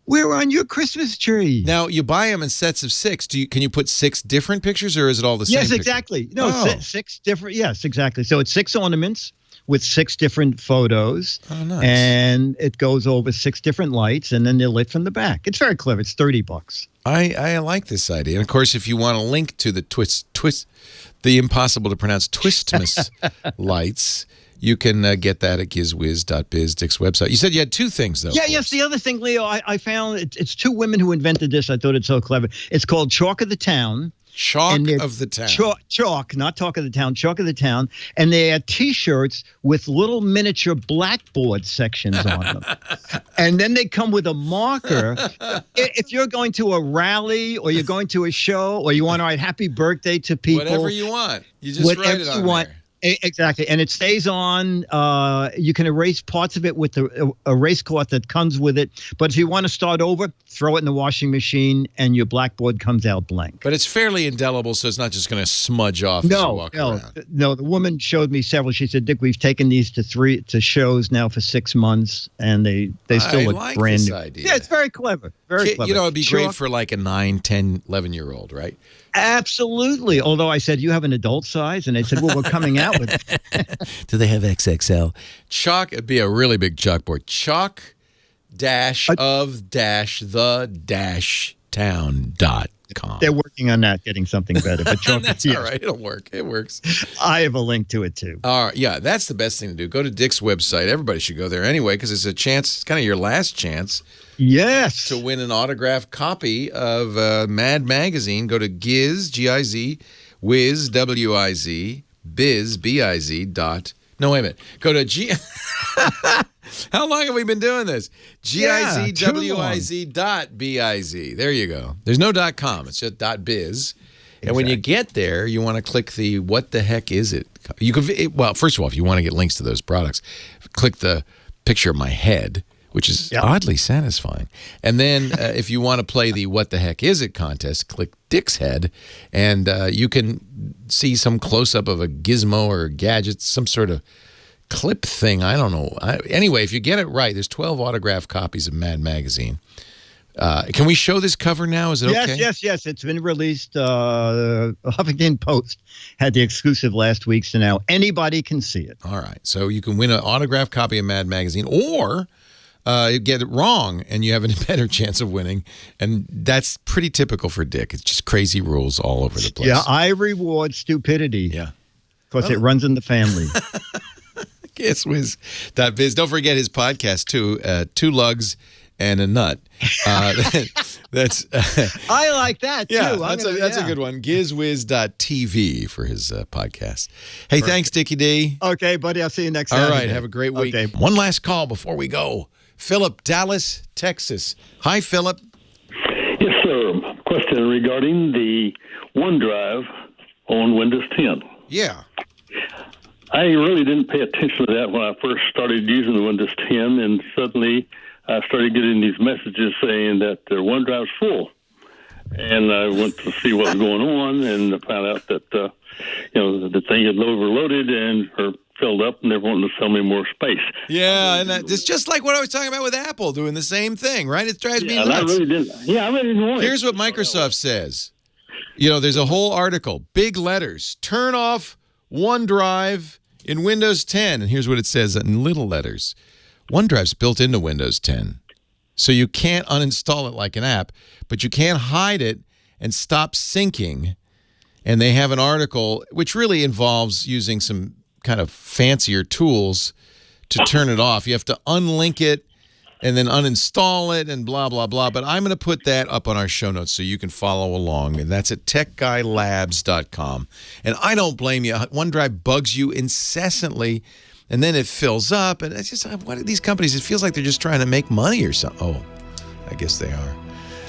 we're on your Christmas tree. Now, you buy them in sets of 6. Can you put 6 different pictures, or is it all the same? Yes, exactly. No, 6 different. Yes, exactly. So it's 6 ornaments with 6 different photos. Oh, nice. And it goes over 6 different lights, and then they're lit from the back. It's very clever. It's $30. I like this idea. And, of course, if you want a link to the the impossible to pronounce Twistmas lights, you can get that at gizwiz.biz, Dick's website. You said you had 2 things, though. Yeah, yes. The other thing, Leo, I found it's 2 women who invented this. I thought it's so clever. It's called Chalk of the Town. Chalk And they're of the town. Chalk, not talk of the town, chalk of the town. And they had T-shirts with little miniature blackboard sections on them. And then they come with a marker. If you're going to a rally or you're going to a show or you want to write happy birthday to people. Whatever you want. You just write it on there. Exactly. And it stays on. You can erase parts of it with the erase cloth that comes with it. But if you want to start over, throw it in the washing machine and your blackboard comes out blank. But it's fairly indelible, so it's not just going to smudge off as you walk around. No, the woman showed me several. She said, Dick, we've taken these to shows now for 6 months, and they still look like brand this new. idea. Yeah, it's very clever. Very clever. You know, it'd be Chalk. great for like a 9, 10, 11-year-old, right? Absolutely. Although I said, you have an adult size? And they said, well, we're coming out with it. Do they have XXL? Chalk, it'd be a really big chalkboard. Chalk town.com. They're working on that, getting something better. But chalk, That's all right. It'll work. It works. I have a link to it, too. All right. Yeah, that's the best thing to do. Go to Dick's website. Everybody should go there anyway because it's a chance. It's kind of your last chance. Yes. To win an autographed copy of Mad Magazine. Go to Giz, G-I-Z, Wiz, W-I-Z, Biz, B-I-Z, dot. No, wait a minute. Go to G... How long have we been doing this? G-I-Z-W-I-Z dot B-I-Z. There you go. There's no .com. It's just .biz. And when you get there, you want to click the what the heck is it? You could, well, first of all, if you want to get links to those products, click the picture of my head, which is oddly satisfying. And then if you want to play the what the heck is it contest, click Dick's head, and you can see some close-up of a gizmo or a gadget, some sort of clip thing. I don't know. Anyway, if you get it right, there's 12 autographed copies of Mad Magazine. Can we show this cover now? Is it okay? Yes. It's been released. Huffington Post had the exclusive last week, so now anybody can see it. All right. So you can win an autographed copy of Mad Magazine, or get it wrong and you have a better chance of winning. And that's pretty typical for Dick. It's just crazy rules all over the place. Yeah, I reward stupidity. Yeah. Because it runs in the family. GuessWiz.biz. Don't forget his podcast, too. 2 lugs and a nut. That's I like that, too. Yeah, that's a good one. GizWiz.tv for his podcast. Hey, thanks, Dickie D. Okay, buddy. I'll see you next All Saturday. right, have a great week. Okay. One last call before we go. Philip, Dallas, Texas. Hi, Philip. Yes, sir. Question regarding the OneDrive on Windows 10. Yeah. I really didn't pay attention to that when I first started using the Windows 10, and suddenly I started getting these messages saying that their OneDrive's full. And I went to see what was going on, and I found out that the thing had overloaded or filled up, and they're wanting to sell me more space. Yeah, and it's just like what I was talking about with Apple doing the same thing, right? It drives me nuts. I really didn't. Yeah, I really didn't want it. Here's what Microsoft says. There's a whole article, big letters, turn off OneDrive in Windows 10. And here's what it says in little letters. OneDrive's built into Windows 10. So you can't uninstall it like an app, but you can hide it and stop syncing. And they have an article which really involves using some kind of fancier tools to turn it off. You have to unlink it and then uninstall it and blah, blah, blah. But I'm going to put that up on our show notes so you can follow along. And that's at techguylabs.com. And I don't blame you. OneDrive bugs you incessantly, and then it fills up. And it's just, what are these companies? It feels like they're just trying to make money or something. Oh, I guess they are.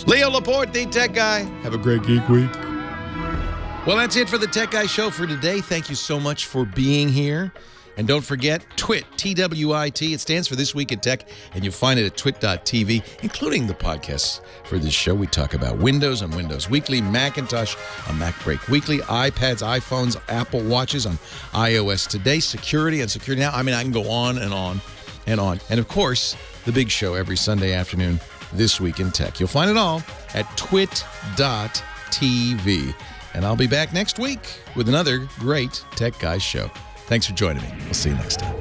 Leo Laporte, the Tech Guy. Have a great Geek Week. Well, that's it for the Tech Guy Show for today. Thank you so much for being here. And don't forget, TWIT, T-W-I-T. It stands for This Week in Tech, and you'll find it at twit.tv, including the podcasts for this show. We talk about Windows on Windows Weekly, Macintosh on Mac Break Weekly, iPads, iPhones, Apple Watches on iOS Today, security on Security Now. I mean, I can go on and on and on. And, of course, the big show every Sunday afternoon, This Week in Tech. You'll find it all at twit.tv. And I'll be back next week with another great Tech Guys show. Thanks for joining me. We'll see you next time.